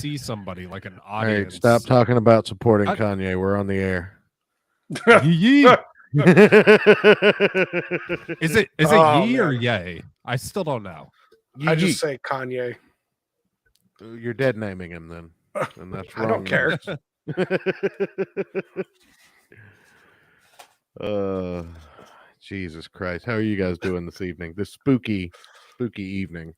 see somebody like an Hey, audience. stop talking about supporting Kanye. We're on the air. Yee. Is it yee or man. yay? I still don't know. I just say Kanye. You're dead naming him then, and that's wrong. I don't care. Jesus Christ! How are you guys doing this evening? This spooky evening.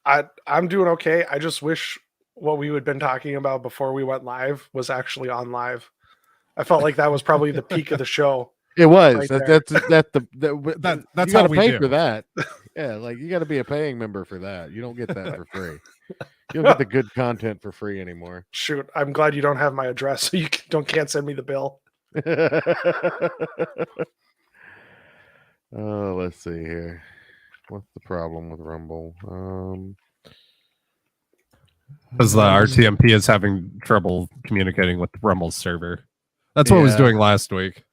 I'm doing okay. I just wish what we had been talking about before we went live was actually on live. I felt like that was probably the peak of the show. It was. Right That's that's you how gotta we pay do. for that. Yeah, like you got to be a paying member for that. You don't get that for free. You don't get the good content for free anymore. Shoot, I'm glad you don't have my address, so you can't send me the bill. Oh, let's see here. What's the problem with Rumble? Because the RTMP is having trouble communicating with Rumble's server. That's what it was doing last week.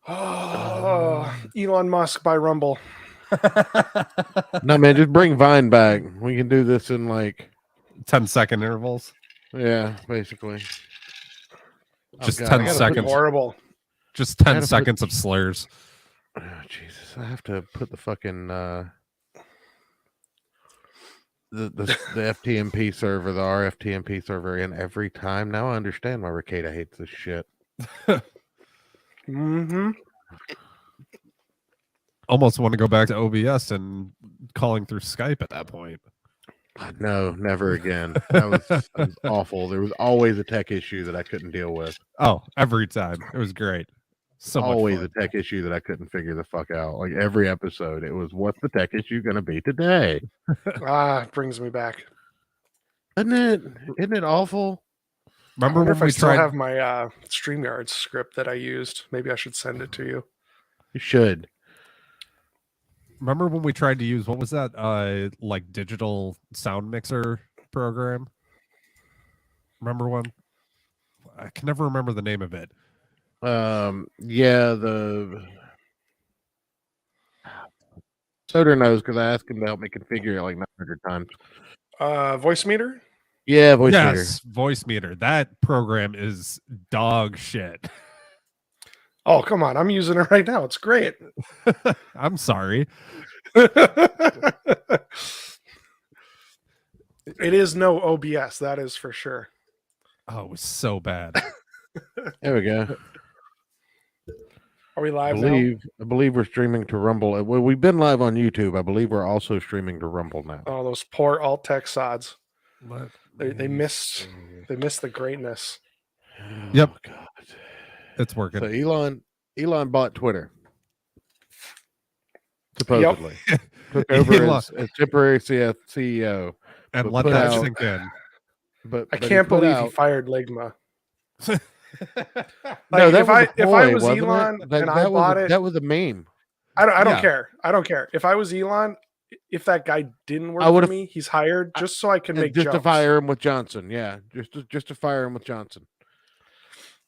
Oh, Elon Musk by Rumble. No, man, just bring Vine back. We can do this in like 10-second intervals. Yeah, basically. Just 10 seconds. Horrible. Just 10 seconds of slurs. Oh, Jesus. I have to put the fucking the FTMP server, the RFTMP server in every time. Now I understand why Ricada hates this shit. Mm-hmm. Almost want to go back to OBS and calling through Skype at that point. No, never again. That was awful. There was always a tech issue that I couldn't deal with. Oh, every time. It was great. So always a tech issue that I couldn't figure the fuck out. Like every episode, it was, what's the tech issue going to be today? It brings me back. Isn't it awful? Remember when if we I still tried... have my StreamYard script that I used? Maybe I should send it to you. You should. Remember when we tried to use, what was that, like digital sound mixer program? Remember one? I can never remember the name of it. Yeah, the Soder knows because I asked him to help me configure it like 900 times. Voice meter? Yeah, voice meter. Yes, voice meter. That program is dog shit. Oh, come on. I'm using it right now. It's great. I'm sorry. It is no OBS, that is for sure. Oh, it was so bad. There we go. Are we live I believe we're streaming to Rumble. Well, we've been live on YouTube. I believe we're also streaming to Rumble now. Oh, those poor alt tech sods. They missed the greatness. Yep. Oh, God. It's working. So Elon bought Twitter. Supposedly. Yep. Took over as temporary CEO. And let that sink in. But I can't believe he fired Ligma. No, if I was Elon and I bought it, that was a meme. I don't care. I don't care. If I was Elon, if that guy didn't work for me, he's hired just so I can make jokes. To fire him with Johnson. Yeah, just to fire him with Johnson.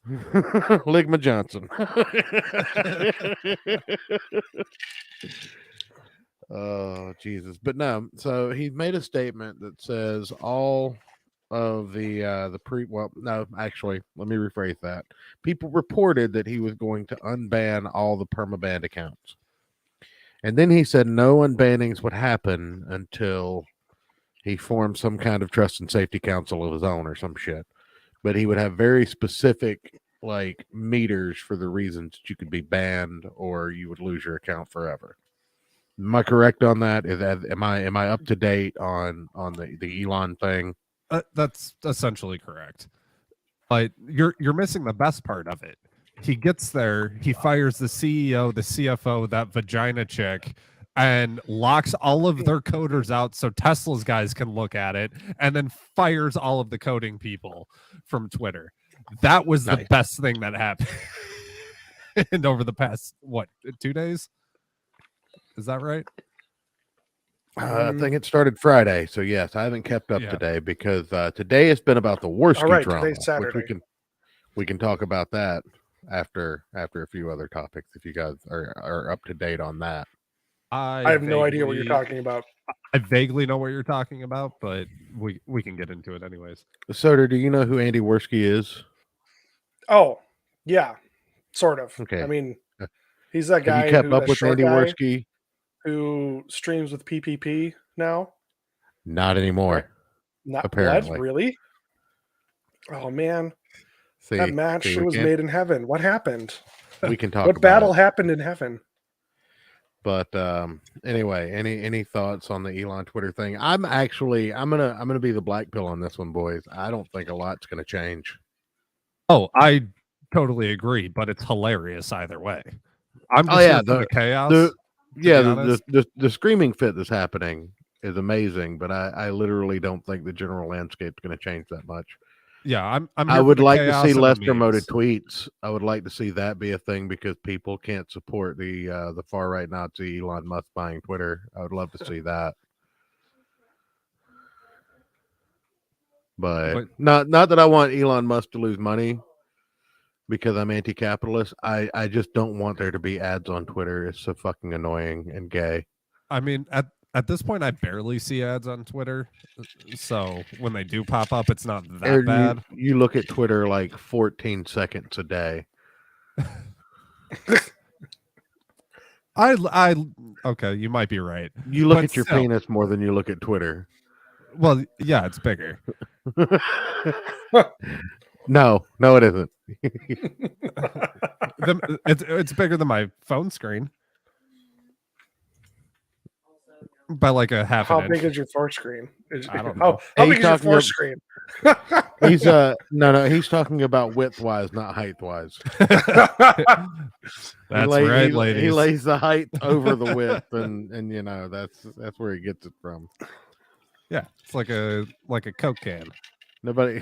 Ligma Johnson. Oh, Jesus. But no, so he made a statement that says all of let me rephrase that. People reported that he was going to unban all the permabanned accounts. And then he said no unbannings would happen until he formed some kind of trust and safety council of his own or some shit. But he would have very specific like meters for the reasons that you could be banned or you would lose your account forever. Am I correct on that? Am I up to date on the Elon thing? That's essentially correct. But you're missing the best part of it. He gets there, he fires the CEO, the CFO, that vagina chick, and locks all of their coders out so Tesla's guys can look at it, and then fires all of the coding people from Twitter. That was the best thing that happened. And over the past, 2 days? Is that right? I think it started Friday, so yes, I haven't kept up today because today has been about the worst drama. Today's Saturday. Which we can talk about that after a few other topics if you guys are up to date on that. I have no idea what you're talking about. I vaguely know what you're talking about, but we can get into it anyways. Soder, do you know who Andy Worski is? Oh, yeah, sort of. Okay. I mean, he's that Have guy you kept who up that with short Andy guy Worski? who streams with PPP now. Not anymore. Not apparently. What? Really? Oh man, See, that match see, it we was can- made in heaven. What happened? We can talk What about battle it. happened in heaven? But anyway, any thoughts on the Elon Twitter thing? I'm gonna be the black pill on this one, boys. I don't think a lot's gonna change. Oh, I totally agree, but it's hilarious either way. I'm just Oh, yeah, here for the chaos. The screaming fit that's happening is amazing, but I literally don't think the general landscape's gonna change that much. Yeah, I'm I here for would the like to chaos see and the less memes. promoted tweets. I would like to see that be a thing because people can't support the far right Nazi Elon Musk buying Twitter. I would love to see that. But not that I want Elon Musk to lose money because I'm anti-capitalist. I just don't want there to be ads on Twitter. It's so fucking annoying and gay. I mean, at this point, I barely see ads on Twitter, so when they do pop up, it's not that Ayrton, bad. You look at Twitter like 14 seconds a day. Okay, you might be right. You look But at your still. penis more than you look at Twitter. Well, yeah, it's bigger. No, it isn't. It's bigger than my phone screen by like a half How an big inch. is your four screen? I don't know. How He's big is your talking four ab- screen? He's no, he's talking about width wise, not height wise. That's right, He ladies. lays the height over the width, and you know that's where he gets it from. Yeah, it's like a Coke can. Nobody.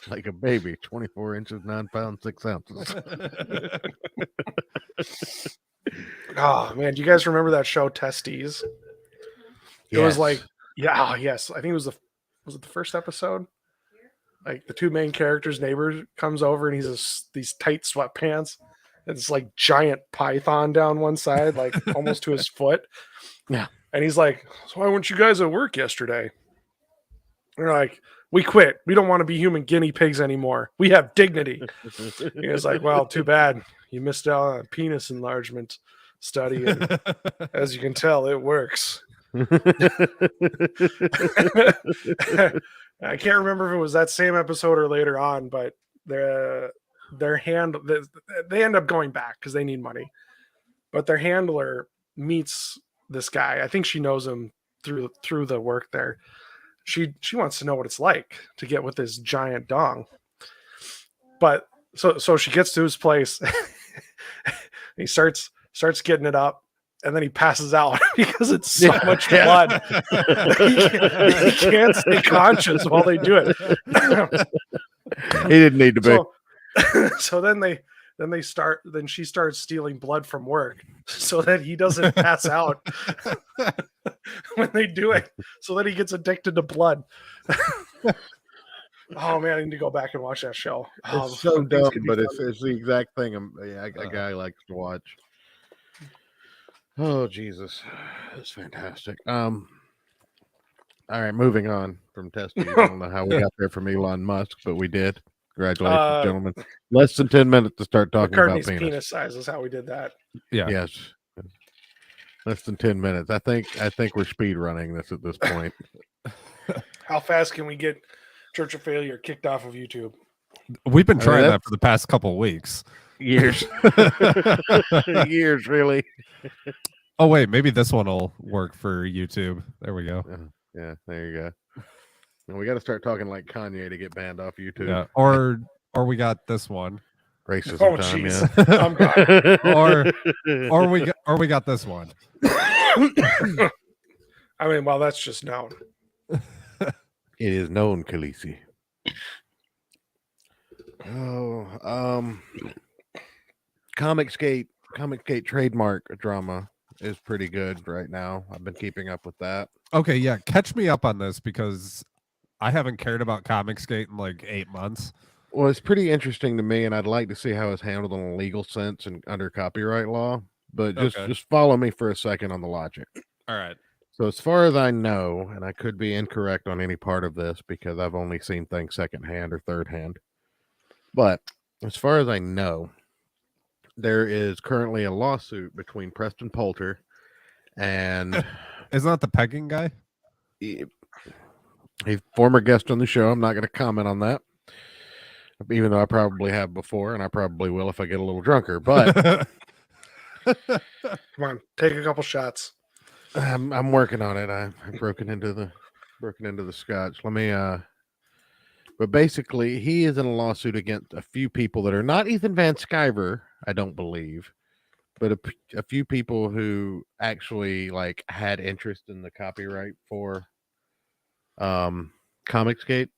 Like a baby, 24 inches, 9 pounds, 6 ounces. Oh man, do you guys remember that show Testes? It was like, yes, I think it was it the first episode? Like the two main characters' neighbor comes over and he's these tight sweatpants. It's like giant python down one side, like almost to his foot. Yeah. And he's like, so why weren't you guys at work yesterday? And they're like, we quit. We don't want to be human guinea pigs anymore. We have dignity. He was like, well, too bad. You missed out on a penis enlargement study. And as you can tell, it works. I can't remember if it was that same episode or later on, but they end up going back because they need money. But their handler meets this guy. I think she knows him through the work there. She wants to know what it's like to get with this giant dong. But so she gets to his place. He starts getting it up, and then he passes out because it's so much blood. he can't stay conscious while they do it. He didn't need to be. So then she starts stealing blood from work so that he doesn't pass out when they do it, so that he gets addicted to blood. Oh man, I need to go back and watch that show. It's so dumb, but it's the exact thing a guy likes to watch. Oh Jesus, that's fantastic. All right, moving on from testing. I don't know how we got there from Elon Musk, but we did. Congratulations, gentlemen. Less than 10 minutes to start talking about penis size is how we did that. Yeah. Yes. Less than 10 minutes. I think we're speed running this at this point. How fast can we get Church of Failure kicked off of YouTube? We've been trying that for the past couple of weeks. Years. Years, really. Oh wait, maybe this one will work for YouTube. There we go. Yeah, there you go. And we got to start talking like Kanye to get banned off YouTube. Yeah, or we got this one. Racism Oh time, jeez, yeah. or we got this one. I mean, well, that's just known. It is known, Khaleesi. Oh, Comicsgate trademark drama is pretty good right now. I've been keeping up with that. Okay, yeah, catch me up on this because I haven't cared about Comicsgate in like 8 months. Well, it's pretty interesting to me, and I'd like to see how it's handled in a legal sense and under copyright law. But Okay. just follow me for a second on the logic. All right. So, as far as I know, and I could be incorrect on any part of this because I've only seen things secondhand or third hand, but as far as I know, there is currently a lawsuit between Preston Poulter and Isn't that the pegging guy? he's a former guest on the show. I'm not going to comment on that, even though I probably have before, and I probably will if I get a little drunker. But Come on, take a couple shots. I'm working on it. I've broken into the scotch. Let me but basically he is in a lawsuit against a few people that are not Ethan Van Sciver, I don't believe, but a few people who actually like had interest in the copyright for Comicsgate.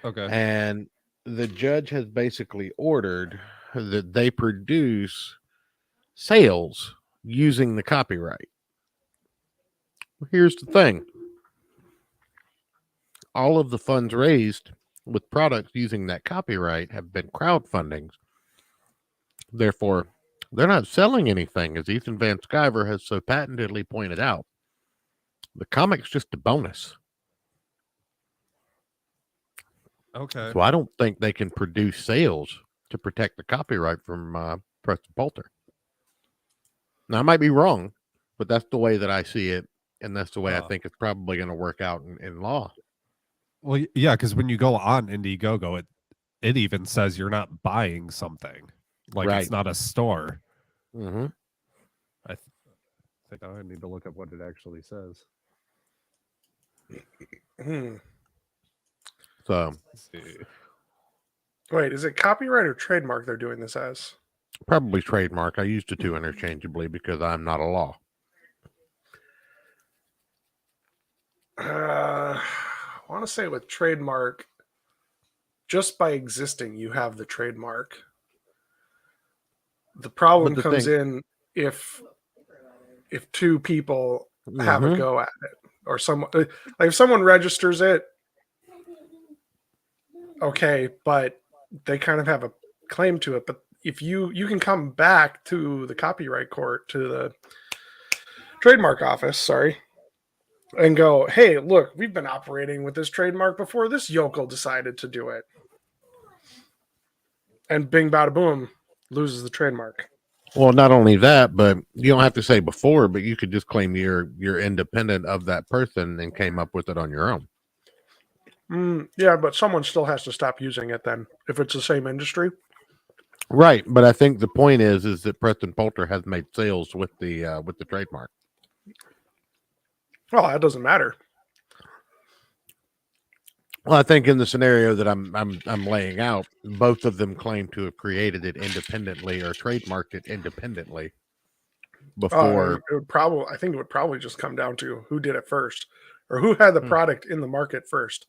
Okay. And the judge has basically ordered that they produce sales using the copyright. Here's the thing. All of the funds raised with products using that copyright have been crowdfundings. Therefore, they're not selling anything, as Ethan Van Sciver has so patentedly pointed out. The comic's just a bonus. Okay. So I don't think they can produce sales to protect the copyright from Preston Poulter. Now, I might be wrong, but that's the way that I see it, and that's the way I think it's probably going to work out in law. Well, yeah, because when you go on Indiegogo, it even says you're not buying something. Like Right. it's not a store. Mm-hmm. I think I need to look up what it actually says. So, Let's see. Wait, is it copyright or trademark they're doing this as? probably trademark. I use the two interchangeably because I'm not a law. I want to say with trademark, just by existing, you have the trademark. The problem comes in if two people have a go at it, or someone like if someone registers it, okay, but they kind of have a claim to it. But if you can come back to the copyright court, to the trademark office, sorry, and go, hey, look, we've been operating with this trademark before this yokel decided to do it. And bing, bada, boom, loses the trademark. Well, not only that, but you don't have to say before, but you could just claim you're independent of that person and came up with it on your own. Yeah, but someone still has to stop using it then, if it's the same industry. Right, but I think the point is that Preston Poulter has made sales with the trademark. Well, that doesn't matter. Well, I think in the scenario that I'm laying out, both of them claim to have created it independently or trademarked it independently before. I think it would probably just come down to who did it first, or who had the product in the market first.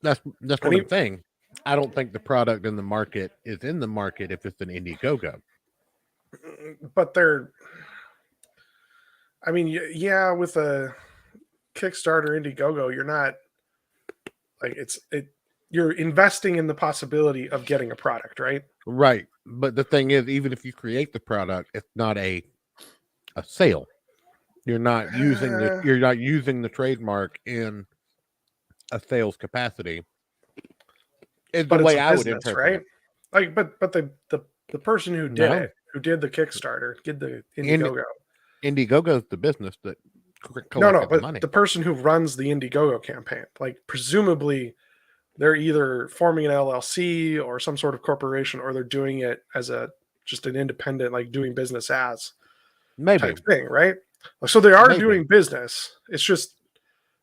That's what I'm saying. I don't think the product in the market is in the market if it's an Indiegogo. But yeah, with a Kickstarter Indiegogo, you're not like you're investing in the possibility of getting a product, right? Right. But the thing is, even if you create the product, it's not a sale. You're not using the trademark in a sales capacity. Is the way I would interpret right? it. Like, but the person who did it, who did the Kickstarter, did the Indiegogo. Indiegogo is the business that but the money. The person who runs the Indiegogo campaign, like presumably they're either forming an LLC or some sort of corporation, or they're doing it as just an independent, like doing business as type thing, right? So they are doing business. It's just,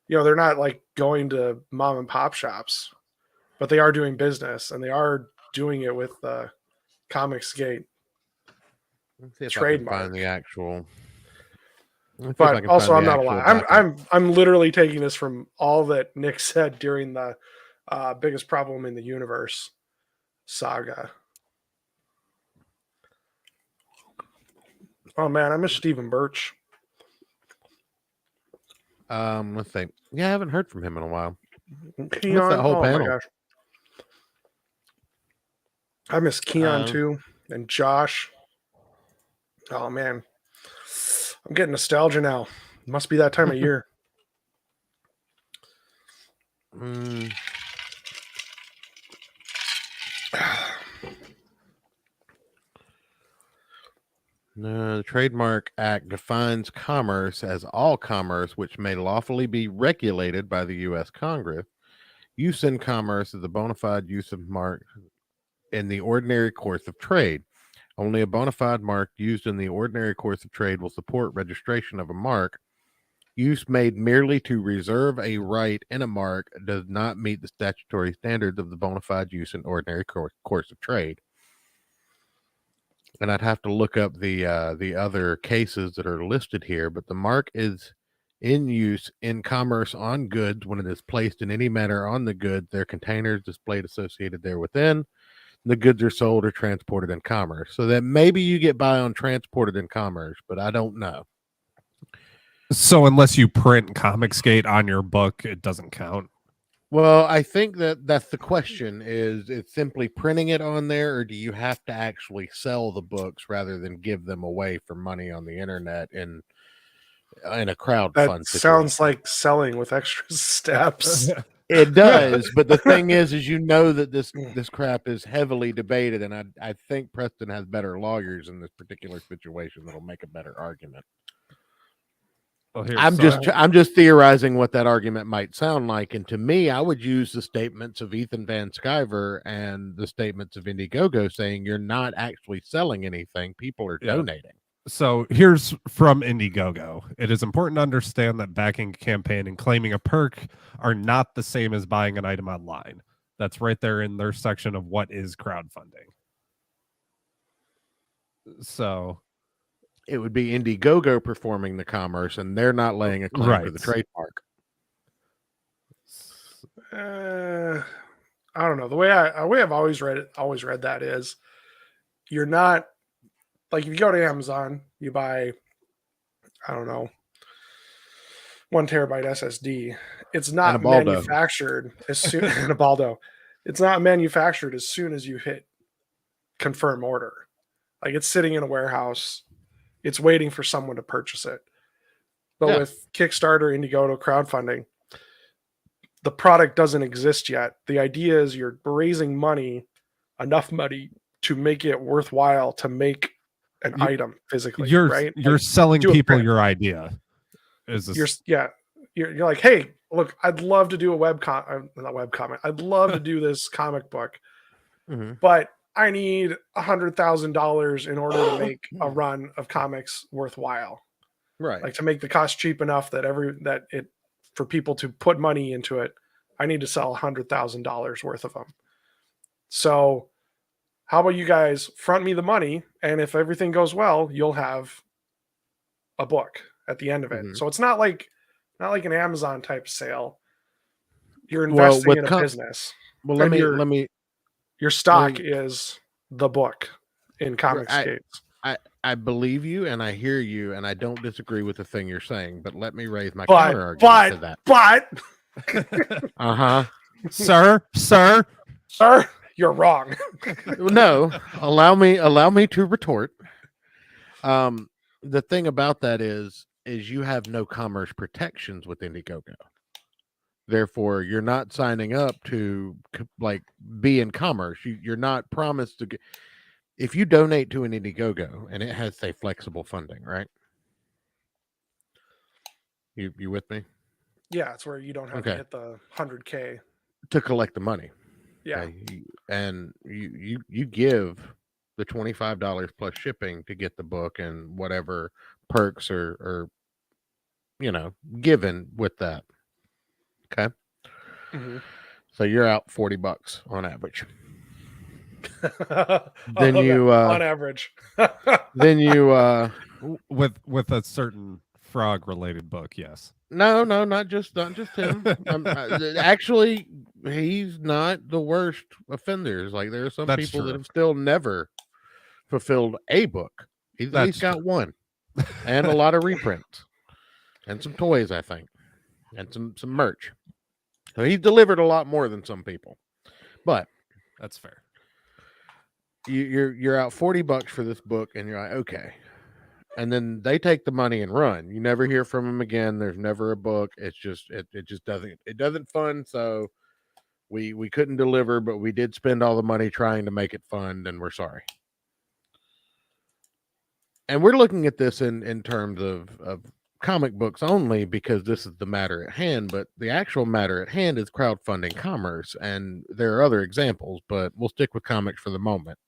they're not like going to mom and pop shops, but they are doing business, and they are doing it with the Comicsgate trademark. Find the actual. But also, I'm not a lie. I'm literally taking this from all that Nick said during the biggest problem in the universe saga. Oh man, I miss Stephen Birch. Let's see. Yeah, I haven't heard from him in a while. That whole panel? My gosh. I miss Keon too, and Josh. Oh man, I'm getting nostalgia now. It must be that time of year. No, the Trademark Act defines commerce as all commerce which may lawfully be regulated by the U.S. Congress. Use in commerce is a bona fide use of mark in the ordinary course of trade. Only a bona fide mark used in the ordinary course of trade will support registration of a mark. Use made merely to reserve a right in a mark does not meet the statutory standards of the bona fide use in ordinary course of trade. And I'd have to look up the other cases that are listed here, but the mark is in use in commerce on goods when it is placed in any manner on the goods, their containers displayed associated there within. The goods are sold or transported in commerce. So that maybe you get by on transported in commerce, but I don't know. So unless you print Comicsgate on your book, it doesn't count. Well, I think that's the question: is it simply printing it on there, or do you have to actually sell the books rather than give them away for money on the internet in a crowdfund That situation? sounds like selling with extra steps. It does, but the thing is you know that this crap is heavily debated, and I think Preston has better lawyers in this particular situation that'll make a better argument. Well, I'm just theorizing what that argument might sound like, and to me, I would use the statements of Ethan Van Sciver and the statements of Indiegogo saying you're not actually selling anything; people are donating. So here's from Indiegogo. It is important to understand that backing a campaign and claiming a perk are not the same as buying an item online. That's right there in their section of what is crowdfunding. So it would be Indiegogo performing the commerce, and they're not laying a claim to the trademark. I don't know. The way I've always read that is you're not like if you go to Amazon, you buy, I don't know, 1 terabyte SSD. It's not manufactured as soon in a Baldo. It's not manufactured as soon as you hit confirm order. Like it's sitting in a warehouse. It's waiting for someone to purchase it. But with Kickstarter, Indiegogo, crowdfunding, the product doesn't exist yet. The idea is you're raising money, enough money to make it worthwhile to make an item physically. Right? You're selling people your idea. You're like, hey, look, I'd love to do a webcomic. I'd love to do this comic book, but I need $100,000 in order to make a run of comics worthwhile. Right. Like to make the cost cheap enough that for people to put money into it, I need to sell $100,000 worth of them. So how about you guys front me the money, and if everything goes well, you'll have a book at the end of it. So it's not like an Amazon type sale. You're investing in a business. Well, let me. Your stock is the book in Comicsgate. I believe you, and I hear you, and I don't disagree with the thing you're saying. But let me raise my counter argument to that. Sir, you're wrong. No, allow me to retort. The thing about that is you have no commerce protections with Indiegogo. Therefore, you're not signing up to be in commerce. You're not promised to get. If you donate to an Indiegogo and it has, say, flexible funding, right? You with me? Yeah, it's where you don't have to hit the 100K to collect the money. Yeah, and you give the $25 plus shipping to get the book and whatever perks are given with that. Okay. So you're out $40 on average. Then on average. Then you with a certain frog related book, yes. No, not just him. Actually, he's not the worst offenders. Like there are some people that have still never fulfilled a book. He's at least got one, and a lot of reprints, and some toys, I think, and some merch. So he's delivered a lot more than some people, but that's fair. you're out $40 for this book, and you're like, okay. And then they take the money and run. You never hear from them again. There's never a book. It's just it just doesn't fund. So we couldn't deliver, but we did spend all the money trying to make it fund, and we're sorry. And we're looking at this in terms of comic books only because this is the matter at hand, but the actual matter at hand is crowdfunding commerce, and there are other examples, but we'll stick with comics for the moment.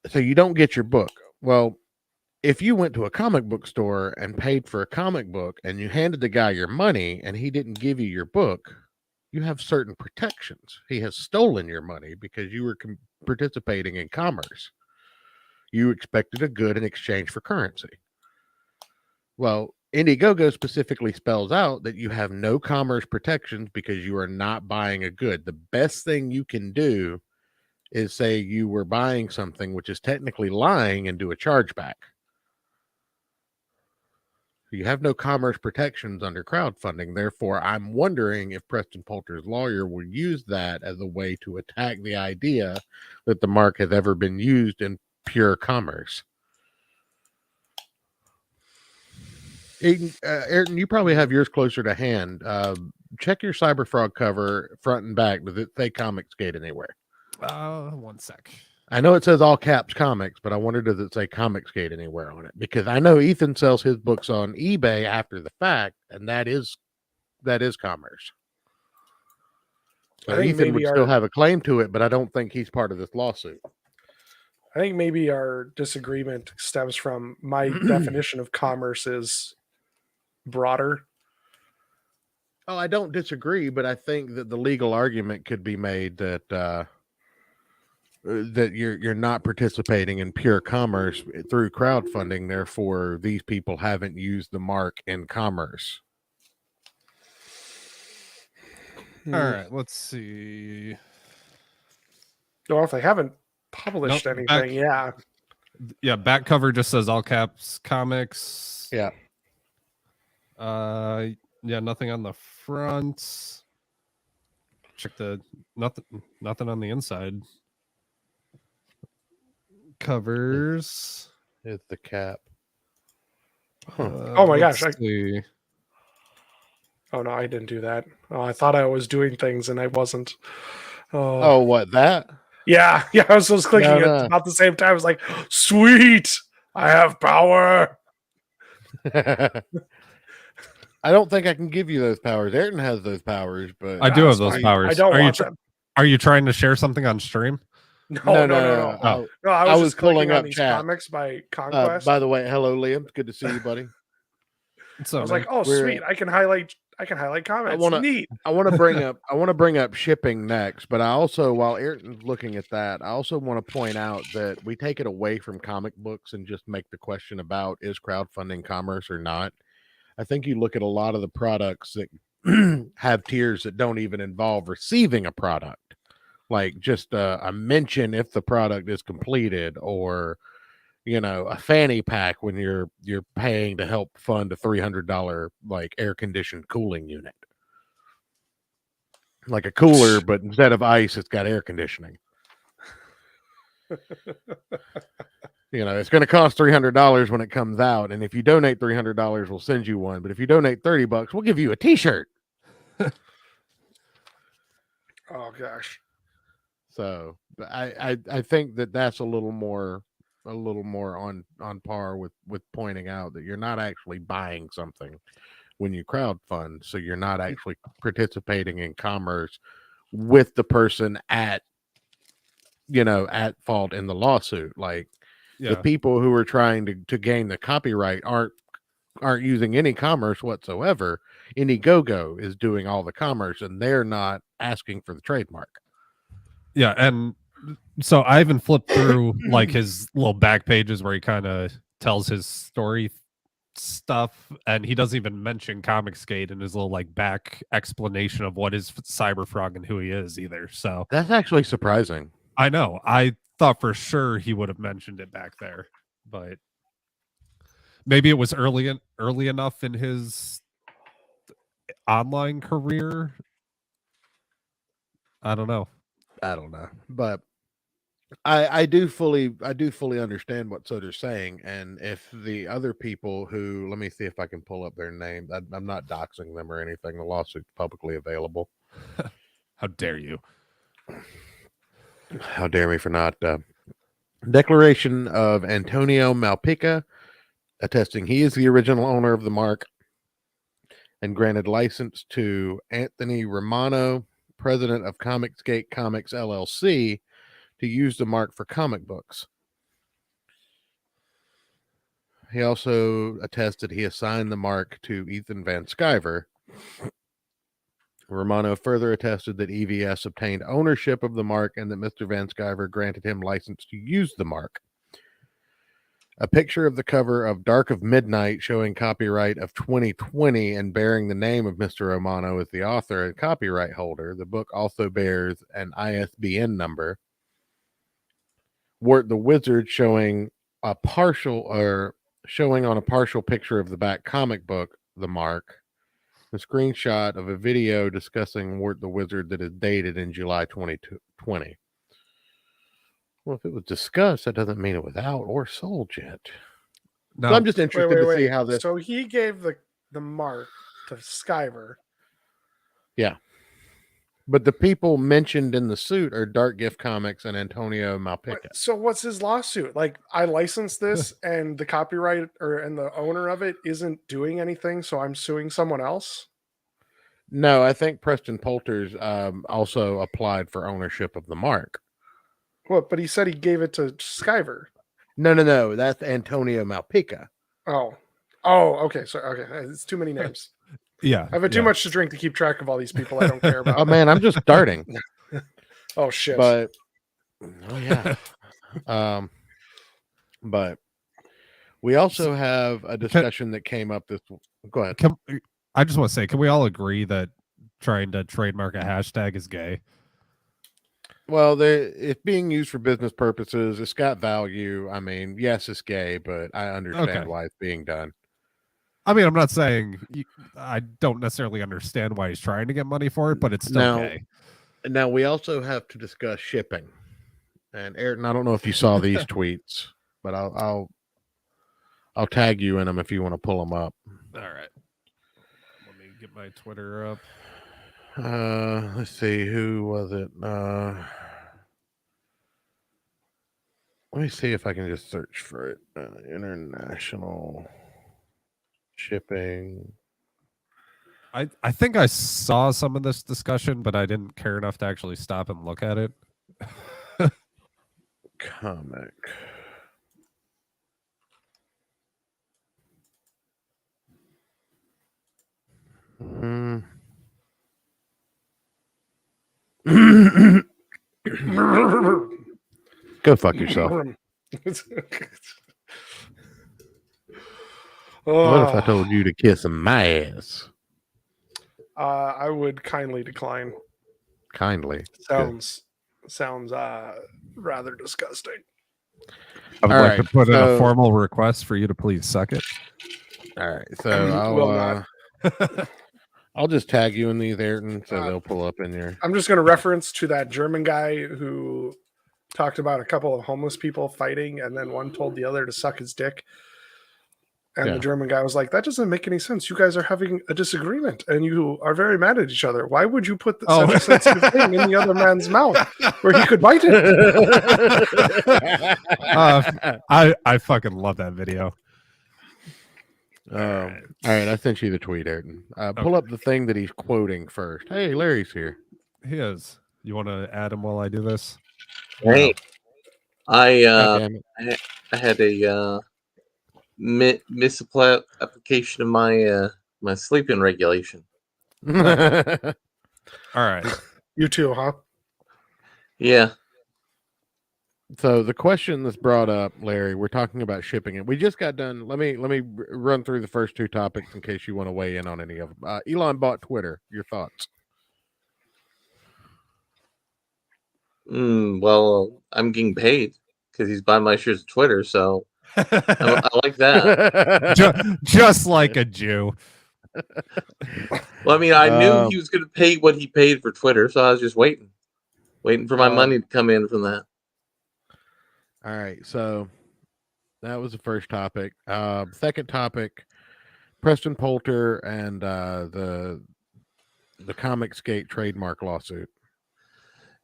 So you don't get your book. Well, if you went to a comic book store and paid for a comic book and you handed the guy your money and he didn't give you your book, you have certain protections. He has stolen your money because you were participating in commerce. You expected a good in exchange for currency. Well, Indiegogo specifically spells out that you have no commerce protections because you are not buying a good. The best thing you can do is say you were buying something, which is technically lying, and do a chargeback. You have no commerce protections under crowdfunding. Therefore, I'm wondering if Preston Poulter's lawyer will use that as a way to attack the idea that the mark has ever been used in pure commerce. Ayrton, you probably have yours closer to hand. Check your Cyberfrog cover front and back. Does it say Comicsgate anywhere? 1 sec. I know it says all caps comics, but I wonder, does it say Comicsgate anywhere on it? Because I know Ethan sells his books on eBay after the fact, and that is commerce. So Ethan would still have a claim to it, but I don't think he's part of this lawsuit. I think maybe our disagreement stems from my definition of commerce is broader. Oh, I don't disagree, but I think that the legal argument could be made that that you're not participating in pure commerce through crowdfunding. Therefore, these people haven't used the mark in commerce. All right, let's see. Well, if they haven't published anything, yeah, back cover just says all caps comics. Yeah. Yeah, nothing on the front. Check the nothing on the inside. Covers. It's the cap. Oh my gosh! See. Oh no, I didn't do that. Oh, I thought I was doing things and I wasn't. Oh, what, that? Yeah. I was just clicking at about the same time. I was like, sweet, I have power. I don't think I can give you those powers. Ayrton has those powers, but I do have those powers. I don't want them. Are you trying to share something on stream? No. Oh. No, I was just pulling up these chat. comics by Conquest. By the way, hello, Liam. It's good to see you, buddy. I was like, oh, sweet. I can highlight comments. Neat. I want to bring up shipping next, but I also, while Ayrton's looking at that, I also want to point out that we take it away from comic books and just make the question about, is crowdfunding commerce or not? I think you look at a lot of the products that have tiers that don't even involve receiving a product, like just a mention if the product is completed, or a fanny pack when you're paying to help fund a $300 like air conditioned cooling unit, like a cooler, but instead of ice, it's got air conditioning. It's going to cost $300 when it comes out, and if you donate $300, we'll send you one. But if you donate $30, we'll give you a T-shirt. Oh gosh. So I think that's a little more on par with pointing out that you're not actually buying something when you crowdfund, so you're not actually participating in commerce with the person at fault in the lawsuit. Like the people who are trying to gain the copyright aren't using any commerce whatsoever. Indiegogo is doing all the commerce, and they're not asking for the trademark. Yeah, and so I even flipped through like his little back pages where he kind of tells his story stuff, and he doesn't even mention Comicsgate in his little like back explanation of what is Cyberfrog and who he is either. So that's actually surprising. I know. I thought for sure he would have mentioned it back there, but maybe it was early enough in his online career. I don't know. But I do fully understand what Soder's saying, and if the other people who, let me see if I can pull up their name. I'm not doxing them or anything. The lawsuit's publicly available. How dare you? How dare me for not declaration of Antonio Malpica, attesting he is the original owner of the mark, and granted license to Anthony Romano, president of Comicsgate Comics LLC, to use the mark for comic books. He also attested he assigned the mark to Ethan Van Sciver. Romano further attested that EVS obtained ownership of the mark and that Mr. Van Sciver granted him license to use the mark. A picture of the cover of Dark of Midnight showing copyright of 2020 and bearing the name of Mr. Romano as the author and copyright holder. The book also bears an ISBN number. Wart the Wizard showing on a partial picture of the back comic book, the mark. A screenshot of a video discussing Wart the Wizard that is dated in July 2020. Well, if it was discussed, that doesn't mean it was out or sold yet. No, So I'm just interested to see how this. So he gave the mark to Skyver. Yeah. But the people mentioned in the suit are Dark Gift Comics and Antonio Malpica. So what's his lawsuit? Like, I licensed this and the copyright and the owner of it isn't doing anything, so I'm suing someone else? No, I think Preston Poulter's also applied for ownership of the mark. What? But he said he gave it to Skyver. No. That's Antonio Malpica. Oh, okay. So okay, it's too many names. Yeah, I've had too much to drink to keep track of all these people I don't care about. Oh man, I'm just starting. Oh shit! But but we also have a discussion that came up this. Go ahead. I just want to say, can we all agree that trying to trademark a hashtag is gay? Well, it's being used for business purposes. It's got value. I mean, yes, it's gay, but I understand why it's being done. I mean, I'm not saying I don't necessarily understand why he's trying to get money for it, but it's still gay. Now, we also have to discuss shipping. And Ayrton, I don't know if you saw these tweets, but I'll tag you in them if you want to pull them up. All right. Let me get my Twitter up. Let's see, who was it? Let me see if I can just search for it. International shipping. I think I saw some of this discussion, but I didn't care enough to actually stop and look at it. Comic. Go fuck yourself. What if I told you to kiss my ass? I would kindly decline. Kindly. Sounds rather disgusting. I would like to put in a formal request for you to please suck it. All right, so I'll just tag you in these, Ayrton, so they'll pull up in there. I'm just going to reference to that German guy who talked about a couple of homeless people fighting, and then one told the other to suck his dick. And the German guy was like, that doesn't make any sense. You guys are having a disagreement, and you are very mad at each other. Why would you put such a sensitive thing in the other man's mouth where he could bite it? I fucking love that video. All right, I sent you the tweet, Ayrton. Pull up the thing that he's quoting first. Hey, Larry's here. He is. You want to add him while I do this? Hey, I had a misapplication of my my sleeping regulation. All right. You too, huh? Yeah. So the question that's brought up, Larry, we're talking about shipping it. We just got done. Let me run through the first two topics in case you want to weigh in on any of them. Elon bought Twitter. Your thoughts? Well, I'm getting paid because he's buying my shares of Twitter, so I like that. Just like a Jew. Well, I mean, I knew he was going to pay what he paid for Twitter, so I was just waiting for my money to come in from that. All right, so that was the first topic. Second topic: Preston Poulter and the Comicsgate trademark lawsuit.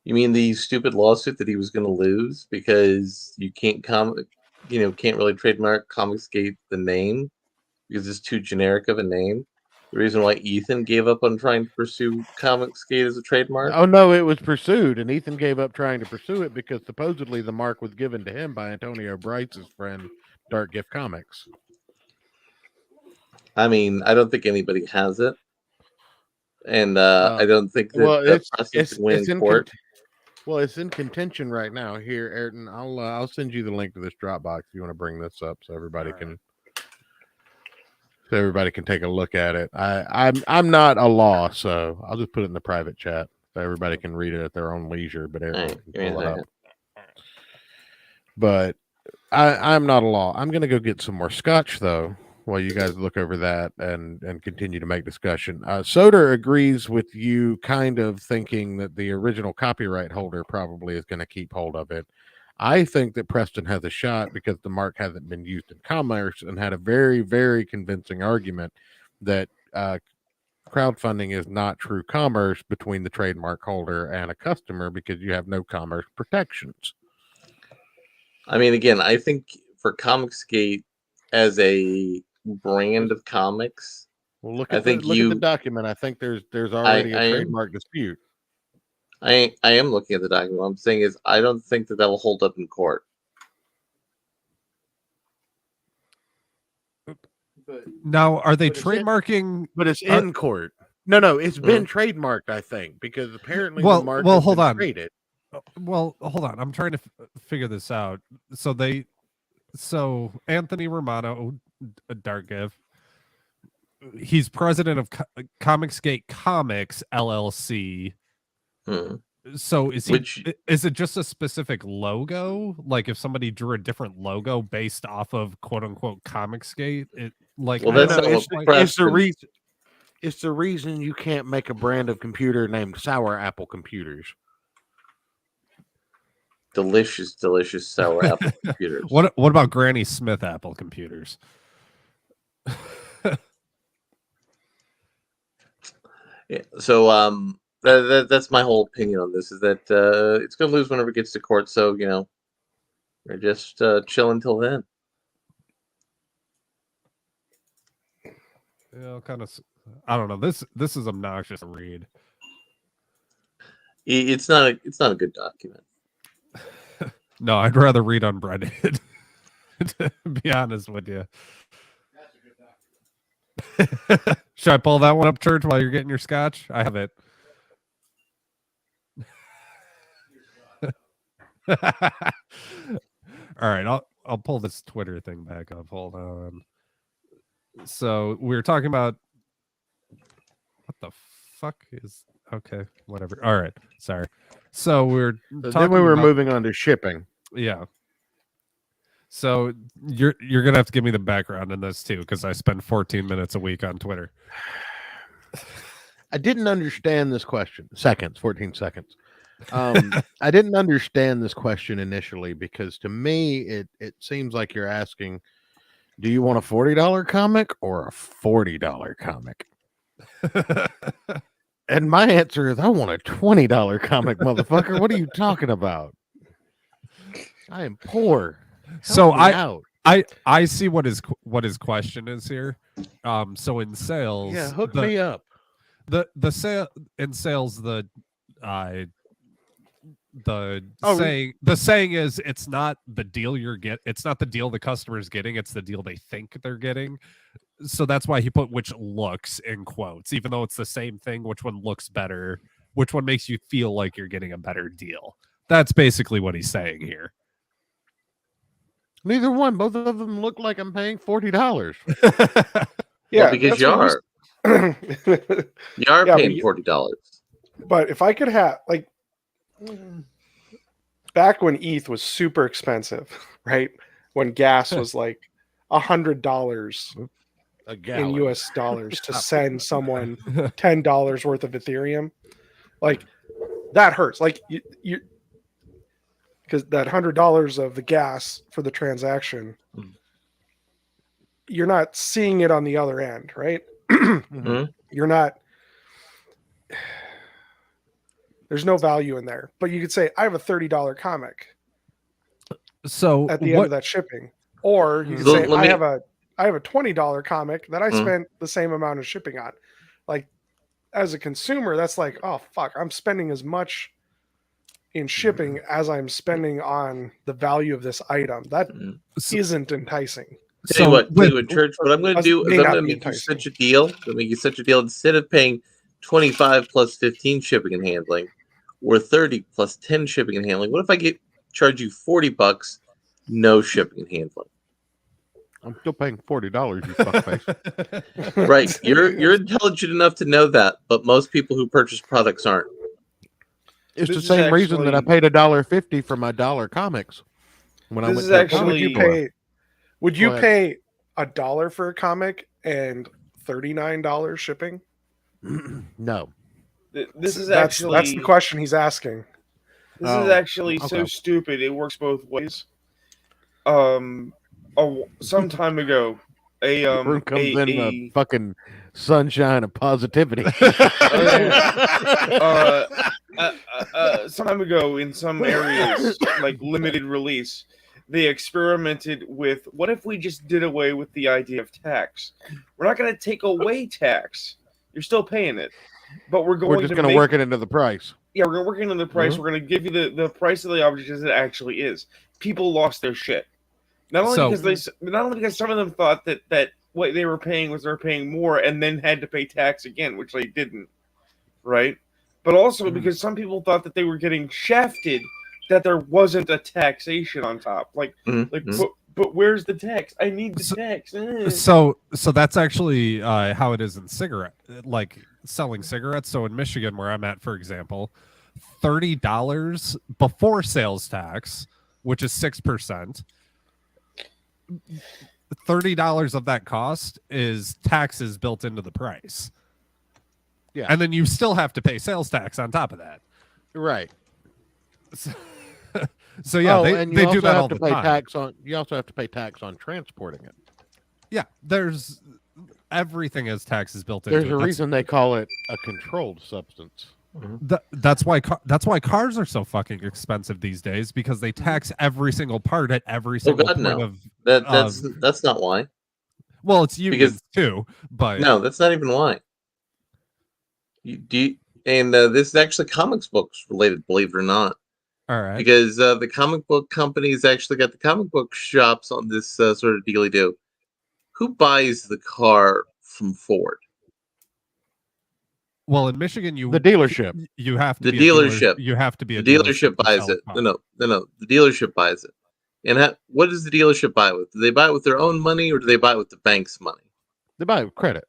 You mean the stupid lawsuit that he was going to lose because you can't can't really trademark Comicsgate the name because it's too generic of a name. The reason why Ethan gave up on trying to pursue Comicsgate as a trademark. Oh no, it was pursued, and Ethan gave up trying to pursue it because supposedly the mark was given to him by Antonio Bryce's friend, Dark Gift Comics. I mean, I don't think anybody has it, and I don't think that Preston can win in court. Well, it's in contention right now. Here, Ayrton, I'll send you the link to this Dropbox if you want to bring this up so everybody can take a look at it. I'm not a law, so I'll just put it in the private chat so everybody can read it at their own leisure. But Ayrton can pull it up. But I'm not a law. I'm going to go get some more scotch though, while you guys look over that and continue to make discussion. Soder agrees with you, kind of thinking that the original copyright holder probably is going to keep hold of it. I think that Preston has a shot because the mark hasn't been used in commerce and had a very, very convincing argument that crowdfunding is not true commerce between the trademark holder and a customer because you have no commerce protections. I mean, again, I think for Comicsgate as a brand of comics, well, look at the document. I think there's already a trademark dispute. I am looking at the document. What I'm saying is I don't think that will hold up in court. Now, are they trademarking? But it's in court. No, it's been trademarked. I think because apparently the mark hold on. Traded. Well, hold on. I'm trying to figure this out. So Anthony Romano, Dark Gift, he's president of Comicsgate Comics LLC. So is it just a specific logo? Like if somebody drew a different logo based off of quote unquote Comicsgate, it's the reason you can't make a brand of computer named Sour Apple Computers. Delicious Sour Apple Computers. What about Granny Smith Apple Computers? Yeah. So that's my whole opinion on this is that it's going to lose whenever it gets to court. So we're just chill until then. Yeah, kind of. I don't know. This is obnoxious to read. It's not a good document. No, I'd rather read on Reddit. To be honest with you. That's a good document. Should I pull that one up, Church, while you're getting your scotch? I have it. All right, I'll pull this Twitter thing back up. Hold on. So we were talking about what the fuck is okay, whatever. All right, sorry. So we were moving on to shipping. Yeah. So you're gonna have to give me the background in this too, because I spend 14 minutes a week on Twitter. I didn't understand this question. 14 seconds. I didn't understand this question initially because to me it seems like you're asking, do you want a $40 comic or a $40 comic? And my answer is I want a $20 comic, motherfucker. What are you talking about? I am poor. So I see what his question is here. So in sales, hook me up. The saying is it's not the deal it's not the deal the customer's getting, it's the deal they think they're getting. So that's why he put which looks in quotes, even though it's the same thing. Which one looks better? Which one makes you feel like you're getting a better deal? That's basically what he's saying here. Neither one. Both of them look like I'm paying $40. Yeah, because you are. You are paying $40. But if I could have back when ETH was super expensive, right? When gas was like $100 in US dollars to send someone $10 worth of Ethereum, like that hurts. Like because that $100 of the gas for the transaction, you're not seeing it on the other end, right? You're not. There's no value in there, but you could say I have a $30 comic So at the end of that shipping, or you could say I have a $20 comic that I spent the same amount of shipping on. Like, as a consumer, that's like, oh fuck, I'm spending as much in shipping as I'm spending on the value of this item. That isn't enticing. Tell you what, Church, what I'm going to do is I'm going to make you such a deal. Instead of paying 25 plus 15 shipping and handling, or 30 plus 10 shipping and handling. What if I charge you $40, no shipping and handling? I'm still paying $40, you fuckface. Right. You're intelligent enough to know that, but most people who purchase products aren't. It's the same reason that I paid $1.50 for my dollar comics. When I went to actually, would you pay $1 for a comic and $39 shipping? No. This is that's the question he's asking. This is actually so stupid. It works both ways. Some time ago, Room comes in the fucking sunshine of positivity. Some time ago, in some areas, like limited release, they experimented with, what if we just did away with the idea of tax? We're not going to take away tax. You're still paying it. But we're just going to work it into the price. Yeah, we're going to work it into the price. We're going to give you the price of the object as it actually is. People lost their shit. Not only because some of them thought that what they were paying was they're paying more, and then had to pay tax again, which they didn't, right? But also because some people thought that they were getting shafted, that there wasn't a taxation on top. But where's the tax? I need the tax. So that's actually how it is in selling cigarettes. So in Michigan, where I'm at, for example, $30 before sales tax, which is 6%. $30 of that cost is taxes built into the price. Yeah, and then you still have to pay sales tax on top of that. Right. So yeah, they do that all the time. You also have to pay tax on transporting it. Yeah, everything has taxes built into it. There's a reason they call it a controlled substance. That's why cars are so fucking expensive these days, because they tax every single part at every single point of. That's not why. Well, it's unions too, but no, that's not even why. This is actually comics books related, believe it or not. All right. Because the comic book companies actually got the comic book shops on this sort of dealy-do. Who buys the car from Ford? Well, in Michigan, the dealership. You have to the dealership. You have to be a dealership buys it. No. The dealership buys it. And what does the dealership buy with? Do they buy it with their own money, or do they buy it with the bank's money? They buy it with credit.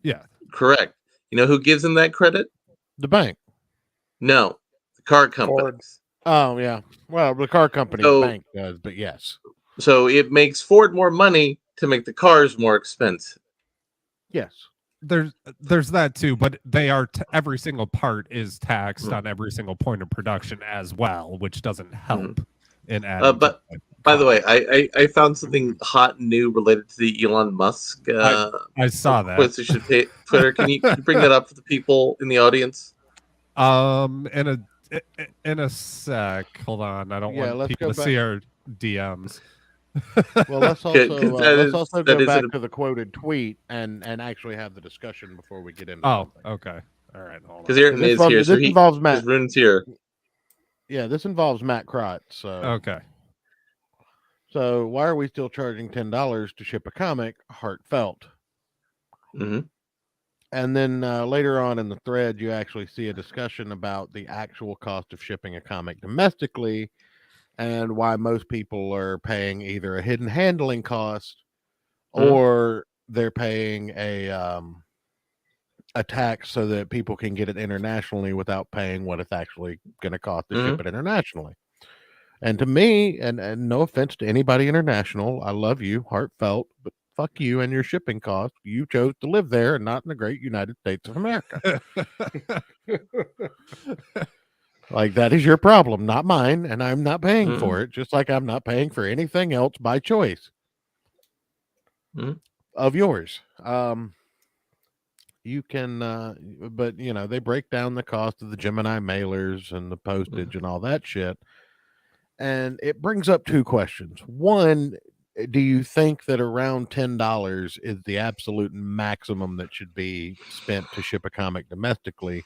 Yeah. Correct. You know who gives them that credit? The bank. No, the car companies. Oh yeah. Well, the car company bank does, but yes. So it makes Ford more money to make the cars more expensive. Yes. There's that too, but they are every single part is taxed on every single point of production as well, which doesn't help in adding. But by the way, I found something hot and new related to the Elon Musk. I saw that. Twitter. Can you bring that up for the people in the audience? In a sec. Hold on. I don't want people to see our DMs. Well, let's also go back to the quoted tweet and actually have the discussion before we get into. Oh, okay. All right. Because Ayrton is here. This involves Matt. Rune's here. Yeah, this involves Matt Crott. So okay. So why are we still charging $10 to ship a comic? Heartfelt. Mm-hmm. And then later on in the thread, you actually see a discussion about the actual cost of shipping a comic domestically, and why most people are paying either a hidden handling cost or they're paying a tax so that people can get it internationally without paying what it's actually going to cost to ship it internationally. And to me, and no offense to anybody international, I love you, heartfelt, but fuck you and your shipping costs. You chose to live there and not in the great United States of America. Like, that is your problem, not mine, and I'm not paying for it, just like I'm not paying for anything else by choice of yours. You can, but they break down the cost of the Gemini mailers and the postage and all that shit. And it brings up two questions. One, do you think that around $10 is the absolute maximum that should be spent to ship a comic domestically?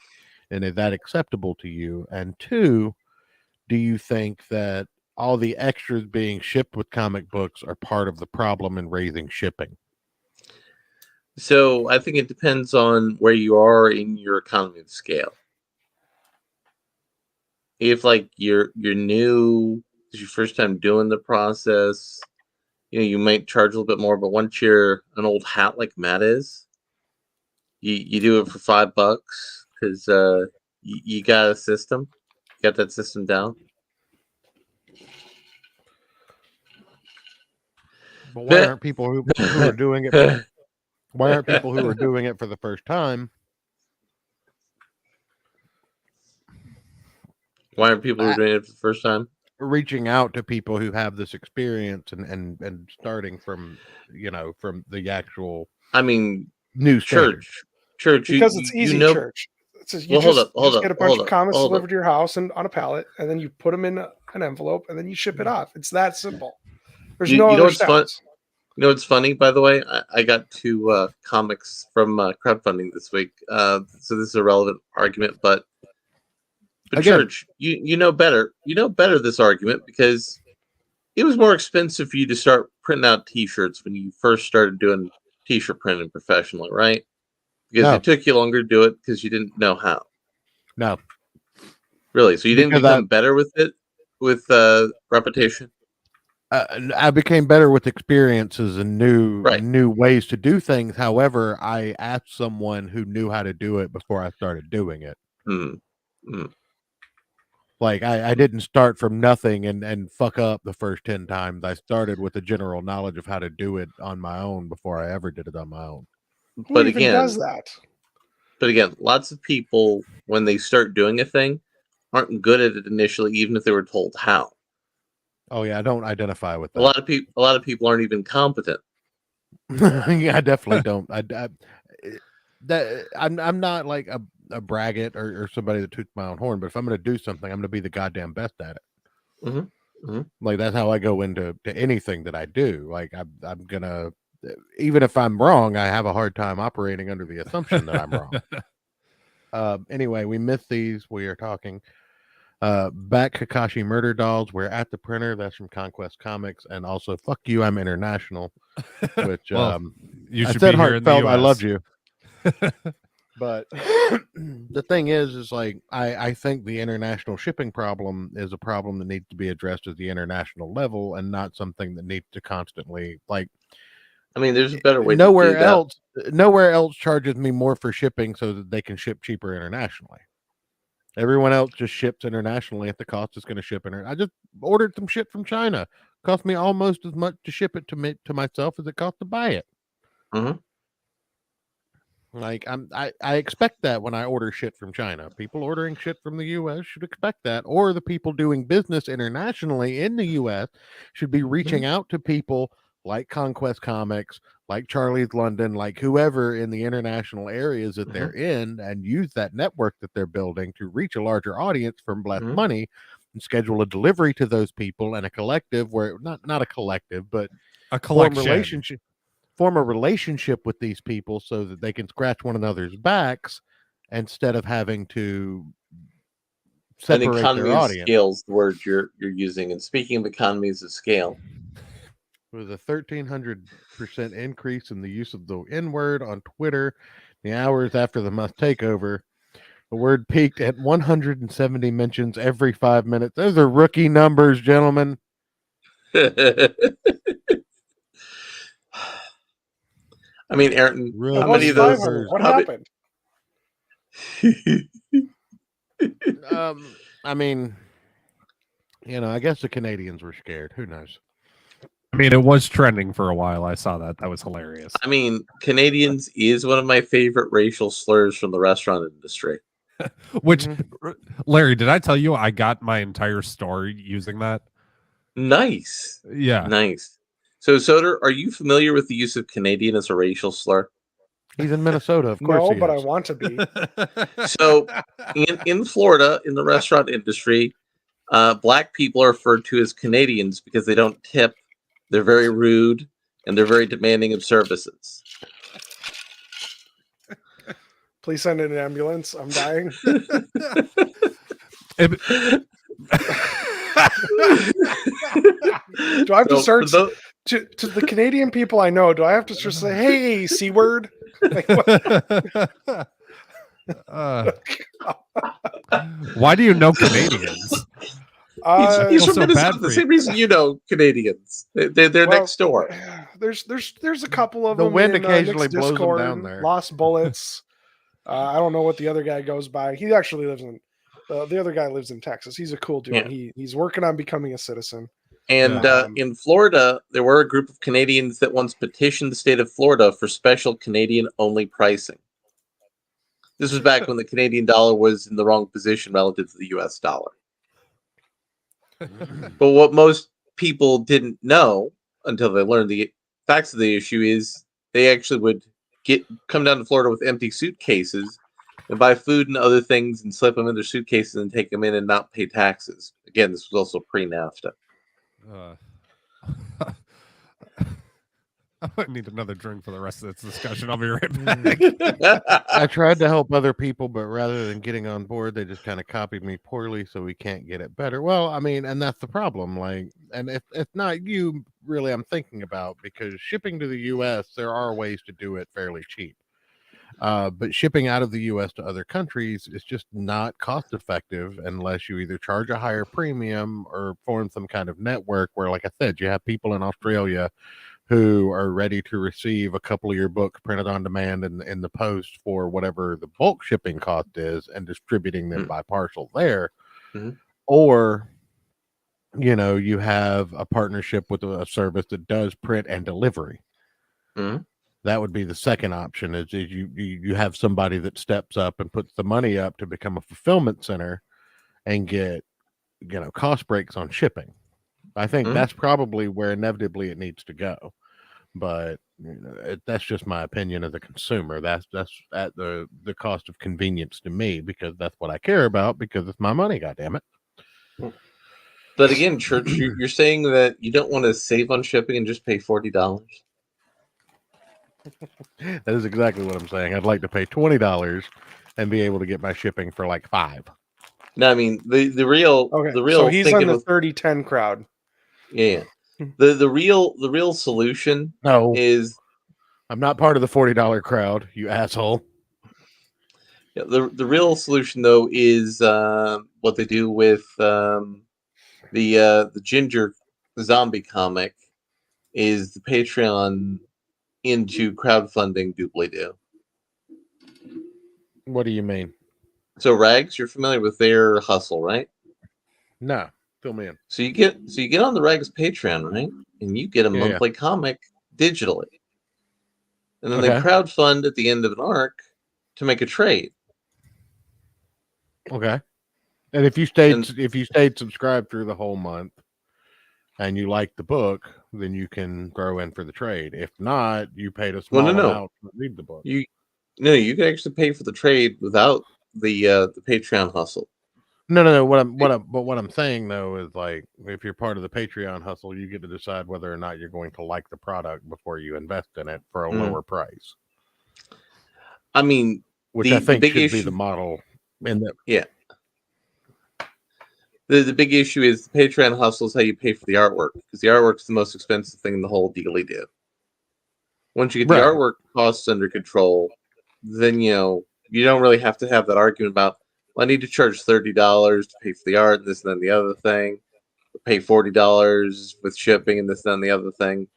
And is that acceptable to you? And two, do you think that all the extras being shipped with comic books are part of the problem in raising shipping? So I think it depends on where you are in your economy of scale. If like you're new, it's your first time doing the process, you might charge a little bit more. But once you're an old hat like Matt is, you do it for $5 because you got a system, got that system down. But why aren't people who are doing it? Why aren't people who are doing it for the first time? Why aren't people who are doing it for the first time reaching out to people who have this experience and starting from from the actual? I mean, new church, because it's easy. Church. It's just, you just get a bunch of comics delivered to your house and on a pallet, and then you put them in an envelope, and then you ship it off. It's that simple. There's no other steps. You know what's funny, by the way? I got 2 comics from crowdfunding this week. So this is a relevant argument, but again, Church, you know better. You know better this argument because it was more expensive for you to start printing out T-shirts when you first started doing T-shirt printing professionally, right? Because it took you longer to do it because you didn't know how. No. Really? So you didn't become better with it, with repetition? I became better with experiences and new ways to do things. However, I asked someone who knew how to do it before I started doing it. Like I didn't start from nothing and fuck up the first 10 times. I started with a general knowledge of how to do it on my own before I ever did it on my own. But again, does that? But again, lots of people when they start doing a thing aren't good at it initially, even if they were told how. Oh yeah, I don't identify with that. A lot of people aren't even competent. Yeah, I definitely don't. I'm not like a braggart or somebody that toots my own horn, but if I'm going to do something, I'm going to be the goddamn best at it. Like that's how I go into anything that I do. Like I'm gonna, even if I'm wrong, I have a hard time operating under the assumption that I'm wrong. Anyway, we missed these. We are talking. Back Kakashi Murder Dolls. We're at the printer. That's from Conquest Comics, and also fuck you. I'm international. Which well, you should I said be here in the heartfelt. US. I loved you. But the thing is like I think the international shipping problem is a problem that needs to be addressed at the international level and not something that needs to constantly like. I mean, there's a better way. Nowhere else charges me more for shipping so that they can ship cheaper internationally. Everyone else just ships internationally at the cost it's going to ship. I just ordered some shit from China. It cost me almost as much to ship it to myself as it cost to buy it. Like I expect that when I order shit from China. People ordering shit from the US should expect that, or the people doing business internationally in the US should be reaching out to people like Conquest Comics, like Charlie's London, like whoever in the international areas that they're in, and use that network that they're building to reach a larger audience for less money, and schedule a delivery to those people and a collective where not a collective, but a collection. Form a relationship with these people so that they can scratch one another's backs instead of having to separate their audience. Scale is the word you're using. And speaking of economies of scale, with a 1,300% increase in the use of the N-word on Twitter, the hours after the Musk takeover, the word peaked at 170 mentions every 5 minutes. Those are rookie numbers, gentlemen. I mean, Ayrton, how many of those? What happened? I mean, I guess the Canadians were scared. Who knows? I mean, it was trending for a while. I saw that. That was hilarious. I mean, Canadians is one of my favorite racial slurs from the restaurant industry. Which, Larry, did I tell you I got my entire story using that? Nice. Yeah. Nice. So, Soder, are you familiar with the use of Canadian as a racial slur? He's in Minnesota, of course. No, he but I is. want to be. So, in Florida, in the restaurant industry, black people are referred to as Canadians because they don't tip, they're very rude, and they're very demanding of services. Please send in an ambulance. I'm dying. Do I have to search to the Canadian people I know? Do I have to just say, "Hey, C word"? Like, why do you know Canadians? He's from so Minnesota. The same reason you know Canadians. They're next door. There's a couple of The them. wind in, occasionally Nick's blows them Discord, down there. Lost Bullets. I don't know what the other guy goes by. He actually lives in. The other guy lives in Texas. He's a cool dude. Yeah. He's working on becoming a citizen. And in Florida, there were a group of Canadians that once petitioned the state of Florida for special Canadian-only pricing. This was back when the Canadian dollar was in the wrong position relative to the U.S. dollar. But what most people didn't know until they learned the facts of the issue is they actually would come down to Florida with empty suitcases and buy food and other things and slip them in their suitcases and take them in and not pay taxes. Again, this was also pre-NAFTA. I need another drink for the rest of this discussion. I'll be right back. I tried to help other people, but rather than getting on board, they just kind of copied me poorly, so we can't get it better. Well, I mean, and that's the problem. Like, and if not you, really, I'm thinking about, because shipping to the U.S., there are ways to do it fairly cheap. But shipping out of the U.S. to other countries is just not cost effective unless you either charge a higher premium or form some kind of network where, like I said, you have people in Australia who are ready to receive a couple of your books printed on demand in the post for whatever the bulk shipping cost is and distributing them by parcel there. Or, you know, you have a partnership with a service that does print and delivery. That would be the second option, is you have somebody that steps up and puts the money up to become a fulfillment center and get, you know, cost breaks on shipping. I think that's probably where inevitably it needs to go. But you know, that's just my opinion as a consumer. That's at the cost of convenience to me, because that's what I care about, because it's my money, goddammit. But again, Church, you're saying that you don't want to save on shipping and just pay $40? That is exactly what I'm saying. I'd like to pay $20 and be able to get my shipping for like $5. No, I mean the real So he's on the 30-10 crowd. Yeah. The real solution is, I'm not part of the $40 crowd, you asshole. Yeah, the real solution though is what they do with the Ginger zombie comic is the Patreon into crowdfunding doobly-doo. What do you mean? So Rags, you're familiar with their hustle, right? No. Fill me in. So you get on the Rags Patreon, right? And you get a monthly comic digitally. And then they crowdfund at the end of an arc to make a trade. Okay. And if you stayed subscribed through the whole month and you like the book, then you can throw in for the trade. If not, you paid a small amount to read the book. You can actually pay for the trade without the Patreon hustle. No. What I'm saying though is, like, if you're part of the Patreon hustle, you get to decide whether or not you're going to like the product before you invest in it for a lower price. I mean, which I think should be the model. Yeah. The big issue is the Patreon hustle is how you pay for the artwork, because the artwork is the most expensive thing in the whole dealy do. Once you get the artwork costs under control, then you don't really have to have that argument about, well, I need to charge $30 to pay for the art, and this and then the other thing. Pay $40 with shipping and this and then the other thing.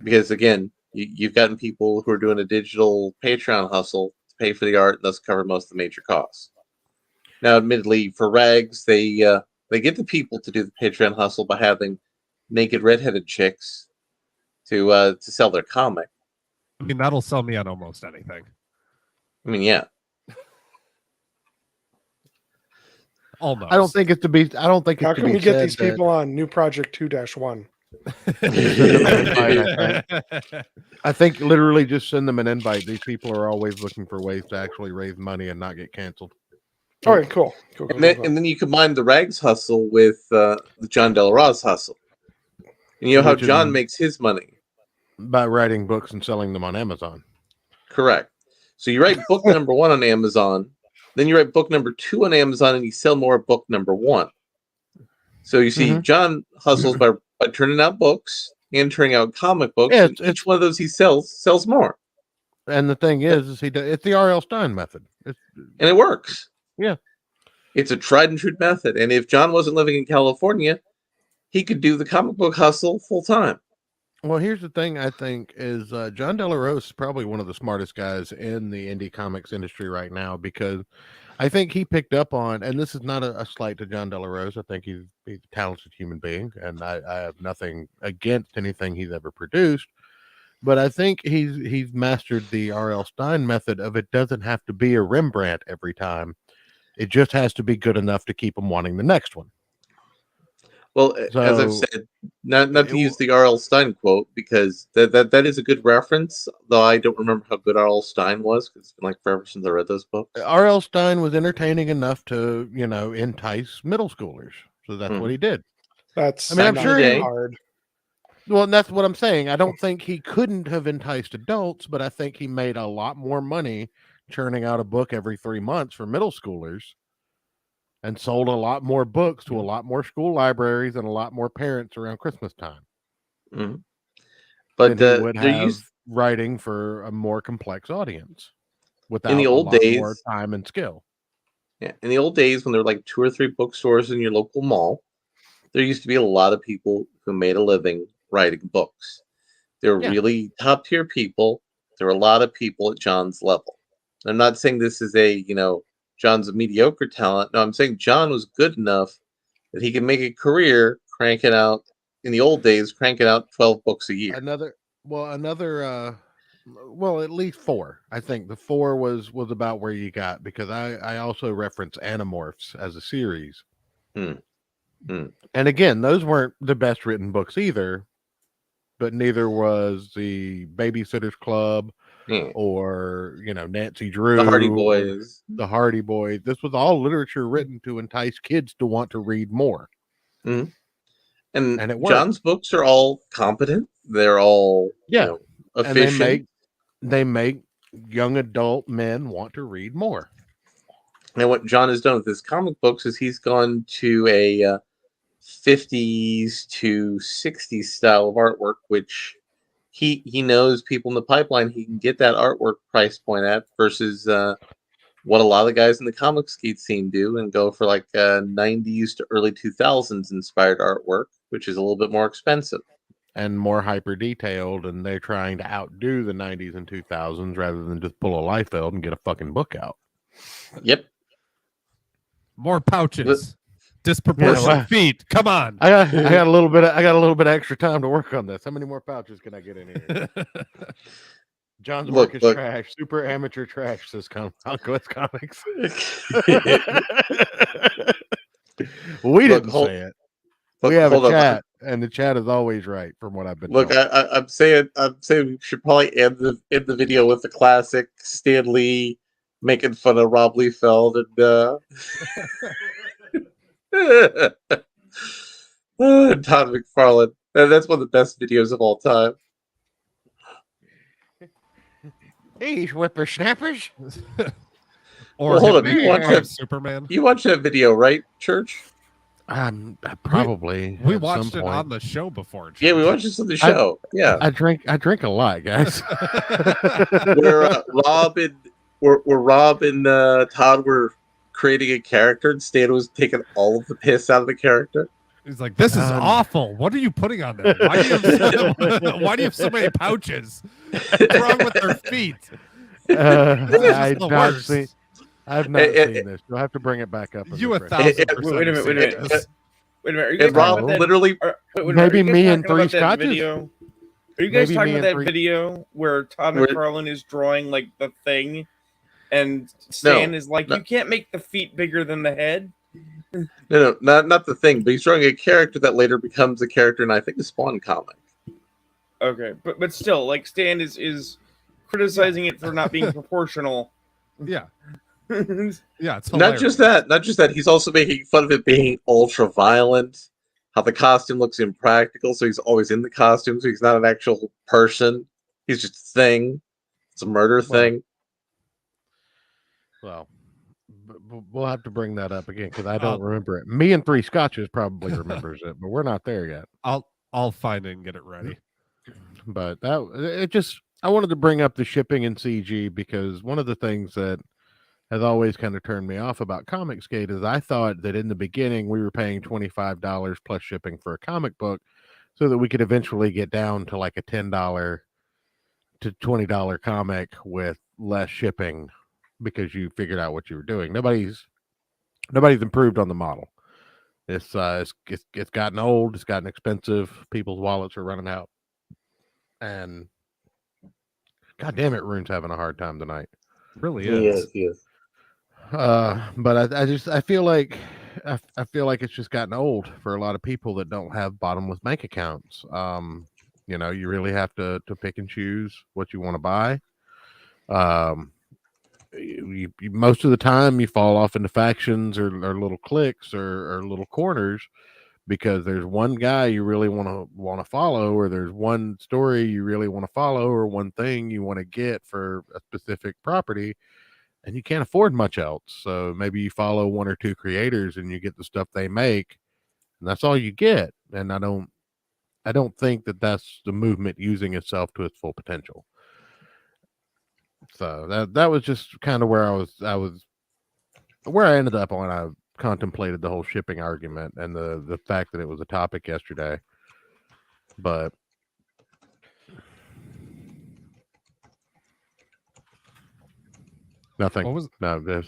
Because again, you've gotten people who are doing a digital Patreon hustle to pay for the art and thus cover most of the major costs. Now, admittedly, for Rags, they get the people to do the Patreon hustle by having naked redheaded chicks to sell their comic. I mean, that'll sell me on almost anything. I mean, yeah. Almost. I don't think it's to be. I don't think it's How to can be we get said these that- people on New Project 2-1? I think literally just send them an invite. These people are always looking for ways to actually raise money and not get canceled. All right, cool. Cool, cool, cool. And then you combine the Rags hustle with the John Del Ross hustle. And you know how Which is- John makes his money. By writing books and selling them on Amazon. Correct. So you write book number 1 on Amazon, then you write book number 2 on Amazon, and you sell more of book number 1. So you see, John hustles by turning out books and turning out comic books. Yeah, and each one of those he sells more. And the thing is it's the R.L. Stein method. And it works. Yeah. It's a tried and true method. And if John wasn't living in California, he could do the comic book hustle full time. Well, here's the thing I think is John Del Rose is probably one of the smartest guys in the indie comics industry right now, because I think he picked up on, and this is not a slight to John Del Rose. I think he's a talented human being, and I have nothing against anything he's ever produced. But I think he's mastered the R.L. Stein method of it doesn't have to be a Rembrandt every time. It just has to be good enough to keep them wanting the next one. Well, as I've said, not to use the R.L. Stein quote, because that is a good reference, though I don't remember how good R.L. Stein was, because it's been like forever since I read those books. R.L. Stein was entertaining enough to, entice middle schoolers. So that's what he did. That's I'm sure hard. Well, and that's what I'm saying. I don't think he couldn't have enticed adults, but I think he made a lot more money churning out a book every 3 months for middle schoolers and sold a lot more books to a lot more school libraries and a lot more parents around Christmas time. Mm-hmm. But than he would have writing for a more complex audience without in the old days, more time and skill. Yeah, in the old days when there were like 2 or 3 bookstores in your local mall, there used to be a lot of people who made a living writing books. They were really top tier people. There were a lot of people at John's level. I'm not saying this is John's a mediocre talent. No, I'm saying John was good enough that he could make a career cranking out 12 books a year. Well, at least 4. I think the 4 was about where you got, because I also reference Animorphs as a series. And again, those weren't the best written books either, but neither was the Babysitter's Club or Nancy Drew, the Hardy Boys. This was all literature written to entice kids to want to read more. And it worked. John's books are all competent. They're all efficient. And they make young adult men want to read more. And what John has done with his comic books is he's gone to a 50s to 60s style of artwork, which he knows people in the pipeline he can get that artwork price point at, versus what a lot of the guys in the comic skate scene do and go for like 90s to early 2000s inspired artwork, which is a little bit more expensive and more hyper detailed, and they're trying to outdo the 90s and 2000s rather than just pull a Liefeld and get a fucking book out. Yep. More pouches. Disproportionate feet. Come on. I got a little bit of extra time to work on this. How many more pouches can I get in here? John's work is trash. Super amateur trash, says Conquest Comics. We didn't say it. We have a chat, and the chat is always right, from what I've been told. I'm saying we should probably end the video with the classic Stan Lee making fun of Rob Liefeld and Todd McFarlane. That's one of the best videos of all time. These whippersnappers. Or hold up, you watch that Superman? You watched that video, right, Church? Probably. We watched it on the show before. Church. Yeah, we watched this on the show. I drink a lot, guys. Where Rob and Todd were creating a character, and Stan was taking all of the piss out of the character. He's like, "This is awful. What are you putting on there? Why do you have so many pouches? What's wrong with their feet?" I've not seen this. You'll have to bring it back up. You 1,000%. Wait a minute. Are you guys Rob literally maybe me and 3 scotches. Are you guys talking about that video where Todd McFarlane is drawing like the thing, and Stan is like, "You can't make the feet bigger than the head"? No, not the thing, but he's drawing a character that later becomes a character in, I think, the Spawn comic. Okay, but still, like Stan is criticizing it for not being proportional. Yeah, yeah, it's Not hilarious. just that. He's also making fun of it being ultra violent. How the costume looks impractical, so he's always in the costume, so he's not an actual person. He's just a thing. It's a murder thing. Well, we'll have to bring that up again because I don't remember it. Me and Three Scotches probably remembers it, but we're not there yet. I'll find it and get it ready. But I wanted to bring up the shipping in CG because one of the things that has always kind of turned me off about Comicsgate is I thought that in the beginning we were paying $25 plus shipping for a comic book so that we could eventually get down to like a $10 to $20 comic with less shipping because you figured out what you were doing. Nobody's improved on the model. It's gotten old, it's gotten expensive, people's wallets are running out. And God damn it, Rune's having a hard time tonight. Really is. Yes. But I feel like it's just gotten old for a lot of people that don't have bottomless bank accounts. You really have to pick and choose what you want to buy. You most of the time you fall off into factions or little cliques or little corners because there's one guy you really want to follow, or there's one story you really want to follow, or one thing you want to get for a specific property, and you can't afford much else. So maybe you follow one or two creators and you get the stuff they make, and that's all you get. And I don't think that that's the movement using itself to its full potential. So that was just kind of where I ended up when I contemplated the whole shipping argument and the fact that it was a topic yesterday. But nothing. What was No, this.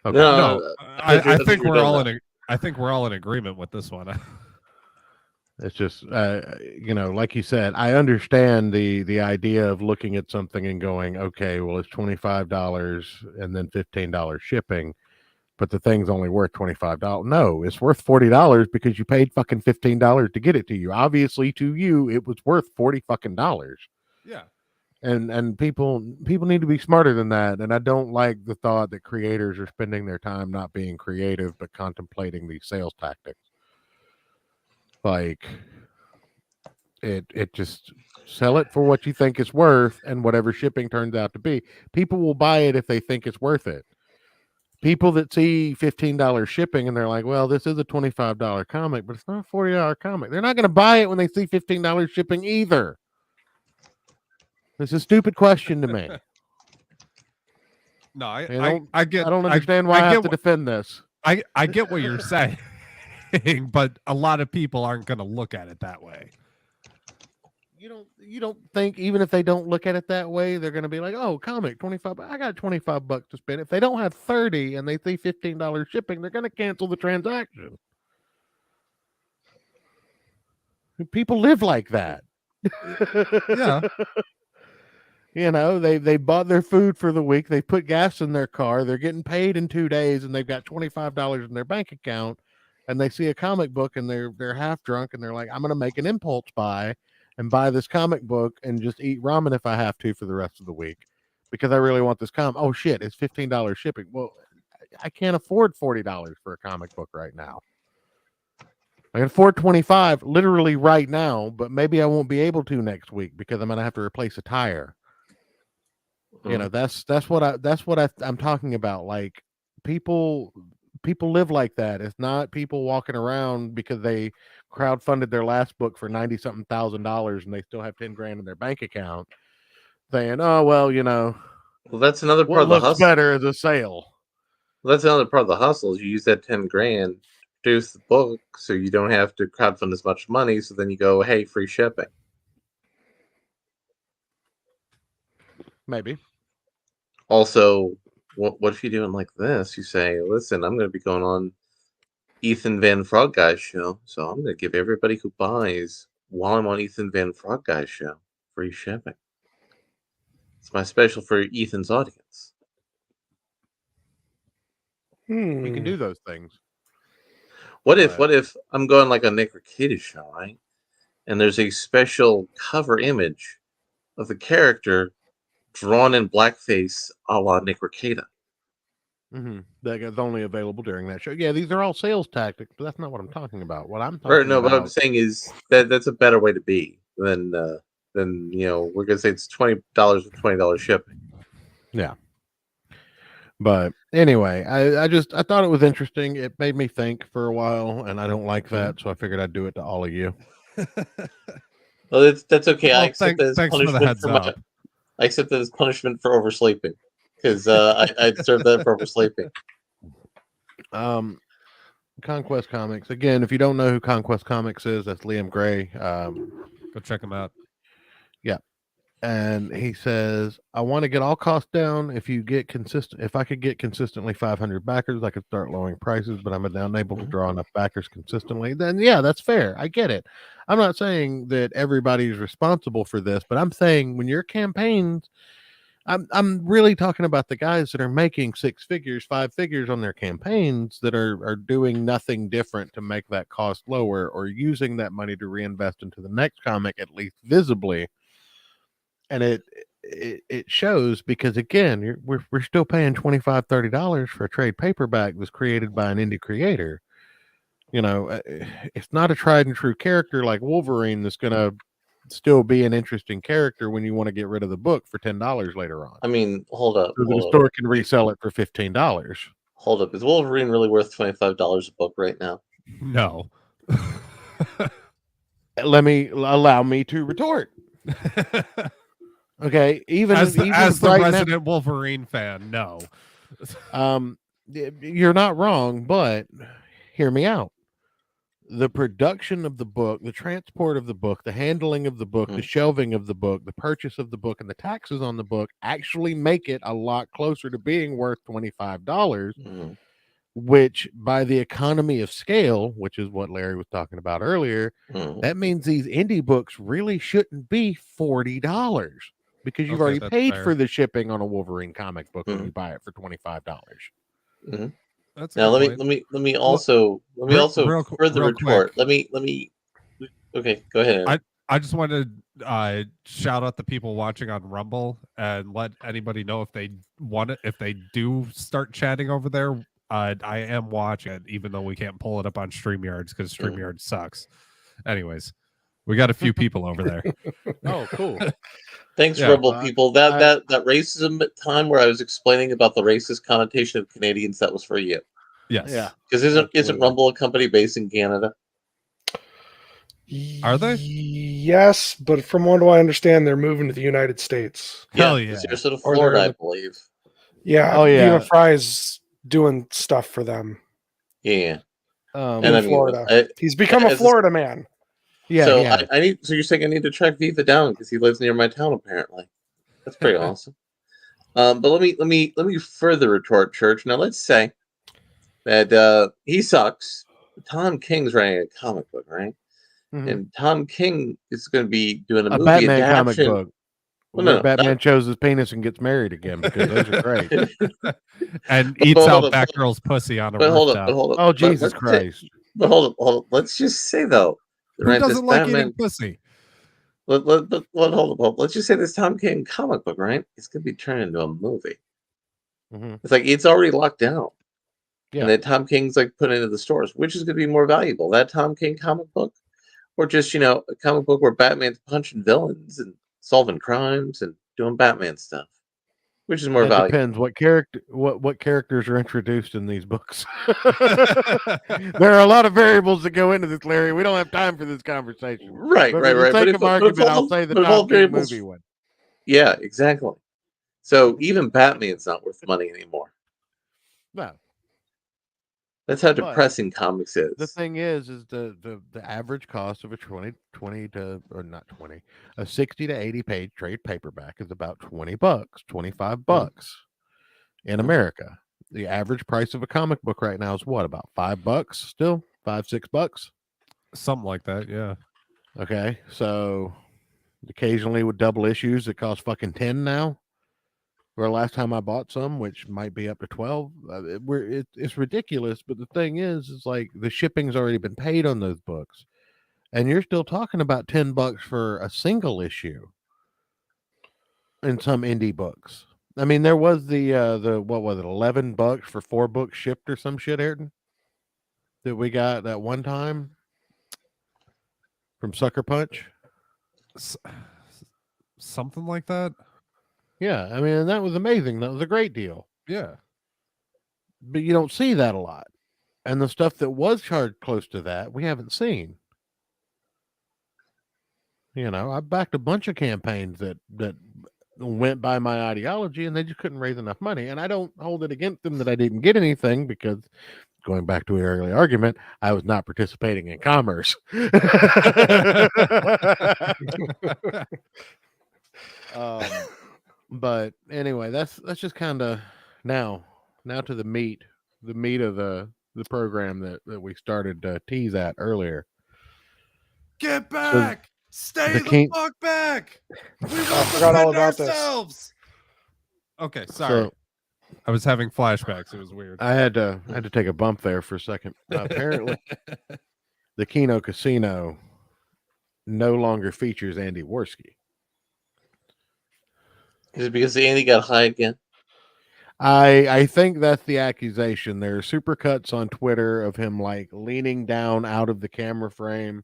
Okay. no? I think think we're we're done all now. I think we're all in agreement with this one. It's just, like you said, I understand the idea of looking at something and going, okay, well, it's $25 and then $15 shipping, but the thing's only worth $25. No, it's worth $40 because you paid fucking $15 to get it to you. Obviously, to you, it was worth $40 fucking dollars. Yeah. And people need to be smarter than that. And I don't like the thought that creators are spending their time not being creative, but contemplating these sales tactics. Like it just sell it for what you think it's worth, and whatever shipping turns out to be. People will buy it if they think it's worth it. People that see $15 shipping and they're like, well, this is a $25 comic, but it's not a $40 comic. They're not going to buy it when they see $15 shipping either. It's a stupid question to me. No, I don't understand why I have to defend this. I get what you're saying, but a lot of people aren't going to look at it that way. You don't think even if they don't look at it that way, they're going to be like, oh, comic 25. I got $25 to spend. If they don't have 30 and they see $15 shipping, they're going to cancel the transaction. People live like that. Yeah. They bought their food for the week. They put gas in their car. They're getting paid in 2 days, and they've got $25 in their bank account. And they see a comic book, and they're half drunk, and they're like, I'm going to make an impulse buy and buy this comic book and just eat ramen if I have to for the rest of the week because I really want this comic. Oh shit, it's $15 shipping. Well, I can't afford $40 for a comic book right now. I can afford $25 literally right now, but maybe I won't be able to next week because I'm going to have to replace a tire. That's what I'm talking about. Like people live like that. It's not people walking around because they crowdfunded their last book for $90-something thousand and they still have 10 grand in their bank account saying, oh, well, Well, that's another part what of the looks hustle. better is a sale. Well, that's another part of the hustle is you use that 10 grand, produce the book so you don't have to crowdfund as much money. So then you go, hey, free shipping. Maybe. Also, what if you're doing like this? You say, listen, I'm going to be going on Ethan Van Frog Guy's show, so I'm going to give everybody who buys while I'm on Ethan Van Frog Guy's show free shipping. It's my special for Ethan's audience. You can do those things. What if I'm going like a Nick Rekieta show, right? And there's a special cover image of the character drawn in blackface, a la Nick Rekieta. That is only available during that show. Yeah, these are all sales tactics, but that's not what I'm talking about. What I'm Or talking no, about. what I'm saying is that's a better way to be than we're gonna say it's $20 with $20 shipping. Yeah. But anyway, I thought it was interesting. It made me think for a while, and I don't like that, so I figured I'd do it to all of you. Well, that's okay. Well, I accept that as thanks for the punishment heads for my. up. I accept that as punishment for oversleeping, because I deserve that for oversleeping. Conquest Comics. Again, if you don't know who Conquest Comics is, that's Liam Gray. Go check him out. Yeah. And he says, I want to get all costs down. If I could get consistently 500 backers, I could start lowering prices, but I'm unable to draw enough backers consistently. Then yeah, that's fair. I get it. I'm not saying that everybody's responsible for this, but I'm saying when your campaigns, I'm really talking about the guys that are making 6 figures, 5 figures on their campaigns that are doing nothing different to make that cost lower or using that money to reinvest into the next comic, at least visibly. And it shows because again, we're still paying $25, $30 for a trade paperback that's created by an indie creator. You know, it's not a tried and true character like Wolverine that's going to still be an interesting character when you want to get rid of the book for $10 later on. I mean, hold up. So the store can resell it for $15. Hold up. Is Wolverine really worth $25 a book right now? No. Allow me to retort. Okay, even as the right resident now, Wolverine fan, no. You're not wrong, but hear me out. The production of the book, the transport of the book, the handling of the book, the shelving of the book, the purchase of the book, and the taxes on the book actually make it a lot closer to being worth $25, which by the economy of scale, which is what Larry was talking about earlier, that means these indie books really shouldn't be $40 because you've already paid for the shipping on a Wolverine comic book when you buy it for $25. That's now let me also further retort. Let me okay, go ahead. I just wanted to shout out the people watching on Rumble and let anybody know if they want it, if they do start chatting over there. I am watching it, even though we can't pull it up on StreamYards because StreamYard sucks. Anyways, we got a few people over there. Oh, cool. Thanks, Rumble people. That racism time where I was explaining about the racist connotation of Canadians, that was for you. Yes. Yeah. Because isn't Rumble a company based in Canada? Are they? Yes, but from what I understand, they're moving to the United States. Hell yeah. Sarasota, Florida, I believe. Yeah. Oh, yeah. Viva Fry's doing stuff for them. Yeah. In Florida. He's become a Florida man. Yeah. So yeah. I need. So you're saying I need to track Viva down because he lives near my town, apparently. That's pretty awesome. But let me further retort, Church. Now let's say that he sucks. Tom King's writing a comic book, right? And Tom King is going to be doing a movie Batman adaptation. comic book. Where Batman shows his penis and gets married again because those are great. And eats out Batgirl's pussy on a rooftop. Hold up. Oh, Jesus Christ. But hold up. Let's just say, though. Who doesn't like eating pussy? Hold up. Let's just say this Tom King comic book, right? It's going to be turned into a movie. It's like it's already locked down. Yeah. And then Tom King's like put into the stores. Which is going to be more valuable? That Tom King comic book? Or just, a comic book where Batman's punching villains and solving crimes and doing Batman stuff, which is more valuable. Depends what characters are introduced in these books. There are a lot of variables that go into this, Larry. We don't have time for this conversation. Right. For the sake of argument, I'll say the Tom King movie one. Yeah, exactly. So even Batman's not worth money anymore. No. That's how depressing comics is. The thing is the average cost of a 60 to 80 page trade paperback is about $20, $25 in America. The average price of a comic book right now is what, about $5 still? $5-6? Something like that, yeah. Okay, so occasionally with double issues that cost fucking $10 now. or last time I bought some, which might be up to 12. It's ridiculous. But the thing is like the shipping's already been paid on those books, and you're still talking about $10 for a single issue in some indie books. I mean, there was the what was it, $11 for 4 books shipped or some shit, Ayrton, that we got that one time from Sucker Punch. Something like that. Yeah, I mean, that was amazing. That was a great deal. Yeah. But you don't see that a lot. And the stuff that was charged close to that, we haven't seen. You know, I backed a bunch of campaigns that went by my ideology, and they just couldn't raise enough money. And I don't hold it against them that I didn't get anything, because going back to an early argument, I was not participating in commerce. But anyway, that's just kind of now to the meat of the program that we started to tease at earlier. Get back! Stay the fuck back! We will forgot all about this. ourselves. Okay, sorry. So I was having flashbacks. It was weird. I had to take a bump there for a second. Apparently, the Kino Casino no longer features Andy Worski. Is it because Andy got high again? I think that's the accusation. There are supercuts on Twitter of him like leaning down out of the camera frame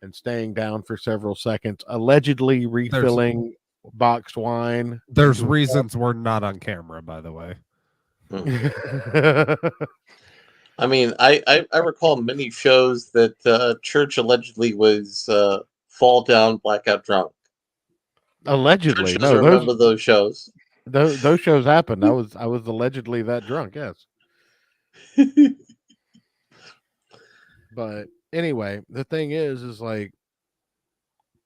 and staying down for several seconds, allegedly refilling boxed wine. There's reasons we're not on camera, by the way. I mean, I recall many shows that Church allegedly was fall down, blackout drunk. Allegedly, Church no, remember those shows. Those shows happened. I was allegedly that drunk. Yes. But anyway, the thing is like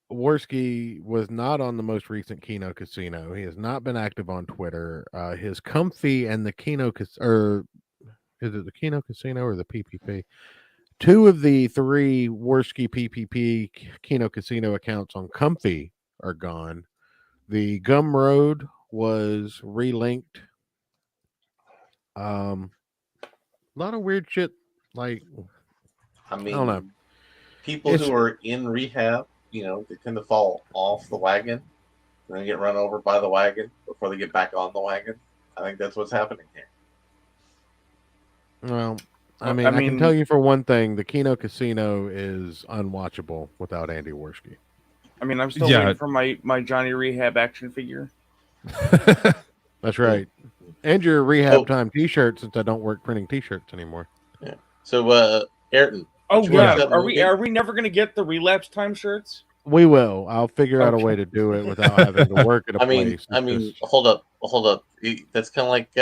Worski was not on the most recent Kino Casino. He has not been active on Twitter. His Comfy and the Kino or is it the Kino Casino or the PPP? 2 of the 3 Worski PPP Kino Casino accounts on Comfy are gone. The Gumroad was relinked. A lot of weird shit. Like, I mean, I don't know. People who are in rehab, you know, they tend to fall off the wagon and then get run over by the wagon before they get back on the wagon. I think that's what's happening here. Well, I mean, I can tell you for one thing, the Kino Casino is unwatchable without Andy Worski. I mean, I'm still waiting for my Johnny Rehab action figure. That's right. And your rehab time T-shirt, since I don't work printing T-shirts anymore. Yeah. So, Ayrton. Oh yeah, are we never gonna get the relapse time shirts? We will. I'll figure out a way to do it without having to work at a place. I mean, hold up. That's kind of like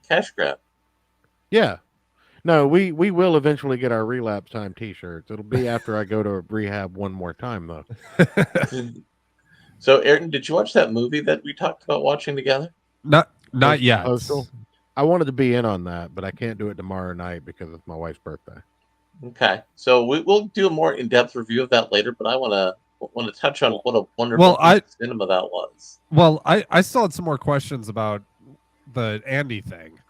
cash grab. Yeah. No, we will eventually get our relapse time T-shirts. It'll be after I go to rehab one more time, though. So, Ayrton, did you watch that movie that we talked about watching together? Not yet. I wanted to be in on that, but I can't do it tomorrow night because it's my wife's birthday. Okay, so we'll do a more in-depth review of that later. But I want to touch on what a wonderful cinema that was. Well, I still had some more questions about the Andy thing.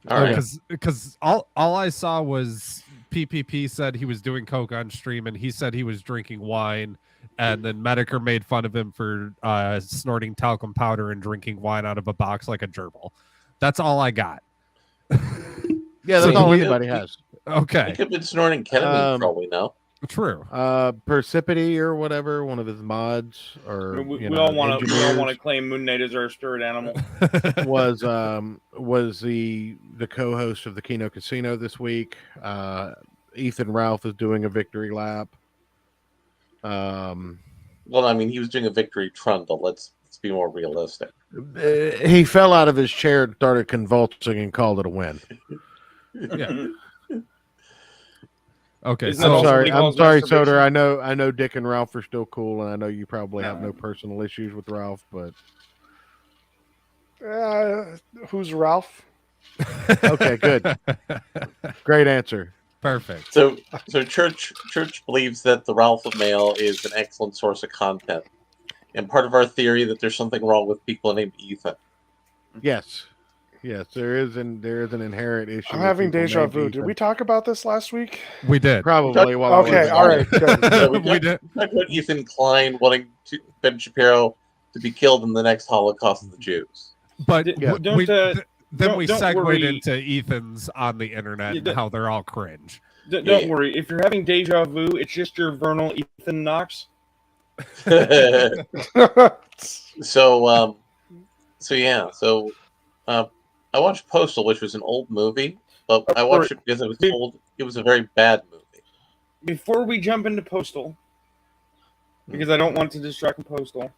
All right. Because all I saw was PPP said he was doing coke on stream, and he said he was drinking wine, and then Medicare made fun of him for snorting talcum powder and drinking wine out of a box like a gerbil. That's all I got. Yeah, that's all anybody has. Okay. He could have been snorting ketamine, probably now. True. Persipity or whatever, one of his mods, or we all want to claim Moon Knight as our spirit animal. was the co-host of the Kino Casino this week. Ethan Ralph is doing a victory lap. Well, I mean, he was doing a victory trundle. Let's be more realistic. He fell out of his chair and started convulsing and called it a win. Yeah. Okay, I'm sorry, Soder. I know Dick and Ralph are still cool, and I know you probably have no personal issues with Ralph, but who's Ralph? Okay, good. Great answer. Perfect. So Church believes that the Ralph mail is an excellent source of content, and part of our theory that there's something wrong with people named Ethan. Yes. Yes, there is an inherent issue. I'm with having people deja named vu. Did Ethan. we talk about this last week? We did. Probably while I Okay, was all gone. right, good. Yeah, we We talked did. about Ethan Klein wanting Ben Shapiro to be killed in the next Holocaust of the Jews. But Yeah. then we don't segued worry. into Ethan's on the internet and how they're all cringe. Don't worry. If you're having deja vu, it's just your vernal Ethan Knox. So I watched Postal, which was an old movie, but I watched it because I was told it was a very bad movie. Before we jump into Postal, because I don't want to distract from Postal,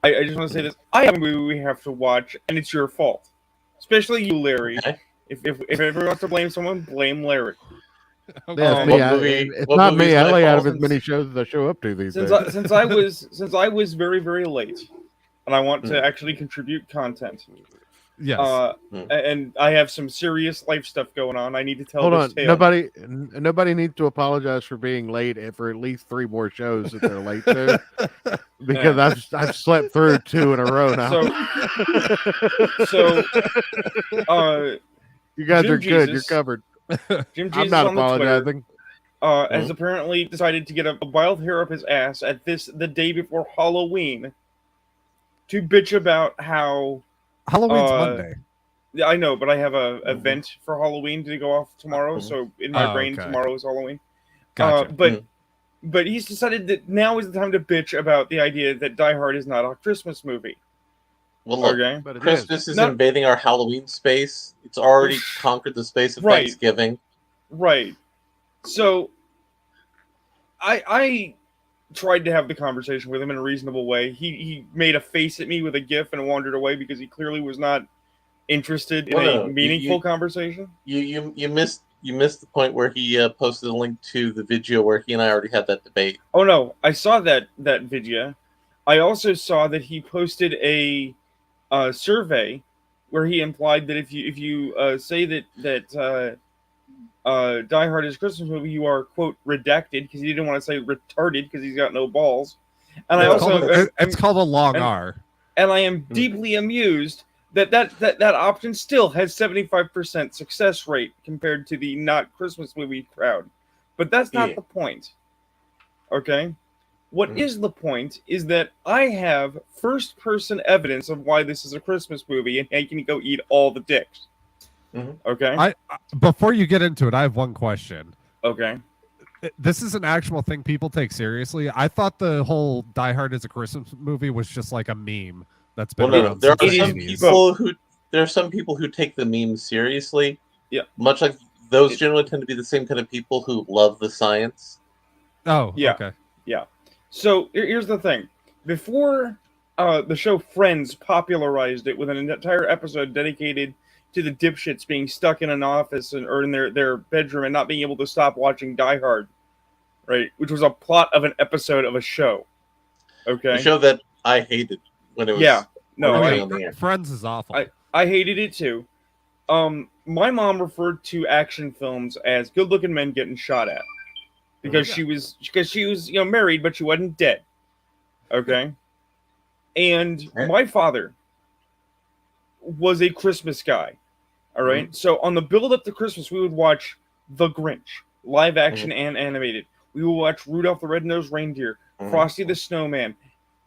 I just want to say this. I have a movie we have to watch, and it's your fault. Especially you, Larry. Okay. If everyone wants to blame someone, blame Larry. Yeah, it's What me. movie- It's what not movies me. I did I lay out of fall as many shows as I show up to these days. Since I was very, very late, and I want to actually contribute content. Yes. And I have some serious life stuff going on. I need to tell Hold this on. tale. Nobody needs to apologize for being late for at least 3 more shows that they're late to. Because I've slept through 2 in a row now. So you guys Jim are good. Jesus- You're covered. Jim Jesus I'm not on the Twitter, apologizing. has apparently decided to get a wild hair up his ass at the day before Halloween to bitch about how Halloween's Monday. Yeah, I know, but I have a event for Halloween to go off tomorrow, so in my brain okay. tomorrow is Halloween. Gotcha. But he's decided that now is the time to bitch about the idea that Die Hard is not a Christmas movie. Well, look, Okay. But it Christmas is No. invading our Halloween space. It's already conquered the space of Right. Thanksgiving. Right. So I tried to have the conversation with him in a reasonable way. He made a face at me with a gif and wandered away because he clearly was not interested in a meaningful conversation. You missed the point where he posted a link to the video where he and I already had that debate. Oh no, I saw that video. I also saw that he posted a survey where he implied that if you say that Die Hard is a Christmas movie, you are, quote, redacted, because he didn't want to say retarded because he's got no balls. And it's called a long R. And I am deeply amused that option still has 75% success rate compared to the not Christmas movie crowd. But that's not the point. Okay? What is the point is that I have first-person evidence of why this is a Christmas movie, and I can go eat all the dicks. Okay? Before you get into it, I have one question. Okay. This is an actual thing people take seriously. I thought the whole Die Hard is a Christmas movie was just like a meme that's been around There since are the some 80s. there are some people who take the meme seriously. Yeah. Much like those generally tend to be the same kind of people who love the science. Oh, yeah. Okay. Yeah. So here's the thing. Before the show Friends popularized it with an entire episode dedicated to the dipshits being stuck in an office or in their bedroom and not being able to stop watching Die Hard, right? Which was a plot of an episode of a show. Okay. A show that I hated when it was on the air. Friends is awful. I hated it too. My mom referred to action films as good-looking men getting shot at because she was married, but she wasn't dead. Okay. And my father was a Christmas guy. All right. So on the build up to Christmas, we would watch The Grinch, live action and animated. We would watch Rudolph the Red-Nosed Reindeer, Frosty the Snowman,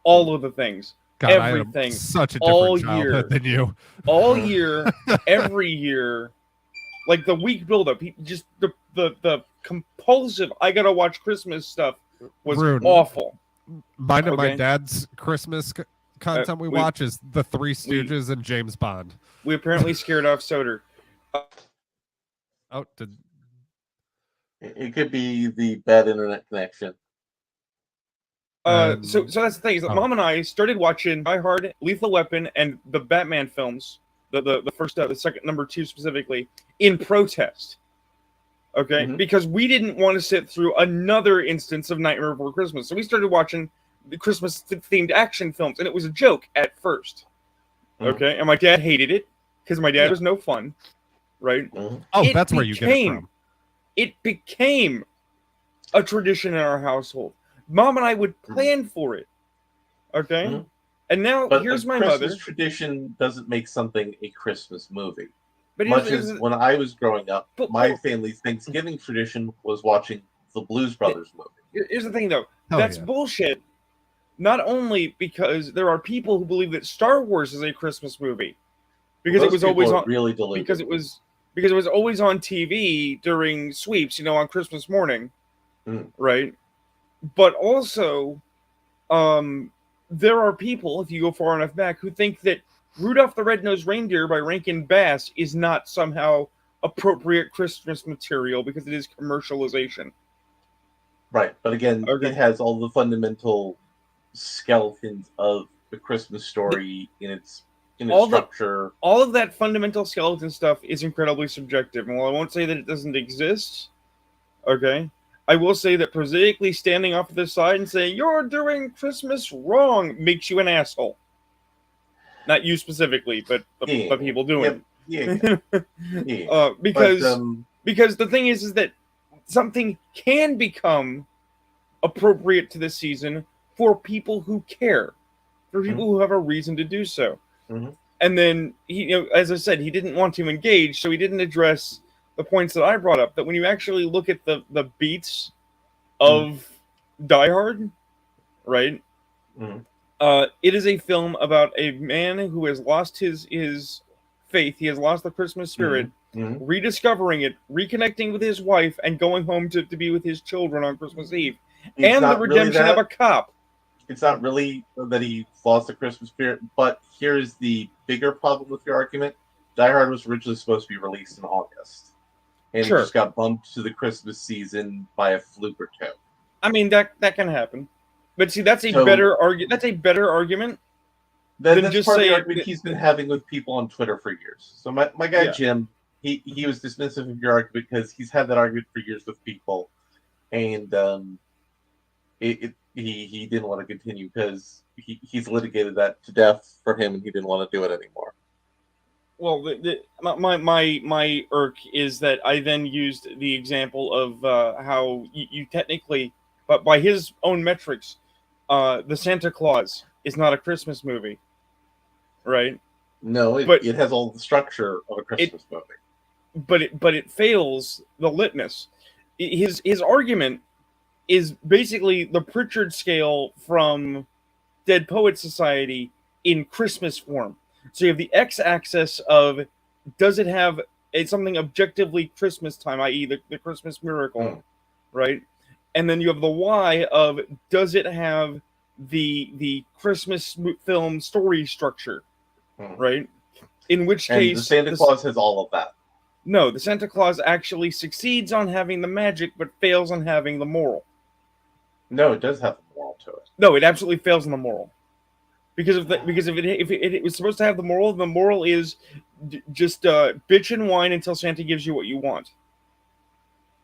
all of the things. God, everything. I had such a different childhood than you. All year, every year, like the week buildup, just the compulsive. I gotta watch Christmas stuff was awful. Mine and my dad's Christmas content we watch is The Three Stooges and James Bond. We apparently scared off Soder. It could be the bad internet connection. So that's the thing is that Mom and I started watching Die Hard, Lethal Weapon, and the Batman films, the first, the second, number 2 specifically, in protest. Okay, because we didn't want to sit through another instance of Nightmare Before Christmas, so we started watching the Christmas-themed action films, and it was a joke at first. Okay, and my dad hated it because my dad was no fun, right? Oh, that's where you get it from. It became a tradition in our household. Mom and I would plan for it, okay? And now But here's a my Christmas mother. tradition doesn't make something a Christmas movie. But Much here's, as when I was growing up, But- my family's Thanksgiving tradition was watching the Blues Brothers movie. here's the thing, though. Hell That's yeah. bullshit. Not only because there are people who believe that Star Wars is a Christmas movie, because Those it was people always are on, really deluded. because it was always on TV during sweeps, on Christmas morning, right? But also, there are people, if you go far enough back, who think that Rudolph the Red-Nosed Reindeer by Rankin Bass is not somehow appropriate Christmas material because it is commercialization. Right, but again, Okay. it has all the fundamental skeletons of the Christmas story in its structure. All of that fundamental skeleton stuff is incredibly subjective. And while I won't say that it doesn't exist, okay, I will say that prosaically standing off to the side and saying, "You're doing Christmas wrong," makes you an asshole. Not you specifically, but the people doing it. Yeah. Because the thing is that something can become appropriate to the season for people who care, for people who have a reason to do so. Mhm. And then he, as I said, he didn't want to engage, so he didn't address the points that I brought up. That when you actually look at the beats of Die Hard, right? It is a film about a man who has lost his faith. He has lost the Christmas spirit, rediscovering it, reconnecting with his wife, and going home to be with his children on Christmas Eve. And the redemption of a cop. It's not really that he lost the Christmas spirit, but here's the bigger problem with your argument. Die Hard was originally supposed to be released in August. And it just got bumped to the Christmas season by a fluke or two. I mean, that can happen. But see, that's a better argument. That's a better argument than that's just part of the saying argument he's been having with people on Twitter for years. So my guy Jim, he was dismissive of your argument because he's had that argument for years with people, and he didn't want to continue because he's litigated that to death for him, and he didn't want to do it anymore. Well, my irk is that I then used the example of how you technically, but by his own metrics, the Santa Claus is not a Christmas movie, right? No, it has all the structure of a Christmas movie. But it fails the litmus. His argument is basically the Pritchard scale from Dead Poets Society in Christmas form. So you have the x-axis of does it have something objectively Christmas time, i.e. the Christmas miracle, right? And then you have the y of does it have the Christmas film story structure, right? In which case, the Santa Claus has all of that. No, the Santa Claus actually succeeds on having the magic, but fails on having the moral. No, it does have the moral to it. No, it absolutely fails on the moral. Because if it was supposed to have the moral is just bitch and whine until Santa gives you what you want.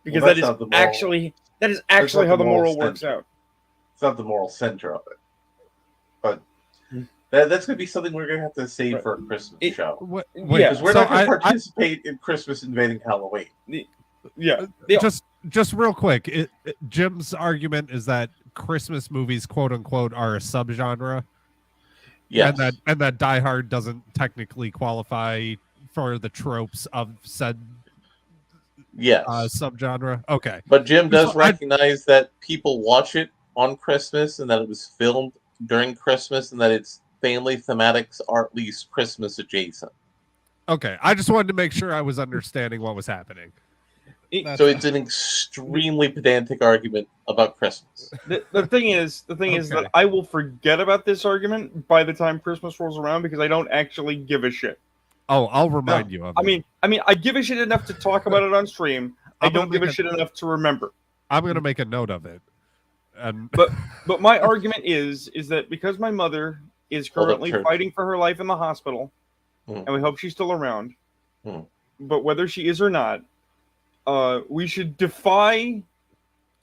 Because that is actually how the moral works out. It's not the moral center of it, but that's going to be something we're going to have to save for a Christmas show. Because we're not going to participate in Christmas invading Halloween. Just real quick, Jim's argument is that Christmas movies, quote unquote, are a subgenre. Yes. And that Die Hard doesn't technically qualify for the tropes of said subgenre. Okay. But Jim does recognize that people watch it on Christmas and that it was filmed during Christmas and that its family thematics are at least Christmas adjacent. Okay. I just wanted to make sure I was understanding what was happening. So it's an extremely pedantic argument about Christmas. The thing is that I will forget about this argument by the time Christmas rolls around because I don't actually give a shit. Oh, I'll remind you of it. I mean, I give a shit enough to talk about it on stream. I don't give a shit enough to remember. I'm going to make a note of it. And but my argument is that because my mother is currently fighting for her life in the hospital, and we hope she's still around, but whether she is or not, we should defy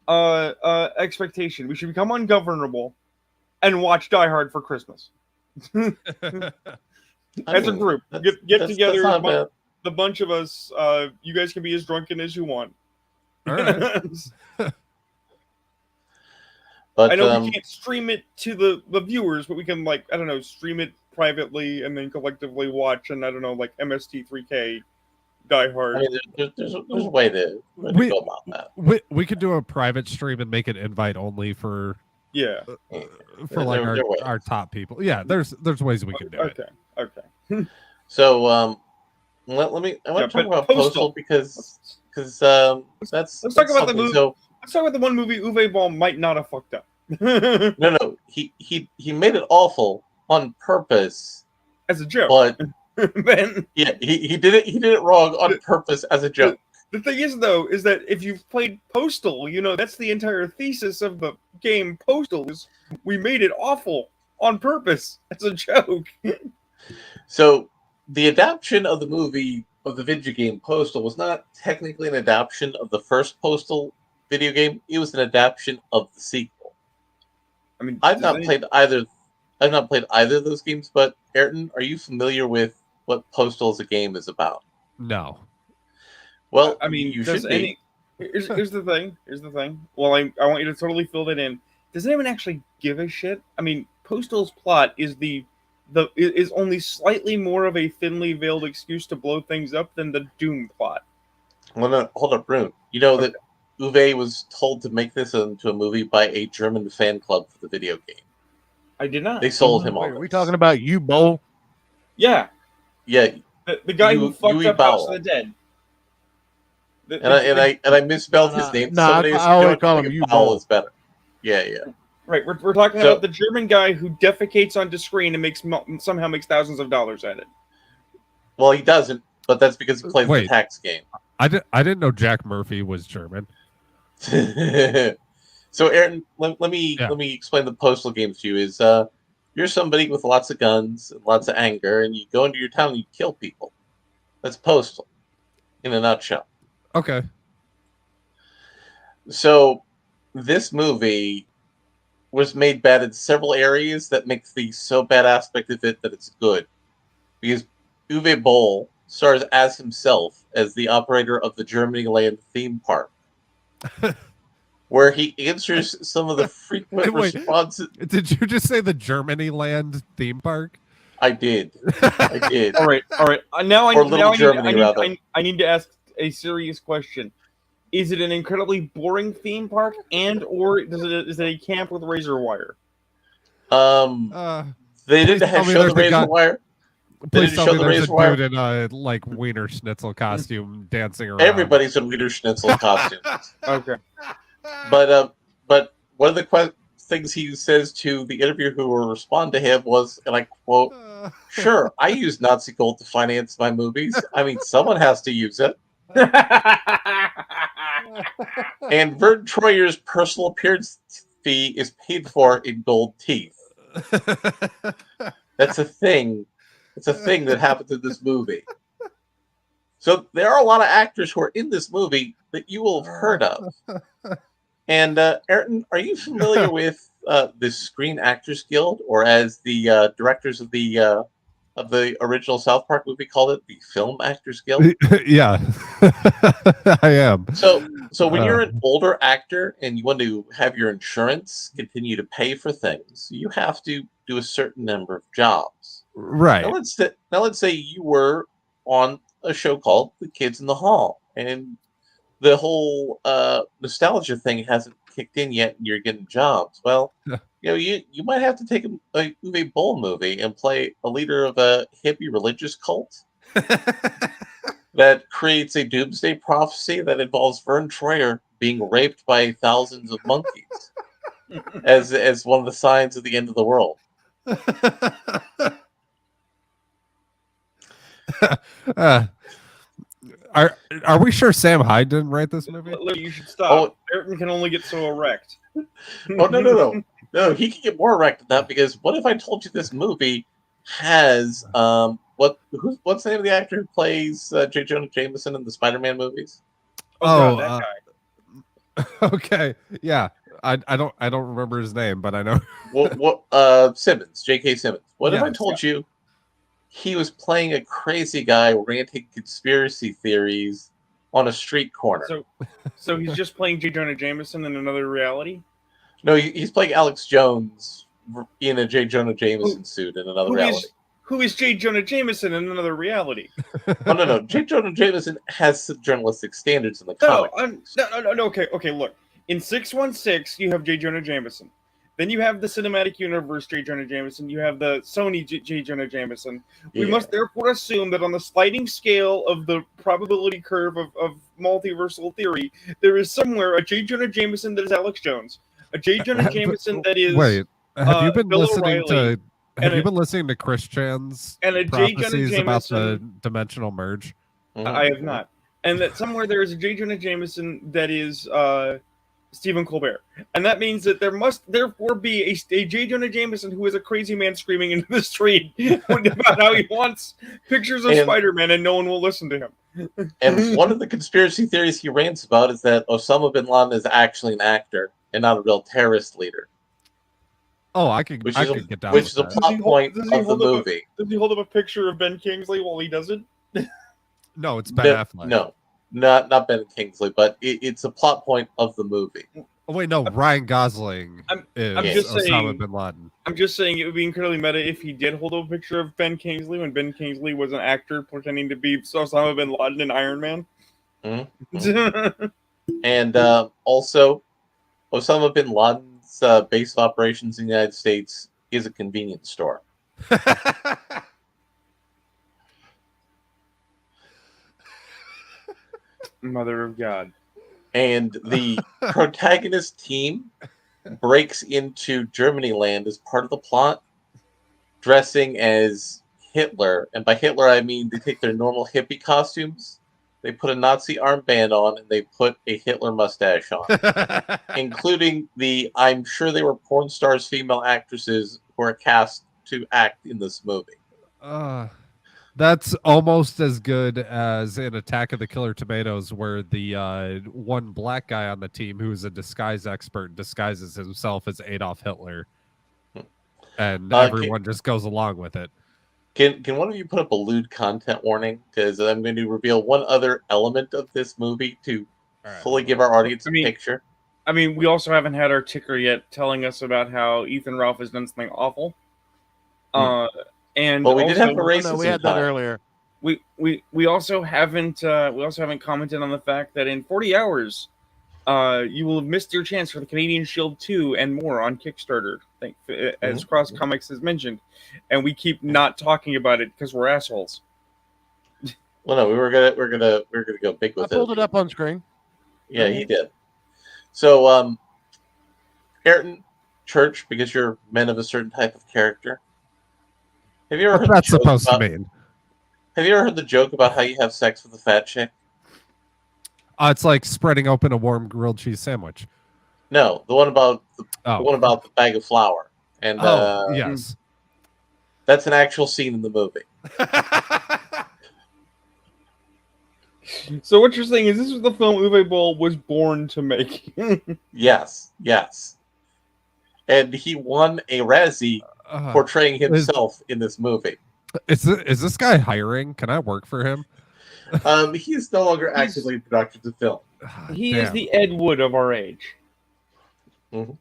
expectation. We should become ungovernable and watch Die Hard for Christmas. As a group, get together, the bunch of us. You guys can be as drunken as you want. All right. But I know we can't stream it to the viewers, but we can, like, I don't know, stream it privately and then collectively watch, and I don't know, like MST3K, Die Hard. I mean, there's a way to go about that. We could do a private stream and make it invite only for Yeah. like There are ways. our top people. Yeah, there's ways we can do it. Okay. So let me. I want to talk about Postal because that's Let's talk about the something. movie. So Let's talk about the one movie Uwe Boll might not have fucked up. no, he made it awful on purpose As a joke. but then yeah, he did it wrong on purpose as a joke. the thing is, though, is that if you've played Postal, you know that's the entire thesis of the game Postal is we made it awful on purpose as a joke. So the adaptation of the movie of the video game Postal was not technically an adaptation of the first Postal video game. It was an adaptation of the sequel. I mean, I've not played either of those games, but Ayrton, are you familiar with what Postal as a game is about? No. Well, I mean, you should be. Here's the thing. Well, I want you to totally fill that in. Does anyone actually give a shit? I mean, Postal's plot is is only slightly more of a thinly veiled excuse to blow things up than the Doom plot. Well, no, hold up, Rune. You know that Uwe was told to make this into a movie by a German fan club for the video game. I did not. They sold him Wait, on are we this. talking about you, Bowl? Yeah, Yeah, the guy who fucked Uwe up House Boll. of the Dead. And I misspelled his name. No, Some days, I always you know, call him thinking you, Powell Bowl. is better. Yeah. Right, we're talking So- about the German guy who defecates onto screen and somehow makes thousands of dollars at it. Well, he doesn't, but that's because he plays the Wait. tax game. I didn't know Jack Murphy was German. So, Ayrton, let me Yeah. explain the Postal game to you. Is you're somebody with lots of guns and lots of anger, and you go into your town and you kill people. That's Postal, in a nutshell. Okay. So, this movie was made bad in several areas that makes the so bad aspect of it that it's good. Because Uwe Boll stars as himself as the operator of the Germany Land theme park, where he answers some of the frequent Wait. responses. Did you just say the Germany Land theme park? I did. All right. Now Or Little Germany, rather. I need to ask a serious question. Is it an incredibly boring theme park, or is it a camp with razor wire? They Please didn't tell me show there's the a razor guy- wire. Please didn't tell show me the there's razor a wire. dude in a like Wiener Schnitzel costume dancing around. Everybody's in Wiener Schnitzel costumes. Okay. But one of the things he says to the interviewer who will respond to him was, and I quote, "Sure, I use Nazi gold to finance my movies. I mean, someone has to use it." And Vern Troyer's personal appearance fee is paid for in gold teeth. That's a thing. It's a thing that happens in this movie. So there are a lot of actors who are in this movie that you will have heard of. And Ayrton, are you familiar with the Screen Actors Guild, or as the directors of the original South Park movie called it, the Film Actors Guild? Yeah, I am. So when you're an older actor and you want to have your insurance continue to pay for things, you have to do a certain number of jobs. Right. Now let's say you were on a show called The Kids in the Hall, and the whole nostalgia thing hasn't kicked in yet, and you're getting jobs. Well, you might have to take a Uwe Boll movie and play a leader of a hippie religious cult that creates a doomsday prophecy that involves Vern Troyer being raped by thousands of monkeys as one of the signs of the end of the world. Are we sure Sam Hyde didn't write this movie? You should stop. Oh. Ayrton can only get so erect. Oh no! He can get more erect than that, because what if I told you this movie has what's the name of the actor who plays J. Jonah Jameson in the Spider-Man movies? Oh, God, that guy. Okay, yeah. I don't remember his name, but I know. Simmons, J.K. Simmons. What if I told you he was playing a crazy guy ranting conspiracy theories on a street corner? So he's just playing J. Jonah Jameson in another reality? No, he's playing Alex Jones in a J. Jonah Jameson suit in another reality. Who is J. Jonah Jameson in another reality? Oh no, J. Jonah Jameson has some journalistic standards in the comic. No. Okay. Look, in 616, you have J. Jonah Jameson. Then you have the cinematic universe J. Jonah Jameson. You have the Sony J. Jonah Jameson. We must therefore assume that on the sliding scale of the probability curve of multiversal theory, there is somewhere a J. Jonah Jameson that is Alex Jones, a J. Jonah Jameson that is wait. Have you been Bill listening O'Reilly, to? Have you been listening to Chris Chan's and a J. Jonah prophecies about the Jameson? dimensional merge? I have not. And that somewhere there is a J. Jonah Jameson that is Stephen Colbert. And that means that there must therefore be a J. Jonah Jameson who is a crazy man screaming into the street about how he wants pictures of Spider-Man and no one will listen to him. And one of the conspiracy theories he rants about is that Osama bin Laden is actually an actor and not a real terrorist leader. Oh, I could get down which with is a that. plot point of the movie. Does he hold up a picture of Ben Kingsley while he does it? No, it's Ben Affleck. No, not Ben Kingsley, but it's a plot point of the movie. Oh, wait, no, Ryan Gosling is Osama bin Laden. I'm just saying it would be incredibly meta if he did hold up a picture of Ben Kingsley when Ben Kingsley was an actor pretending to be Osama bin Laden in Iron Man. Mm-hmm. And also, Osama bin Laden's base of operations in the United States is a convenience store. Mother of God. And the protagonist team breaks into Germany land as part of the plot, dressing as Hitler. And by Hitler, I mean they take their normal hippie costumes, they put a Nazi armband on, and they put a Hitler mustache on, including I'm sure they were porn stars, female actresses who are cast to act in this movie. That's almost as good as in Attack of the Killer Tomatoes, where the one black guy on the team who is a disguise expert disguises himself as Adolf Hitler, and everyone just goes along with it. Can one of you put up a lewd content warning? Because I'm going to reveal one other element of this movie to fully give our audience a picture. I mean, we also haven't had our ticker yet telling us about how Ethan Ralph has done something awful. And we did have a racism. We had that earlier. We also haven't commented on the fact that in 40 hours, you will have missed your chance for the Canadian Shield 2 and more on Kickstarter, as Cross Comics has mentioned, and we keep not talking about it because we're assholes. Well, no, we're gonna go big with it. I pulled it up on screen. Yeah, he did. So, Ayrton, Church, because you're men of a certain type of character. Have you ever heard that's supposed to mean? Have you ever heard the joke about how you have sex with a fat chick? It's like spreading open a warm grilled cheese sandwich. No, the one about the one about the bag of flour. And yes, that's an actual scene in the movie. So what you're saying is this was the film Uwe Boll was born to make? Yes. And he won a Razzie portraying himself in this movie. Is this guy hiring? Can I work for him? He is no longer actively in production of film. He is the Ed Wood of our age. Mm-hmm.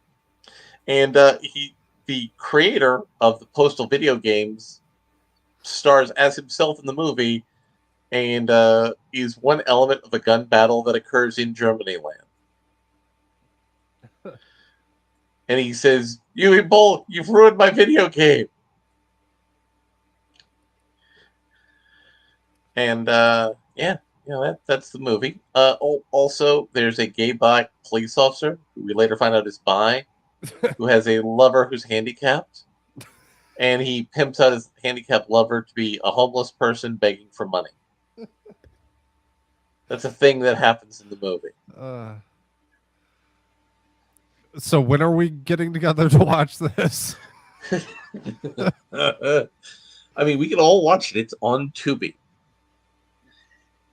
And the creator of the Postal video games, stars as himself in the movie, and is one element of a gun battle that occurs in Germany land. And he says, "Uwe Boll, you've ruined my video game." And that's the movie. Also, there's a gay black police officer who we later find out is bi, who has a lover who's handicapped, and he pimps out his handicapped lover to be a homeless person begging for money. That's a thing that happens in the movie. So when are we getting together to watch this? I mean, we can all watch it. It's on Tubi.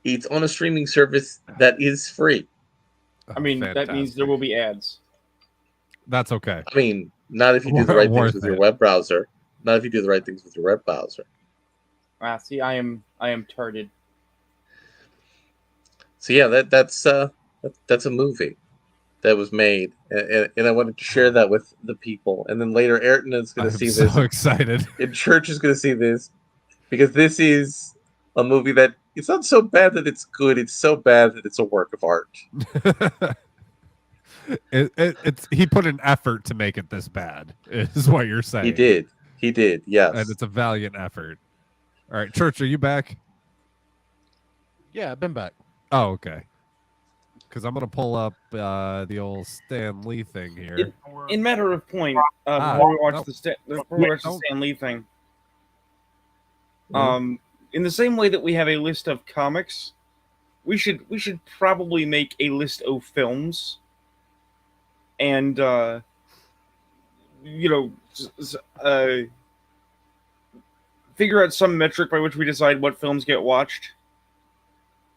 It's on a streaming service that is free. I mean, that means there will be ads. That's okay. I mean, not if you do the right things with your web browser. Not if you do the right things with your web browser. See, I am tarded. So yeah, that's a movie. that was made, and I wanted to share that with the people. And then later, Ayrton is going I'm to see so this, excited. and Church is going to see this, because this is a movie that it's not so bad that it's good; it's so bad that it's a work of art. It's he put an effort to make it this bad, is what you're saying. He did, yes. And it's a valiant effort. All right, Church, are you back? Yeah, I've been back. Oh, okay. Because I'm gonna pull up the old Stan Lee thing here. In matter of point, before we watch the Stan Lee thing, in the same way that we have a list of comics, we should probably make a list of films, and figure out some metric by which we decide what films get watched,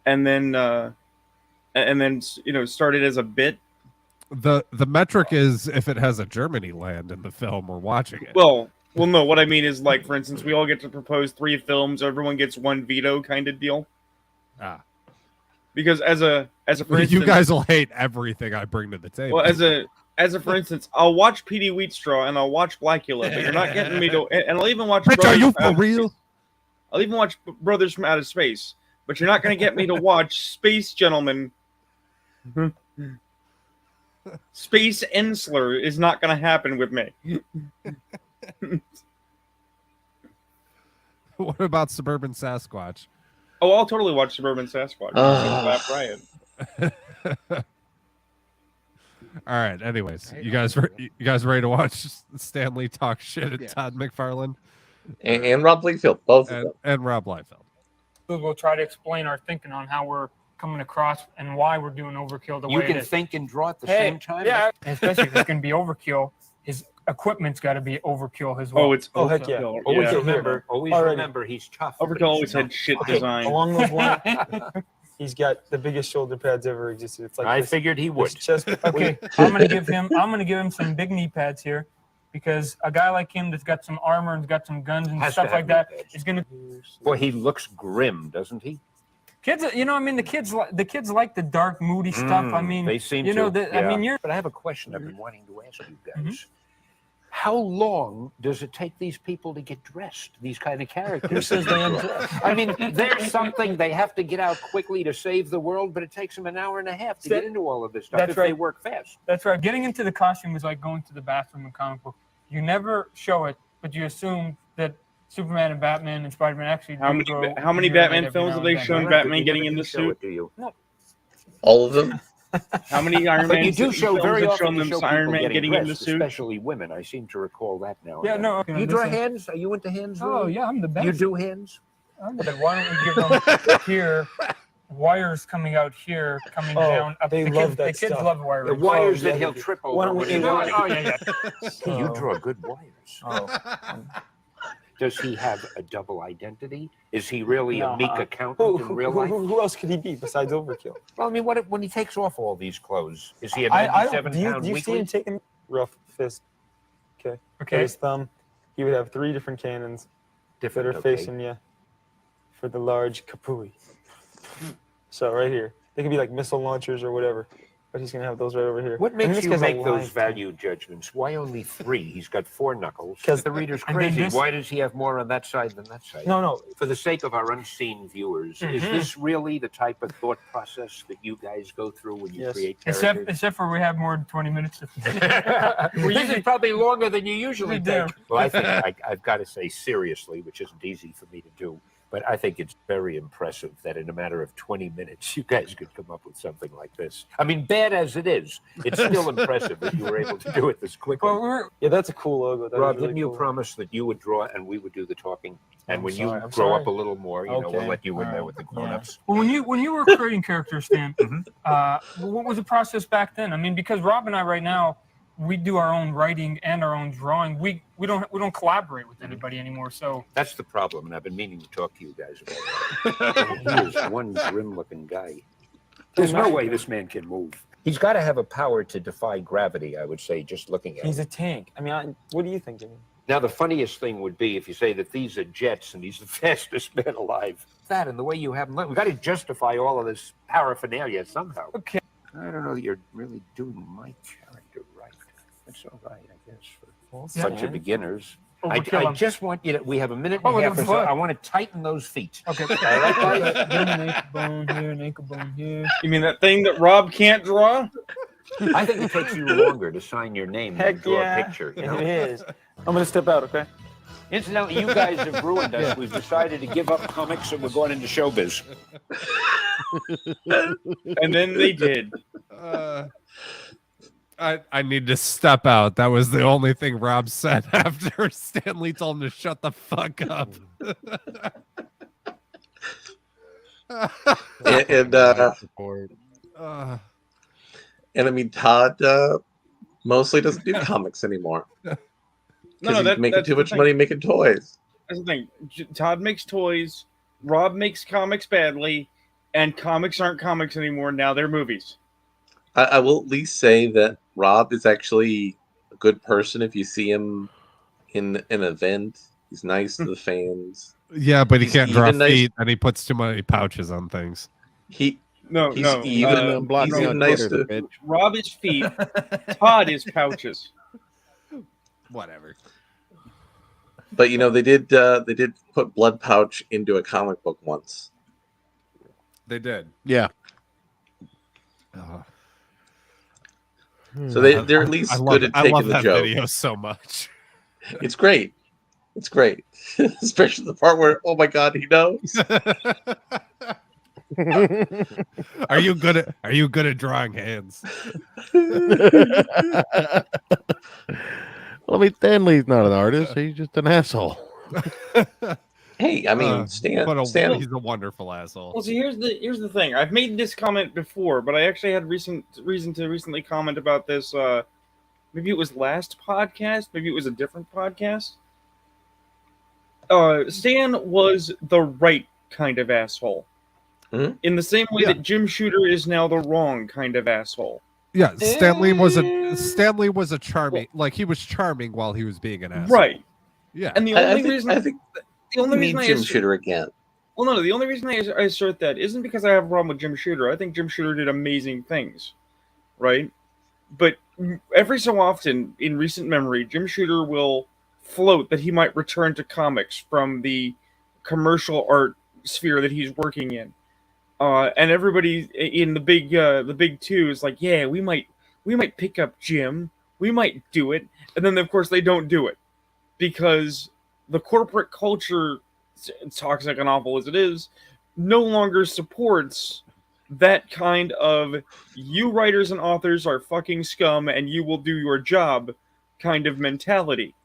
and then start it as a bit. The metric is if it has a Germany land in the film, we're watching it. Well, no. What I mean is, like, for instance, we all get to propose 3 films. Everyone gets 1 veto, kind of deal. Because as a for instance, you guys will hate everything I bring to the table. Well, as a for instance, I'll watch P.D. Wheatstraw and I'll watch Blackula, but you're not getting me to. And I'll even watch. Bitch, are you for real? I'll even watch Brothers from Outer Space, but you're not going to get me to watch Space Gentleman. Space Ensler is not going to happen with me. What about Suburban Sasquatch? Oh, I'll totally watch Suburban Sasquatch. Ryan. All right. Anyways, you guys ready to watch Stan Lee talk shit at Todd McFarlane and Rob Liefeld, both of them, and Rob Liefeld? We'll try to explain our thinking on how we're coming across and why we're doing overkill the way you can it is. think and draw at the same time. Yeah, especially if it's going to be overkill. His equipment's got to be overkill as well. Oh, it's heck yeah. Always remember, he's tough. Overkill always had shit design. Along those lines, he's got the biggest shoulder pads ever existed. It's like I figured he would. Okay, I'm gonna give him some big knee pads here, because a guy like him that's got some armor and got some guns and Has stuff to have like that knee pads. is gonna. Boy, he looks grim, doesn't he? Kids, the kids like the dark, moody stuff. I mean, they seem you know, to. I mean, But I have a question I've been wanting to ask you guys. How long does it take these people to get dressed? These kind of characters. Who says they undress? I mean, there's something they have to get out quickly to save the world, but it takes them an hour and a half to get into all of this stuff. That's if right. They work fast. That's right. Getting into the costume is like going to the bathroom in comic book. You never show it, but you assume that Superman and Batman and Spider-Man actually. How many Batman films have they shown Batman getting in the suit? Do you? No. All of them. How many Iron But Man you do show films very have often shown them you show Iron people Man getting in the dressed, suit? especially women. I seem to recall that now. Yeah, and no. then. Okay, You draw listen. hands? Are you into hands? Oh really? yeah, I'm the best. You do hands? But why don't we give them here wires coming out here, coming down? Up. They the love kids, that The kids stuff. love wiring. The wires yeah, that he'll they do. trip over. Why don't we- when he Oh, runs. yeah. You draw good wires. Oh. Does he have a double identity? Is he really a meek Who, accountant in real life? who else could he be besides Overkill? Well, I mean, when he takes off all these clothes, is he a I don't. 97 Do you pound see him weakling? taking rough fist? Okay. Okay. His thumb. He would have 3 different cannons that Different, are okay. facing you for the large kapui. So right here, they could be like missile launchers or whatever, but he's gonna have those right over here. What And makes this you guy's make those alive, too. value judgments? Why only 3? He's got 4 knuckles. 'Cause- The reader's and then crazy. this- Why does he have more on that side than that side? No. For the sake of our unseen viewers, is this really the type of thought process that you guys go through when you Yes. create characters? Except for we have more than 20 minutes. This is probably longer than you usually We do. take. Well, I think I've got to say seriously, which isn't easy for me to do, but I think it's very impressive that in a matter of 20 minutes, you guys could come up with something like this. I mean, bad as it is, it's still impressive that you were able to do it this quickly. Well, Yeah, that's a cool logo. That Rob, is really didn't you cool. promise that you would draw and we would do the talking? And I'm when sorry, you I'm grow sorry. up a little more, we'll Okay, let you in there all with the right, grown-ups. when you were creating characters, Stan, what was the process back then? I mean, because Rob and I right now, we do our own writing and our own drawing. We don't collaborate with anybody anymore. So That's the problem, and I've been meaning to talk to you guys about that. He is one grim-looking guy. There's no way this man can move. He's got to have a power to defy gravity, I would say, just looking at He's him. a tank. I mean, what do you think? Now, the funniest thing would be if you say that these are jets and he's the fastest man alive. That and the way you have him, we've got to justify all of this paraphernalia somehow. okay, I don't know that you're really doing my character right. That's all right, I guess, for Yeah. such a beginners. I Overkill him. just want you to. We have a minute Oh, and a with half the or so. foot. I want to tighten those feet. Okay. All right, guys? Give him an ankle bone here, an ankle bone here. You mean that thing that Rob can't draw? I think it takes you longer to sign your name than Heck draw yeah. a picture. You know? It is. I'm gonna step out, okay? Incidentally, you guys have ruined us. We've decided to give up comics and we're going into showbiz. And then they did. I need to step out. That was the only thing Rob said after Stanley told him to shut the fuck up. Support. And I mean, Todd mostly doesn't do comics anymore. Because he's making that's too the much thing. money making toys. That's the thing. Todd makes toys. Rob makes comics badly, and comics aren't comics anymore. Now they're movies. I will at least say that Rob is actually a good person. If you see him in an event, he's nice to the fans. Yeah, but he He's can't draw even nice- feet, and he puts too many pouches on things. He's No. even Block he's me even on nice Twitter, to. bitch. Rob is feet. Todd is pouches. Whatever. But you know, they did put Blood Pouch into a comic book once. They did. Yeah. So they're at least good at I taking love the that joke. video so much. It's great. It's great. Especially the part where, oh my god, he knows. Are you good at drawing hands? Well, I mean, Stanley's not an artist. He's just an asshole. Hey, I mean, Stan. He's a wonderful asshole. Well, see, here's the thing. I've made this comment before, but I actually had reason to recently comment about this. Maybe it was last podcast. Maybe it was a different podcast. Stan was the right kind of asshole. Mhm. In the same way that Jim Shooter is now the wrong kind of asshole. Yeah, Stanley was a charming, like he was charming while he was being an asshole. Right. Yeah. And the I only think reason we need Jim Shooter again. Well, no, the only reason I assert that isn't because I have a problem with Jim Shooter. I think Jim Shooter did amazing things, right? But every so often, in recent memory, Jim Shooter will float that he might return to comics from the commercial art sphere that he's working in, and everybody in the big two is like, "Yeah, we might pick up Jim, we might do it," and then of course they don't do it because the corporate culture, toxic and awful as it is, no longer supports that kind of "you writers and authors are fucking scum and you will do your job" kind of mentality,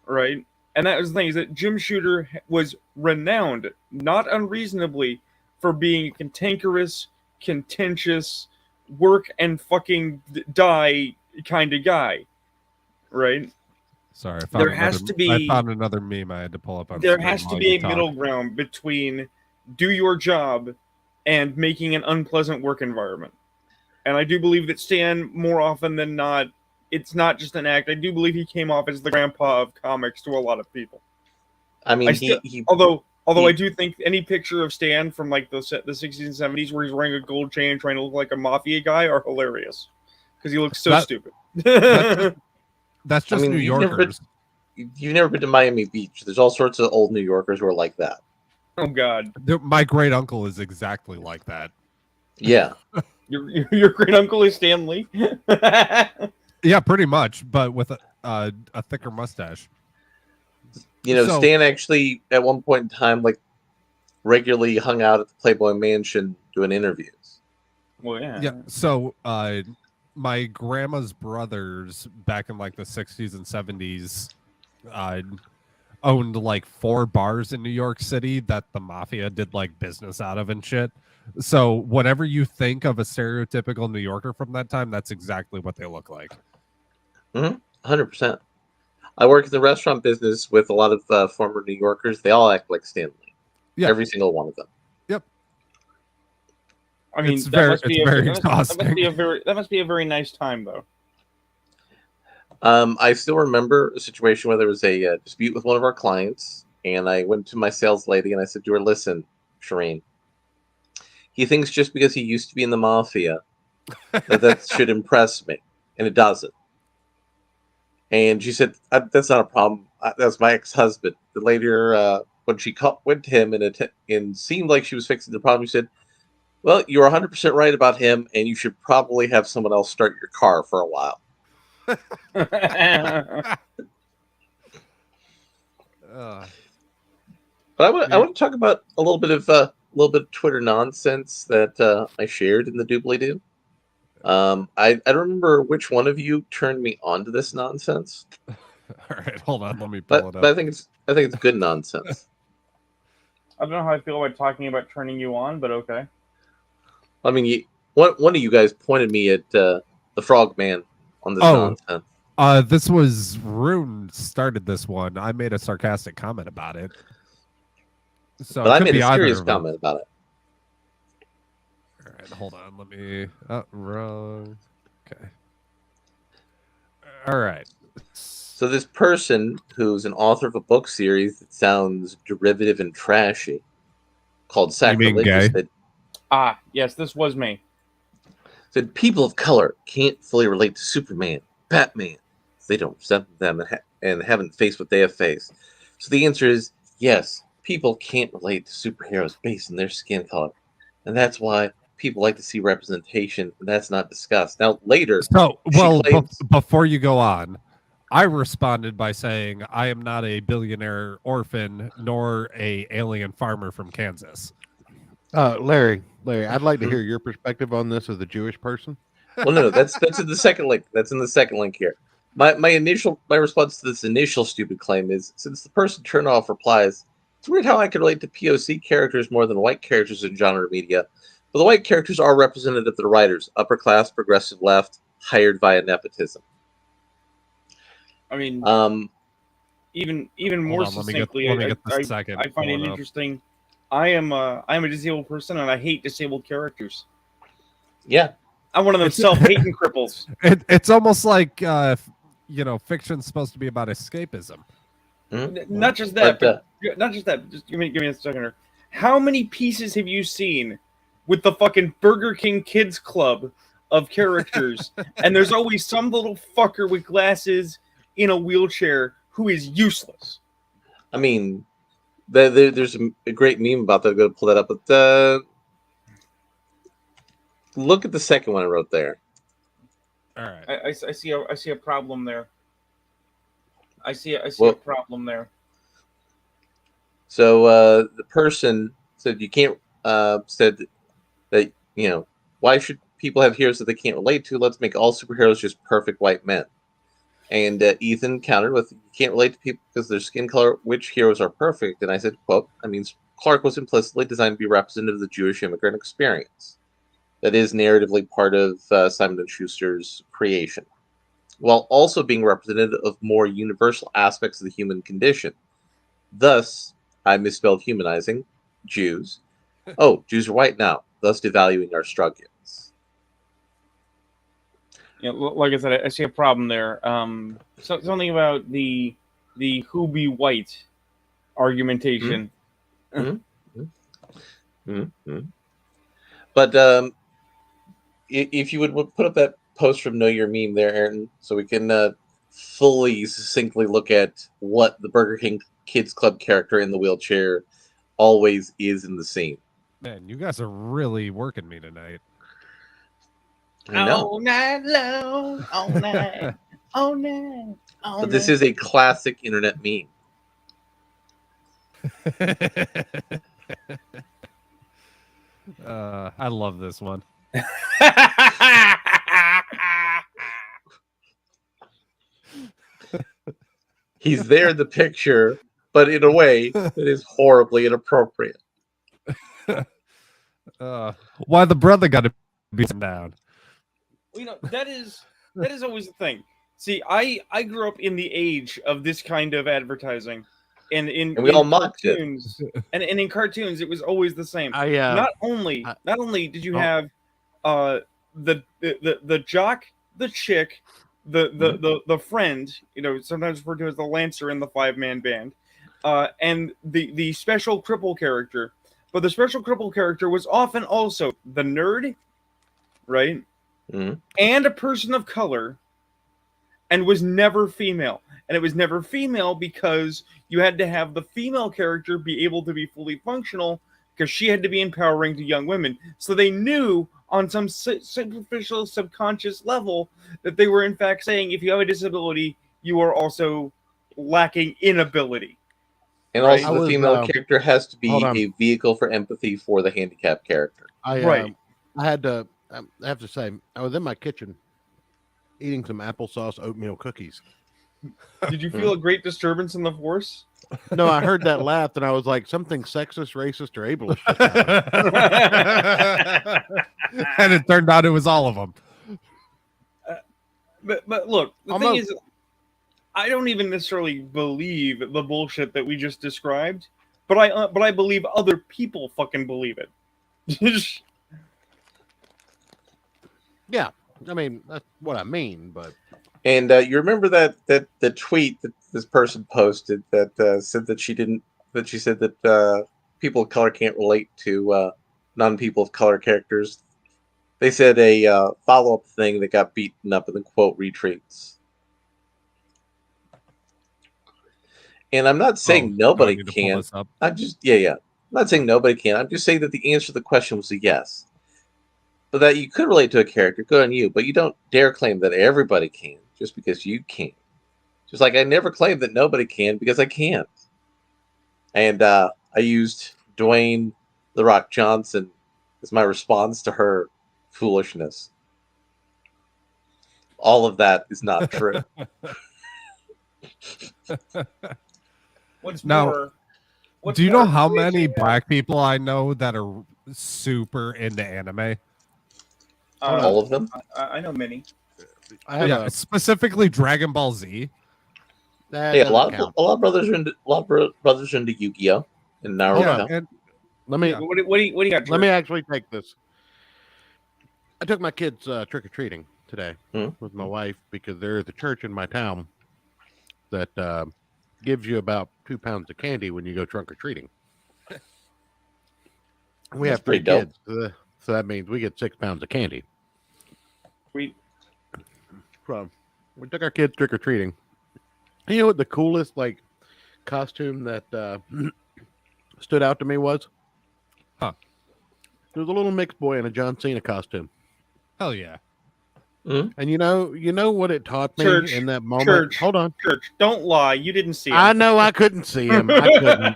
right? And that was the thing, is that Jim Shooter was renowned, not unreasonably, for being a cantankerous, contentious, work and fucking die kind of guy, right? Sorry, I found another meme I had to pull up on. There screen has to while be you a talk. middle ground between do your job and making an unpleasant work environment. And I do believe that Stan, more often than not, it's not just an act. I do believe he came off as the grandpa of comics to a lot of people. I mean, Although I do think any picture of Stan from like the 60s and 70s where he's wearing a gold chain trying to look like a mafia guy are hilarious because he looks so stupid. That's just New Yorkers. You've never been to Miami Beach. There's all sorts of old New Yorkers who are like that. Oh God, my great uncle is exactly like that. Yeah. Your great uncle is Stan Lee. Yeah, pretty much, but with a thicker mustache. You know, Stan actually at one point in time like regularly hung out at the Playboy Mansion doing interviews. Well, yeah. Yeah. So my grandma's brothers back in like the 60s and 70s owned like 4 bars in New York City that the mafia did like business out of and shit. So whatever you think of a stereotypical New Yorker from that time, that's exactly what they look like. 100%. I work in the restaurant business with a lot of former New Yorkers. They all act like Stanley. Yeah. Every single one of them. Yep. I mean, it's very exhausting. That must be a very nice time, though. I still remember a situation where there was a dispute with one of our clients, and I went to my sales lady and I said to her, "Listen, Shireen, he thinks just because he used to be in the mafia that should impress me, and it doesn't. And she said, "That's not a problem. That's my ex-husband." The later, when she went to him and seemed like she was fixing the problem, she said, "Well, you're 100% right about him, and you should probably have someone else start your car for a while." But I want to talk about a little bit of Twitter nonsense that I shared in the doobly doo. I don't remember which one of you turned me on to this nonsense. All right, hold on, let me pull it up. But I think it's good nonsense. I don't know how I feel about talking about turning you on, but okay. I mean, one of you guys pointed me at the Frog Man on this nonsense. This was Rune started this one. I made a sarcastic comment about it. So but I made a serious comment about it. All right, hold on. Let me. Oh, wrong. Okay. All right. So this person who's an author of a book series that sounds derivative and trashy, called Sacrilegious, said, yes, this was me. Said people of color can't fully relate to Superman, Batman. They don't represent them and haven't faced what they have faced. So the answer is yes. People can't relate to superheroes based on their skin color, and that's why people like to see representation. And that's not discussed. Now later, before you go on, I responded by saying I am not a billionaire orphan nor a alien farmer from Kansas. Larry, I'd like to hear your perspective on this as a Jewish person. Well, no, that's in the second link. That's in the second link here. My response to this initial stupid claim is, since the person turned off replies, it's weird how I can relate to POC characters more than white characters in genre media, but the white characters are representative of the writers, upper class, progressive left, hired via nepotism. I mean, even more succinctly, I find it interesting. I am a disabled person, and I hate disabled characters. Yeah, I'm one of them self-hating cripples. It's almost like fiction's supposed to be about escapism. Mm-hmm. Not just that, but not just that. Just give me a second here. How many pieces have you seen with the fucking Burger King Kids Club of characters? And there's always some little fucker with glasses in a wheelchair who is useless. I mean, there's a great meme about that. I'm going to pull that up. But look at the second one I wrote there. All right. I see a problem there. I see a problem there. So the person said you can't said that why should people have heroes that they can't relate to? Let's make all superheroes just perfect white men. And Ethan countered with, you can't relate to people because their skin color. Which heroes are perfect? And I said, quote, I mean, Clark was implicitly designed to be representative of the Jewish immigrant experience. That is narratively part of Simon & Schuster's creation, while also being representative of more universal aspects of the human condition. Thus, I misspelled humanizing Jews. Oh, Jews are white now, thus devaluing our struggles. Like I said, I see a problem there. Something about the who be white argumentation. Mm-hmm. Mm-hmm. But if you would put up that post from Know Your Meme there, Ayrton, so we can fully, succinctly look at what the Burger King Kids Club character in the wheelchair always is in the scene. Man, you guys are really working me tonight. I know. All night long, all night, all night, all But this is a classic internet meme. I love this one. He's there in the picture, but in a way that is horribly inappropriate. Why the brother got to be down? That is always the thing. See, I grew up in the age of this kind of advertising, and we all mocked cartoons, it. And in cartoons, it was always the same. Not only did you have the jock, the chick, the friend, sometimes referred to as the Lancer in the 5-man band, and the special cripple character. But the special cripple character was often also the nerd, right? and a person of color, and was never female. And it was never female because you had to have the female character be able to be fully functional because she had to be empowering to young women. So they knew on some superficial, subconscious level that they were in fact saying, if you have a disability, you are also lacking in ability. And also, the female character has to be a vehicle for empathy for the handicapped character. I have to say, I was in my kitchen eating some applesauce oatmeal cookies. Did you feel a great disturbance in the force? No, I heard that laugh, and I was like, something sexist, racist, or ableist. And it turned out it was all of them. But look, the thing is, I don't even necessarily believe the bullshit that we just described, but I believe other people fucking believe it. Yeah, I mean that's what I mean. But you remember that the tweet that this person posted that said that she said that people of color can't relate to non-people of color characters. They said a follow-up thing that got beaten up in the quote retweets. And I'm not saying nobody can. I'm just I'm not saying nobody can. I'm just saying that the answer to the question was a yes. But that you could relate to a character, good on you. But you don't dare claim that everybody can just because you can. Just like I never claimed that nobody can because I can't. And I used Dwayne "The Rock" Johnson as my response to her foolishness. All of that is not true. Do you know how many black people I know that are super into anime? All of them? I know many. Specifically Dragon Ball Z. A lot of brothers are into Yu-Gi-Oh! And Naruto. And let me. What do you got? Let me actually take this. I took my kids trick or treating today with my wife because there is a church in my town that gives you about 2 pounds of candy when you go trunk or treating. We have 3 kids, so that means we get 6 pounds of candy. We took our kids trick or treating. You know what the coolest costume that stood out to me was? Huh? There was a little mixed boy in a John Cena costume. Hell yeah! And you know what it taught me in that moment. Church, hold on, Church. Don't lie. You didn't see him. I know I couldn't see him. I couldn't.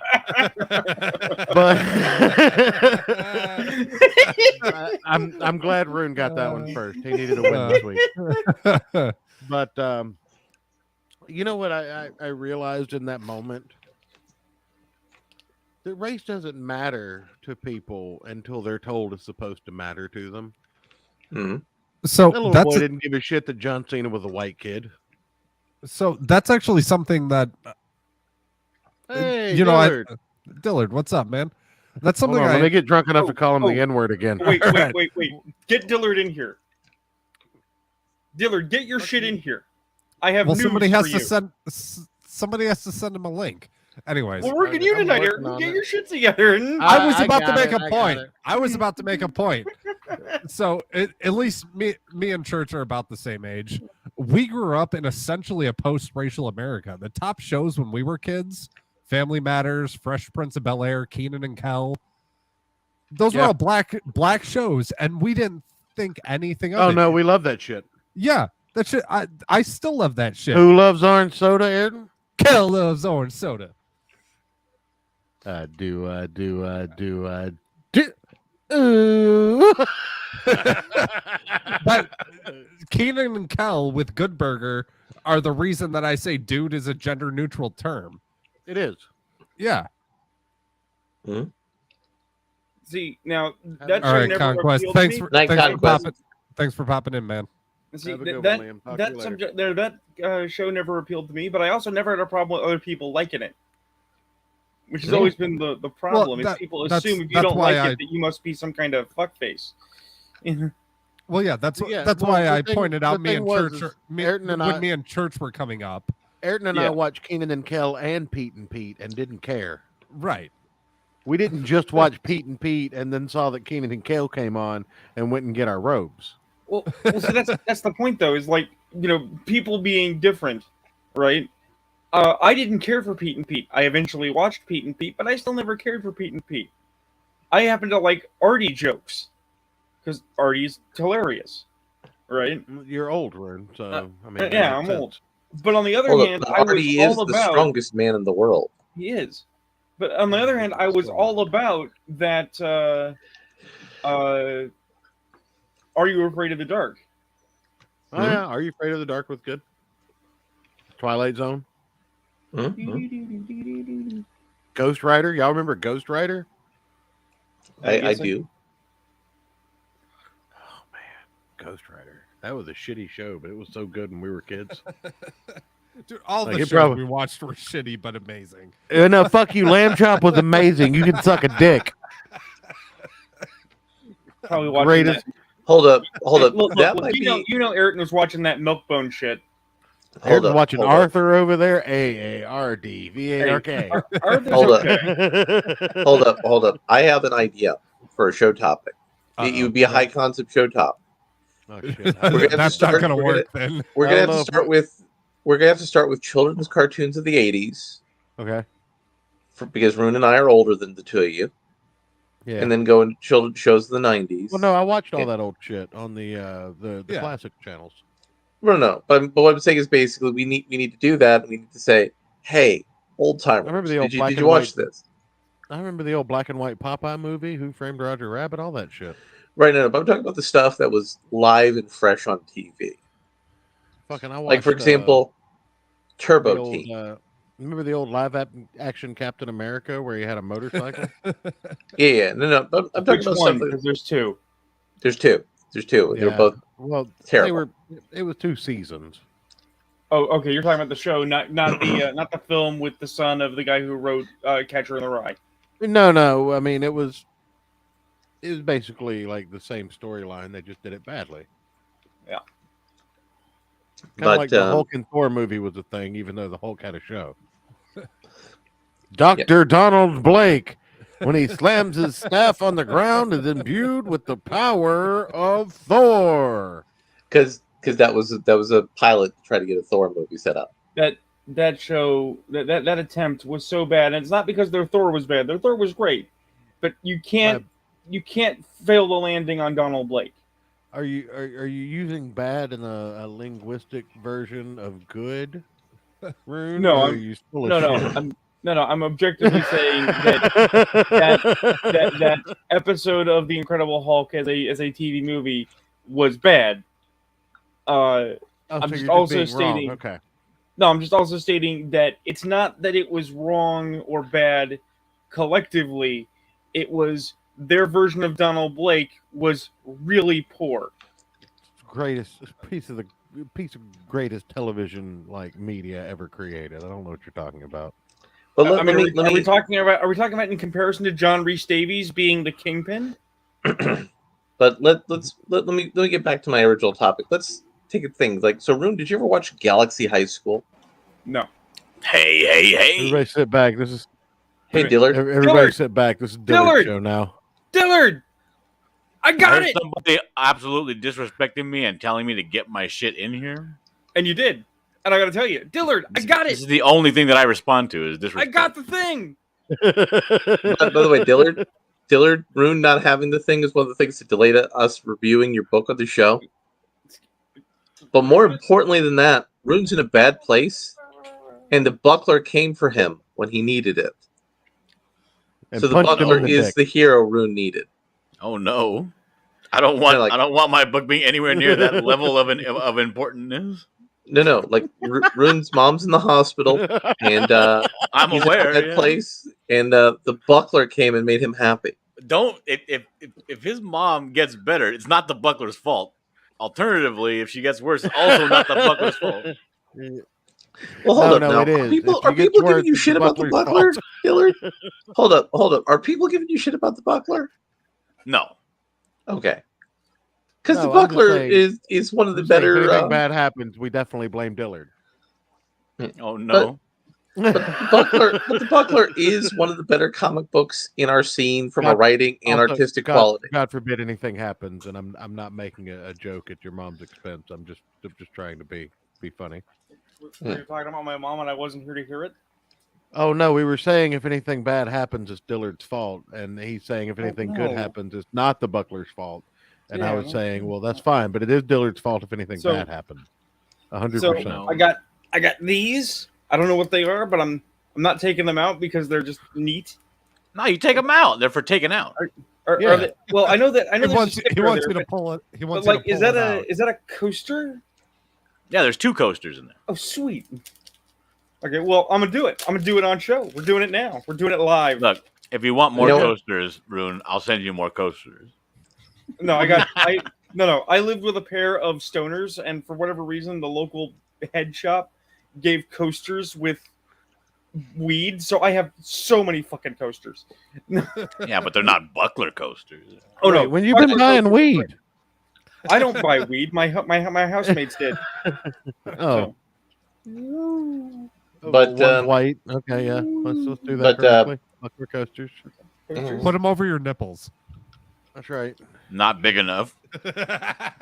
But I'm glad Rune got that one first. He needed a win this week. But you know what I realized in that moment? That race doesn't matter to people until they're told it's supposed to matter to them. So that little boy didn't give a shit that John Cena was a white kid. So that's actually something that hey, Dillard. Dillard, what's up, man? That's something. Let me get drunk enough to call him the N-word again. Wait! Get Dillard in here. Dillard, get your shit in here. I have news somebody has for to send. Somebody has to send him a link. Anyways, we're working you tonight, Ayrton. Get your shit together. I was about to make a point. I was about to make a point. So at least me and Church are about the same age. We grew up in essentially a post-racial America. The top shows when we were kids: Family Matters, Fresh Prince of Bel-Air, Kenan and Kel. Those were all black shows, and we didn't think anything of it. Oh no, we love that shit. Yeah, that shit. I still love that shit. Who loves orange soda, Ayrton? Kel loves orange soda. I do. But Kenan and Kel with Good Burger are the reason that I say dude is a gender neutral term. It is. Yeah. See, now that all right, Conquest. Thanks for popping in, man. See, that show never appealed to me, but I also never had a problem with other people liking it. Which has always been the problem, is people assume if you don't like it that you must be some kind of fuckface. Well, yeah, that's why I pointed out me and Church were coming up. Ayrton and I watched Kenan and Kel and Pete and didn't care. Right. We didn't just watch Pete and then saw that Kenan and Kel came on and went and get our robes. Well, so that's the point, though. Is like, people being different, right? I didn't care for Pete and Pete. I eventually watched Pete and Pete, but I still never cared for Pete and Pete. I happen to like Artie jokes because Artie's hilarious, right? You're old, Rune. So I mean, that yeah, makes I'm old. sense. But on the other Hold hand, up, I was Artie is all the about. strongest man in the world. He is. But on the other hand, I was all about that. Are You Afraid of the Dark? Oh yeah, Are You Afraid of the Dark was good. Twilight Zone, Ghost Rider. Y'all remember Ghost Rider? I do. Oh man, Ghost Rider. That was a shitty show, but it was so good when we were kids. Dude, all Like, the it shows probably- we watched were shitty but amazing. No, fuck you. Lamb Chop was amazing. You can suck a dick. Probably watching Greatest. that. Hold up. Look, That might be. Ayrton was watching that Milkbone shit. Here's watching hold up. Arthur over there. AARDVARK. Arthur's Hold up. okay. Hold up. I have an idea for a show topic. It would be a high concept show topic. Oh shit! We're gonna have to That's start- not going to we're work then. We're I gonna don't have know to if start with. We're gonna have to start with children's cartoons of the '80s, Okay. because Rune and I are older than the two of you, Yeah. and then go into children's shows of the '90s. Well, no, I watched all Yeah. that old shit on the Yeah. classic channels. No. But what I'm saying is basically we need to do that. We need to say, hey, old timers, I remember the old did black you and watch white- this? I remember the old black and white Popeye movie, Who Framed Roger Rabbit, all that shit. Right now, but I'm talking about the stuff that was live and fresh on TV. Fucking, I watched. Like for example, Turbo the old, Team. remember the old action Captain America where he had a motorcycle? Yeah. No. But I'm talking Which about one? something. Because there's two. There's two. They're Yeah. both Well, terrible. It was 2 seasons. Oh, okay. You're talking about the show, not the film with the son of the guy who wrote Catcher in the Rye. No. I mean, it was basically like the same storyline. They just did it badly. Yeah. Kind But, of like the Hulk and Thor movie was a thing, even though the Hulk had a show. Dr. Donald Blake, when he slams his staff on the ground, is imbued with the power of Thor. Because that was a pilot to try to get a Thor movie set up. That show, that attempt was so bad, and it's not because their Thor was bad. Their Thor was great, but you can't fail the landing on Donald Blake. Are you using bad in a linguistic version of good, Rune? No, or I'm- are you full of No, shit? I'm objectively saying that that episode of The Incredible Hulk as a TV movie was bad. Oh, I'm so just you're also being wrong. stating- Okay. No, I'm just also stating that it's not that it was wrong or bad collectively. It was their version of Donald Blake was really poor. Greatest piece of greatest television like media ever created. I don't know what you're talking about. But I mean, are we talking about in comparison to John Rhys Davies being the Kingpin? But let me get back to my original topic. Let's take it things like so. Rune, did you ever watch Galaxy High School? No. Hey. Everybody sit back. This is Hey, Dillard. everybody Dillard! sit back. This is Dillard! Dillard's show now. Dillard! I got it! Somebody absolutely disrespecting me and telling me to get my shit in here. And you did. And I gotta tell you, Dillard, I got This it! is the only thing that I respond to is I disrespect. got the thing! By the way, Dillard, Rune not having the thing is one of the things that delayed us reviewing your book on the show. But more importantly than that, Rune's in a bad place, and the buckler came for him when he needed it. And So the punched him buckler in the is dick. the hero Rune needed. Oh no, I don't want. Yeah, like- I don't want my book being anywhere near that level of importantness. No, like Rune's mom's in the hospital, and I'm he's aware. in a bad yeah. place, and the buckler came and made him happy. Don't if his mom gets better, it's not the buckler's fault. Alternatively, if she gets worse, it's also not the buckler's fault. Well, hold No, up now. it is. People, If you are get people worse, giving you it's shit the about the buckler's buckler, fault. Dillard? Hold up. Are people giving you shit about the buckler? No, Okay. Because the No, I'm just buckler saying- is one of the Just like better. if anything bad happens, we definitely blame Dillard. oh no. The Buckler is one of the better comic books in our scene from a writing and Also, artistic quality. God forbid anything happens, and I'm not making a joke at your mom's expense. I'm just trying to be funny. Were you talking about my mom and I wasn't here to hear it? Oh no, we were saying if anything bad happens, it's Dillard's fault, and he's saying if anything good no. happens, it's not the Buckler's fault. And I Yeah, was saying, well, that's fine, but it is Dillard's fault if anything So- bad happens. 100%. So I got these. I don't know what they are, but I'm not taking them out because they're just neat. No, you take them out. They're for taking out. Are Yeah. they, well, I know that I know He there's wants, a sticker he wants there, you to but- pull it. He but wants you like, to pull it out. is that a coaster? Yeah, there's 2 coasters in there. Oh, sweet. Okay, well, I'm gonna do it. I'm gonna do it on show. We're doing it now. We're doing it live. Look, if you want more You know- coasters, Rune, I'll send you more coasters. No, I lived with a pair of stoners, and for whatever reason, the local head shop gave coasters with weed, so I have so many fucking coasters. Yeah, but they're not Buckler coasters. Oh no, Wait, when you've been Buckler buying coasters- weed. I don't buy weed. My housemates did. Oh, But, one's white. Okay, yeah. Let's do that but, correctly. Buckler coasters. Put them over your nipples. That's right. Not big enough.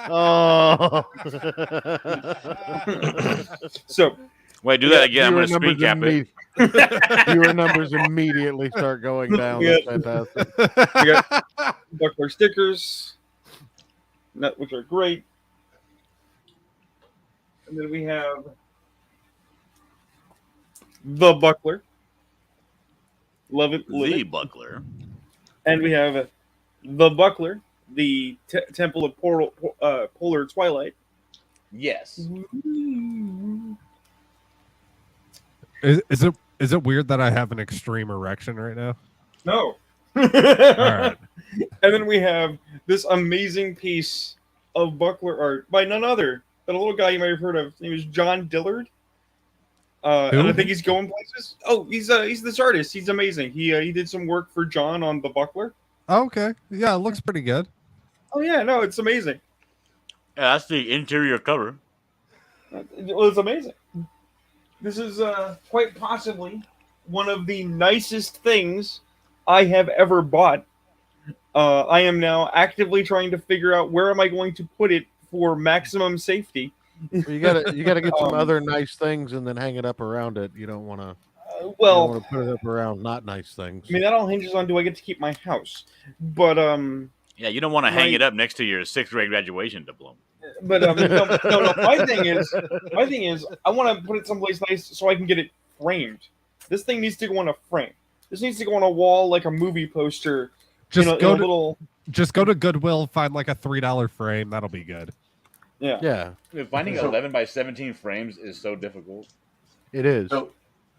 Oh. So Wait, do that again. I'm going to screen cap it. Viewer numbers immediately start going down. Yeah. That's fantastic. we got Buckler stickers, which are great, and then we have the Buckler. Love it, live The it. Buckler. And we have the Buckler, the Temple of Polar Twilight. Yes. Is it weird that I have an extreme erection right now? No. All right. And then we have this amazing piece of Buckler art by none other than a little guy you might have heard of. His name is John Dillard. And I Who? think he's going places. Oh, he's this artist. He's amazing. He did some work for John on the Buckler. Oh, okay. Yeah, it looks pretty good. Oh yeah, no, it's amazing. Yeah, that's the interior cover. Well, it's amazing. This is quite possibly one of the nicest things I have ever bought. I am now actively trying to figure out where am I going to put it for maximum safety. You gotta get some Um, other nice things and then hang it up around it. You don't want to. Well, want to put it up around not nice things. I mean that all hinges on do I get to keep my house, but Yeah, you don't want to hang Right. it up next to your 6th grade graduation diploma. no. My thing is, I want to put it someplace nice so I can get it framed. This thing needs to go on a frame. This needs to go on a wall like a movie poster. Just in a go to little. just go to Goodwill, find like a $3 frame. That'll be good. Yeah. Yeah, Finding So- 11 by 17 frames is so difficult. it is.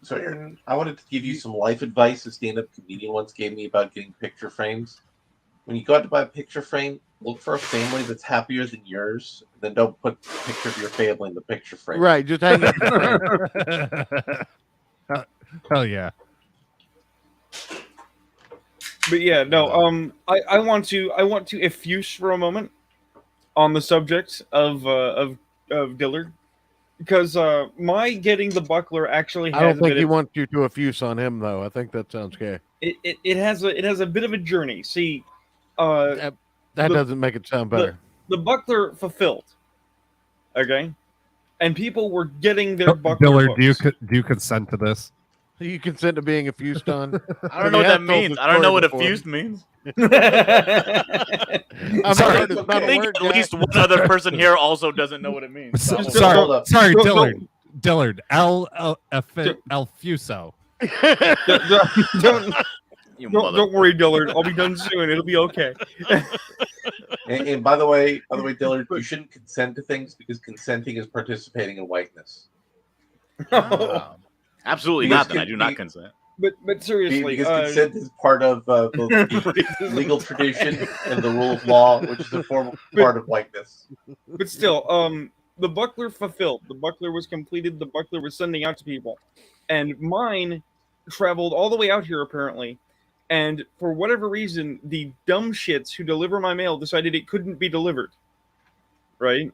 So Aaron, I wanted to give you some life advice a stand-up comedian once gave me about getting picture frames. When you go out to buy a picture frame, look for a family that's happier than yours. Then don't put a picture of your family in the picture frame. Right, just hang up the frame. Hell yeah. But yeah, no. I want to effuse for a moment on the subject of Dillard, because my getting the Buckler actually has I don't a think bit he of, wants you to effuse on him, though. I think that sounds gay. it has a bit of a journey. See, That the- doesn't make it sound better. the Buckler fulfilled, okay, and people were getting their Buckler Dillard, books. do you consent to this? You consent to being effused on? I don't know what that means. I don't know what effused means. I'm Sorry. sorry, it's not I a think word, at guy. least one other person here also doesn't know what it means. So- So- sorry, hold up. sorry, Don't- Dillard. El Fuso. don't, You don't worry, Dillard. I'll be done soon. It'll be okay. And by the way, Dillard, you shouldn't consent to things because consenting is participating in whiteness. Wow. Absolutely Because not. Then I do not be- consent. But seriously, Because consent is part of both the legal tradition and the rule of law, which is a formal part of whiteness. but still, the Buckler fulfilled. The Buckler was completed. The Buckler was sending out to people, and mine traveled all the way out here apparently. And for whatever reason, the dumb shits who deliver my mail decided it couldn't be delivered. Right,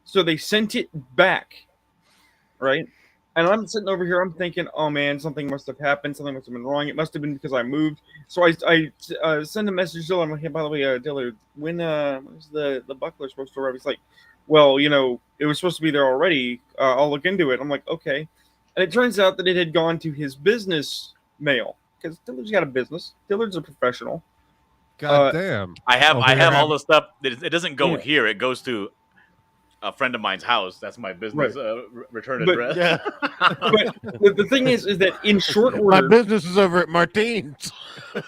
so they sent it back. Right, And I'm sitting over here, I'm thinking, oh man, something must have happened. Something must have been wrong. It must have been because I moved. So I send a message to Dillard. I'm like, hey, by the way, Dillard, when is the buckler supposed to arrive? He's like, well, it was supposed to be there already. I'll look into it. I'm like, okay. And it turns out that it had gone to his business mail because Dillard's got a business. Dillard's a professional. God damn. I have Over here all having- the stuff. It doesn't go Yeah. here. It goes to a friend of mine's house. That's my business return But- address. Yeah. But the thing is that in short My order, business is over at Martine's.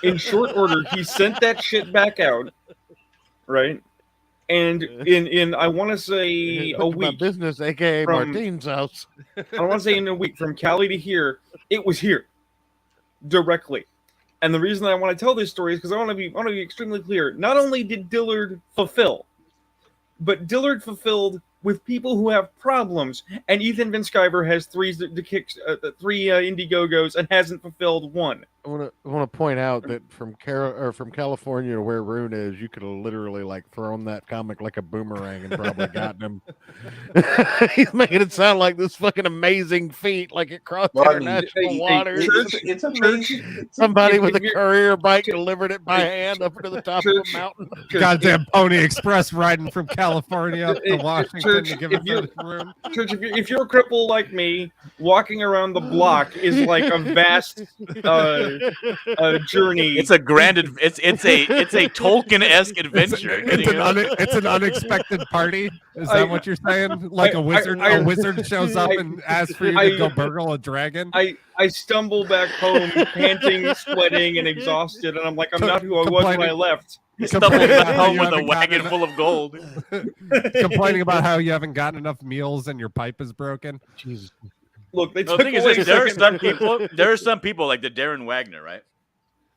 in short order, he sent that shit back out, right? And in I want to say a Went to my week, business, aka from- Martine's house. I want to say in a week from Cali to here, it was here directly. And the reason I want to tell this story is because I want to be extremely clear. Not only did Dillard fulfill, but Dillard fulfilled with people who have problems. And Ethan Van Sciver has three Indiegogos and hasn't fulfilled one. I want to point out that from California to where Rune is, you could have literally like thrown that comic like a boomerang and probably gotten him. He's making it sound like this fucking amazing feat, like it crossed Well, I mean, international waters. Church- It's amazing. Somebody with a if you're- courier bike delivered it by hand up to the top of Church- a mountain. Goddamn Pony Express riding from California up to Washington Church, to give if us you- this room. Church, if you're a cripple like me, walking around the block is like a vast journey. It's a grand. It's a Tolkien-esque adventure. It's an unexpected party. Is that what you're saying? Like a wizard shows up and asks for you to go burgle a dragon. I stumble back home, panting, sweating, and exhausted, and I'm like, I'm not who I was when I left. He stumbled Complaining back about how home you with a haven't wagon gotten full of gold. Complaining about how you haven't gotten enough meals and your pipe is broken. Jesus. Look, they The took thing is, away this, there are second- some people. There are some people like the Darren Wagner, right?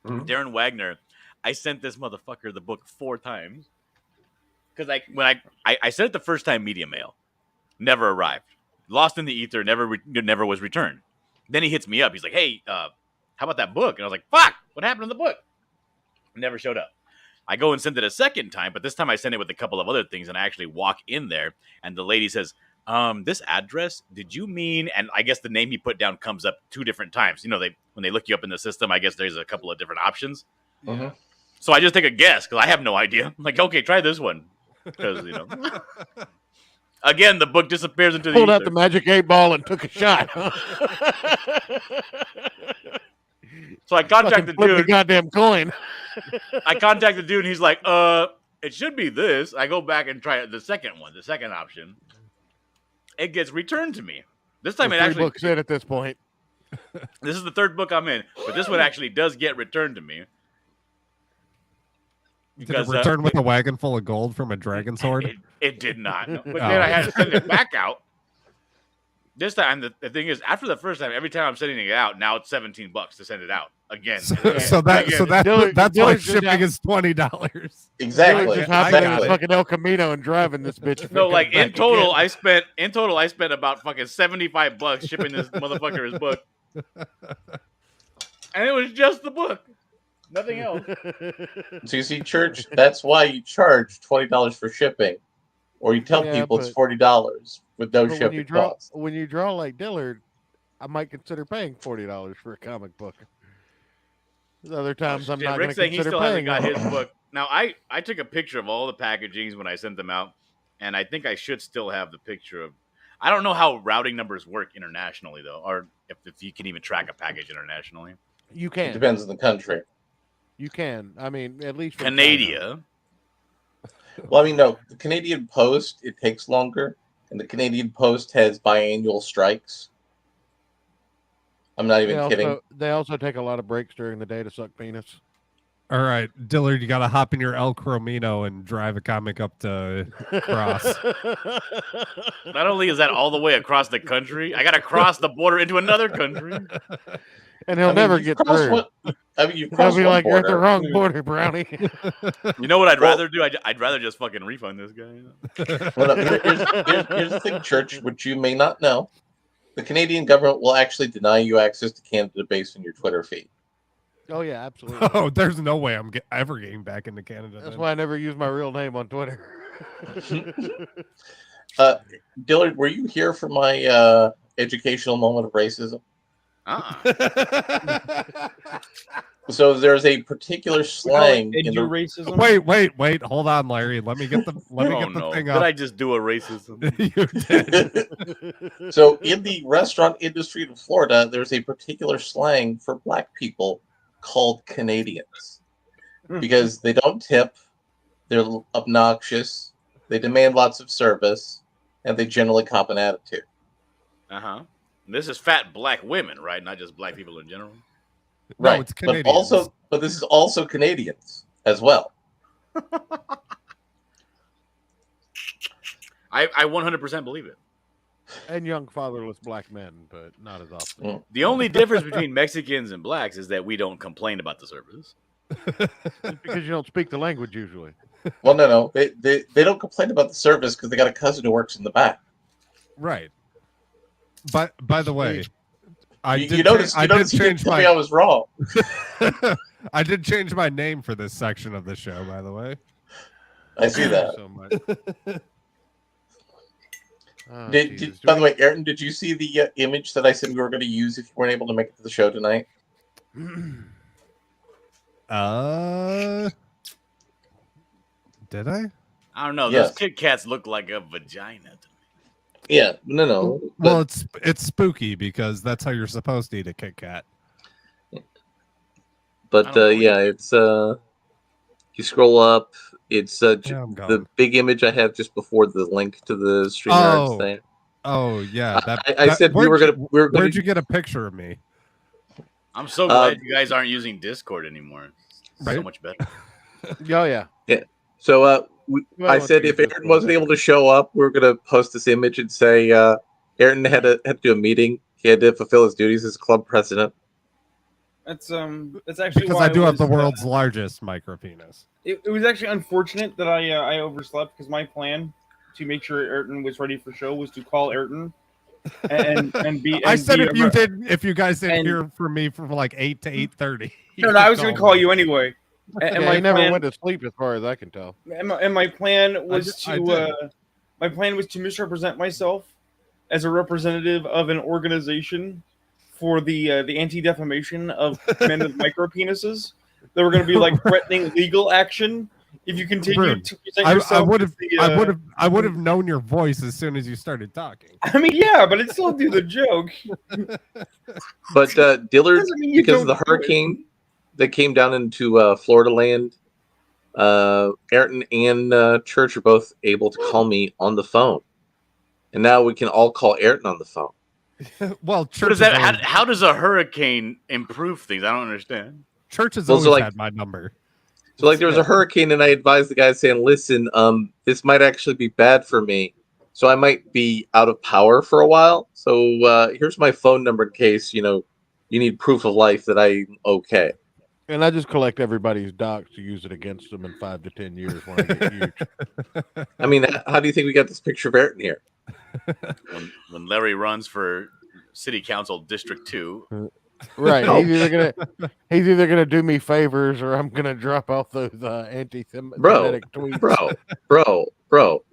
Mhm. Darren Wagner. I sent this motherfucker the book 4 times because when I sent it the first time media mail, never arrived, lost in the ether, never was returned. Then he hits me up. He's like, "Hey, how about that book?" And I was like, "Fuck, what happened to the book?" Never showed up. I go and send it a second time, but this time I send it with a couple of other things, and I actually walk in there, and the lady says, this address, did you mean? And I guess the name he put down comes up 2 different times. When they look you up in the system, I guess there's a couple of different options. Mhm. So I just take a guess because I have no idea. I'm like, okay, try this one. Because, again, the book disappears into the Pulled out ether. the magic 8-ball and took a shot. So I contacted the Flip the dude. goddamn coin. I contacted the dude, and he's like, it should be this. I go back and try the second one, the second option. It gets returned to me. This time We're it 3 actually. books in at this point. This is the 3rd book I'm in, but this one actually does get returned to me. Did it return with a wagon full of gold from a dragon's horde? It did not. No. But Oh. then I had to send it back out. This time, the thing is, after the first time, every time I'm sending it out, now it's $17 to send it out again. So Again. that's why Dillard's just shipping out- is $20. Exactly. Just hopping in Exactly. the fucking El Camino and driving this bitch. No, like in back total, again. I spent about fucking $75 shipping this motherfucker his book, and it was just the book, nothing else. So you see, church, that's why you charge $20 for shipping. Or you tell Yeah, people it's but- $40 with no But when shipping you draw, costs. when you draw like Dillard, I might consider paying $40 for a comic book. There's other times I'm Yeah, not going Rick's to saying he consider still hasn't paying. got his them. book. Now, I took a picture of all the packagings when I sent them out, and I think I should still have the picture of. I don't know how routing numbers work internationally, though, or if you can even track a package internationally. You It can. depends on the country. You can. I mean, at least from Canada. Well, I mean, no, the Canadian Post, it takes longer, and the Canadian Post has biannual strikes. I'm not even China. kidding. They also take a lot of breaks during the day to suck penis. All right, Dillard, you got to hop in your El Camino and drive a comic up to Cross. Not only is that all the way across the country, I got to cross the border into another country. And he'll I mean, never you've get crossed through. one- I mean, you've They'll crossed be one like, you're at the border. wrong border, Brownie. You know what I'd Well- rather do? I'd rather just fucking refund this guy. Well, no, here's the thing, Church, which you may not know. The Canadian government will actually deny you access to Canada based on your Twitter feed. Oh, yeah, absolutely. Oh, there's no way I'm ever getting back into Canada. That's then. why I never use my real name on Twitter. Dillard, were you here for my educational moment of racism. Ah. So there's a particular slang in the racism. Wait, hold on, Larry. Let me get the thing Did up. I just do a racism? You did. So in the restaurant industry in Florida, there's a particular slang for black people called Canadians because they don't tip, they're obnoxious, they demand lots of service, and they generally cop an attitude. This is fat black women, right? Not just black people in general. No, Right, it's Canadians. but this is also Canadians as well. I 100% believe it. And young fatherless black men, but not as often. The only difference between Mexicans and blacks is that we don't complain about the service. Because you don't speak the language usually. Well, no, they don't complain about the service because they got a cousin who works in the back. Right. But by the way, I You did notice change I was wrong. I did change my name for this section of the show, by the way. I see that. So much. Oh, By the way, Ayrton, did you see the image that I said we were going to use if you weren't able to make it to the show tonight? Did I? I don't know. Yes. Those Kit Kats look like a vagina to me. Yeah, no. Well, it's spooky because that's how you're supposed to eat a Kit Kat. But yeah, it's you scroll up. It's the big image I have just before the link to the StreamYard thing. Oh yeah, I said we were gonna. Where'd you get a picture of me? I'm so glad you guys aren't using Discord anymore. It's so much better. Oh yeah. So I said if Ayrton wasn't able to show up, we were gonna post this image and say Ayrton had to do a meeting. He had to fulfill his duties as club president. That's actually because why I do have the world's largest micro penis. It was actually unfortunate that I overslept because my plan to make sure Ayrton was ready for show was to call Ayrton and be. I said if you guys didn't hear from me from like 8 to 8:30. No, I was going to call you anyway. And I never went to sleep, as far as I can tell. And my plan was to misrepresent myself as a representative of an organization for the anti-defamation of men with micro penises. They were going to be like threatening legal action if you continue to present yourself. I would have known your voice as soon as you started talking. I mean, yeah, but it'd still do the joke. But Dillard, because of the hurricane that came down into Florida land, Ayrton and Church are both able to call me on the phone, and now we can all call Ayrton on the phone. Well, Church is that? How does a hurricane improve things? I don't understand. Church has always had my number. So, like, there was a hurricane, and I advised the guy saying, "Listen, this might actually be bad for me, so I might be out of power for a while. So, here's my phone number in case you need proof of life that I'm okay." And I just collect everybody's docs to use it against them in 5 to 10 years when I get huge. I mean, how do you think we got this picture of Ayrton here? When Larry runs for City Council District 2. Right. He's either gonna do me favors or I'm gonna drop off those anti-Semitic tweets. Bro.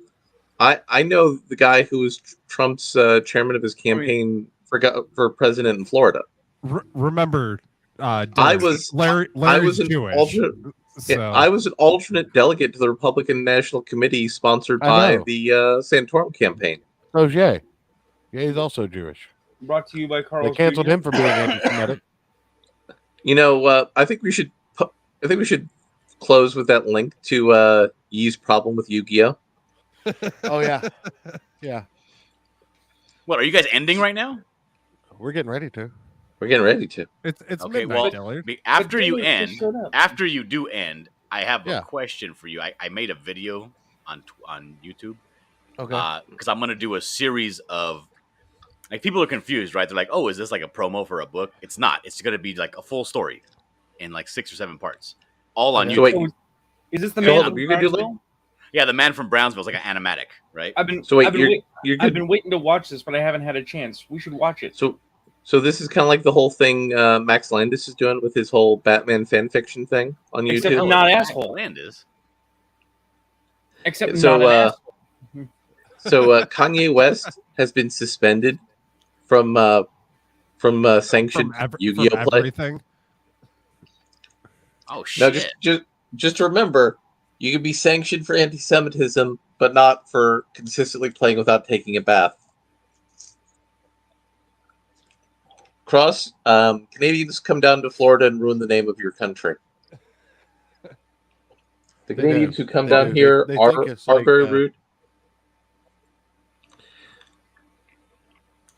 I know the guy who was Trump's chairman of his campaign for president in Florida. Remember, I was Jewish. I was an alternate delegate to the Republican National Committee sponsored by the Santorum campaign. Oh, Jay. Yeah, he's also Jewish. Brought to you by Carl. They canceled him for being anti-Semitic. I think we should close with that link to Yee's problem with Yu-Gi-Oh. Oh yeah, yeah. What are you guys ending right now? We're getting ready to. It's okay. Midnight, Well, after you do end, I have a question for you. I made a video on YouTube. Okay. Because I'm gonna do a series of, like, people are confused, right? They're like, "Oh, is this like a promo for a book?" It's not. It's gonna be like a full story in like 6 or 7 parts, all on YouTube. Wait, is this the man from Brownsville? Yeah, the man from Brownsville is like an animatic, right? I've been waiting to watch this, but I haven't had a chance. We should watch it. So this is kind of like the whole thing Max Landis is doing with his whole Batman fan fiction thing on YouTube. Except not asshole. Landis. Except not an asshole. So Kanye West has been suspended from sanctioned Yu-Gi-Oh from play? everything. Oh No, shit! just remember, you can be sanctioned for anti-Semitism, but not for consistently playing without taking a bath. Cross, Canadians come down to Florida and ruin the name of your country. The They Canadians do. who come They down do. here They think it's are like, very rude.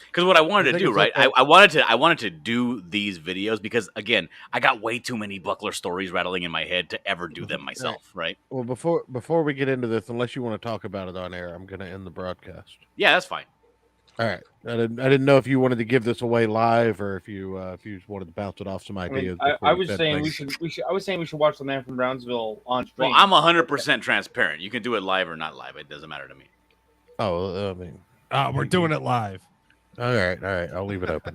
Because what I I wanted to think do, it's right? like I wanted to do these videos because again, I got way too many Buckler stories rattling in my head to ever do them myself, right? Well, before we get into this, unless you want to talk about it on air, I'm going to end the broadcast. Yeah, that's fine. All right. I didn't know if you wanted to give this away live or if you just wanted to bounce it off some I mean, ideas. I before we was said saying things. I was saying we should watch the Man from Brownsville on Well, stream. I'm 100% transparent. You can do it live or not live. It doesn't matter to me. Oh, I mean, We're doing it live. all right. I'll leave it open.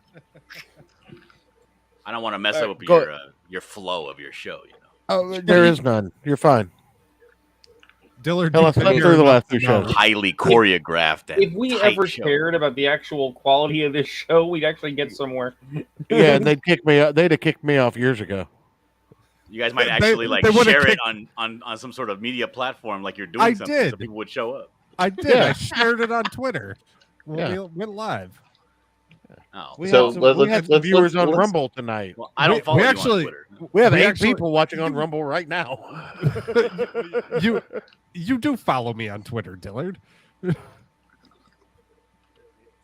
I don't want to mess All up right, go- your flow of your show. You know. Oh, there is none. You're fine. Dillard, Hell, I you've been slept here through the enough last to two know. shows. Highly choreographed and If we tight ever show. cared about the actual quality of this show, we'd actually get somewhere. Yeah, and they'd kick me. They'd have kicked me off years ago. You guys might They- actually like they would've share it kicked- on some sort of media platform, like you're doing I something, so did. people would show up. I did. Yeah. I shared it on Twitter. Yeah. We went live. Oh, We So had some, let's- we had some let's- viewers on let's- Rumble tonight. well, I don't we follow you actually- on Twitter. We have we 8 actually- people watching on Rumble right now. You do follow me on Twitter, Dillard.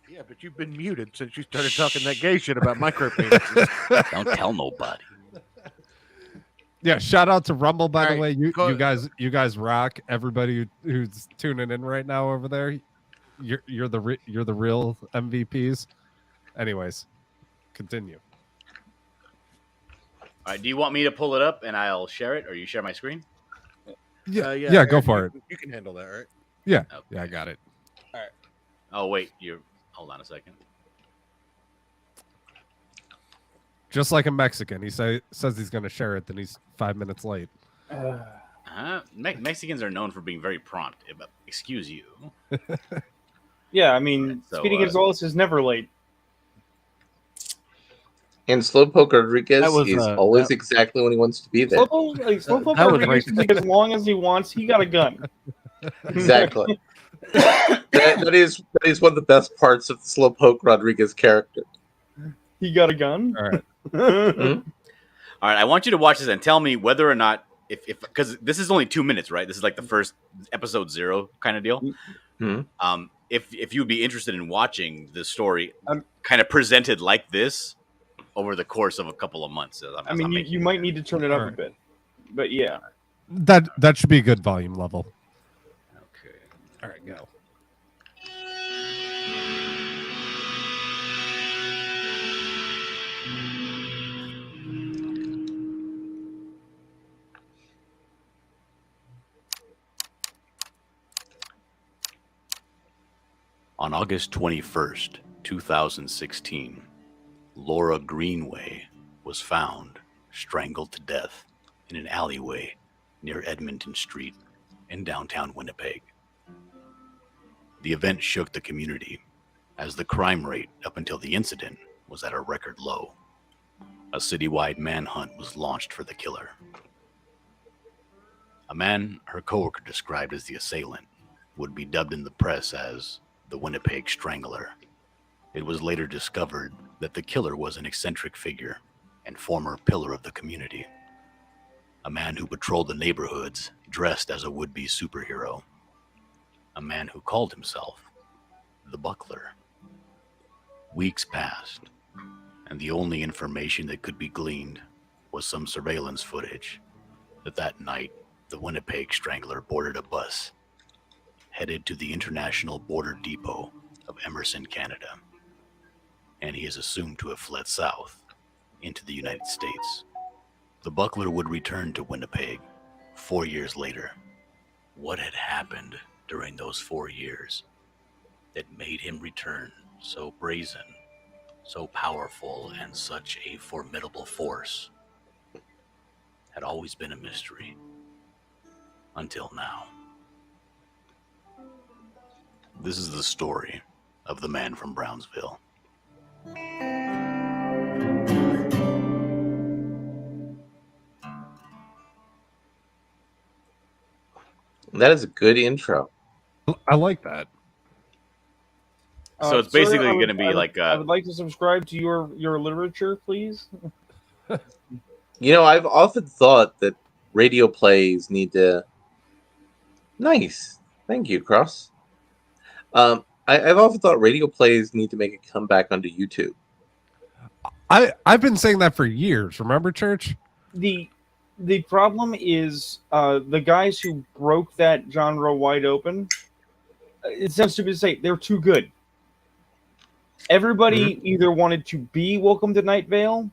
Yeah, but you've been muted since you started talking that gay shit about micro penises. Don't tell nobody. Yeah, shout out to Rumble, by All the right, way. go- You guys rock. Everybody who's tuning in right now over there, you're the real MVPs. Anyways, continue. All right, do you want me to pull it up and I'll share it, or you share my screen? Yeah, go Aaron, for it. You can handle that, right? Yeah, Okay. yeah, I got it. Oh wait, hold on a second. Just like a Mexican, he says he's going to share it, then he's 5 minutes late. Mexicans are known for being very prompt. But excuse you. Yeah, I mean, So, Speedy Gonzalez is never late. And Slowpoke Rodriguez That was, is always exactly when he wants to be there. Slowpoke that was Rodriguez can racist. take as long as he wants. He got a gun. Exactly. that is one of the best parts of the Slowpoke Rodriguez character. He got a gun. All right. All right, I want you to watch this and tell me whether or not if because this is only 2 minutes, right? This is like the first episode 0 kind of deal. Mhm. If you'd be interested in watching the story kind of presented like this over the course of a couple of months. I mean, you might need to turn it up a bit, but yeah. That should be a good volume level. Okay. All right, go. On August 21st, 2016, Laura Greenway was found strangled to death in an alleyway near Edmonton Street in downtown Winnipeg. The event shook the community as the crime rate up until the incident was at a record low. A citywide manhunt was launched for the killer. A man her coworker described as the assailant would be dubbed in the press as the Winnipeg Strangler. It was later discovered that the killer was an eccentric figure and former pillar of the community. A man who patrolled the neighborhoods dressed as a would-be superhero. A man who called himself the Buckler. Weeks passed, and the only information that could be gleaned was some surveillance footage that night the Winnipeg Strangler boarded a bus headed to the International Border Depot of Emerson, Canada, and he is assumed to have fled south into the United States. The Buckler would return to Winnipeg 4 years later. What had happened during those 4 years that made him return so brazen, so powerful, and such a formidable force had always been a mystery until now. This is the story of the man from Brownsville. That is a good intro. I like that. So it's Sir, basically I would- going to be I would- like I would like to subscribe to your literature, please. You know, I've often thought that radio plays need to. Nice, thank you, Cross. I've often thought radio plays need to make a comeback onto YouTube. I've been saying that for years. Remember, Church? The problem is the guys who broke that genre wide open. It sounds stupid to say they're too good. Everybody either wanted to be Welcome to Night Vale,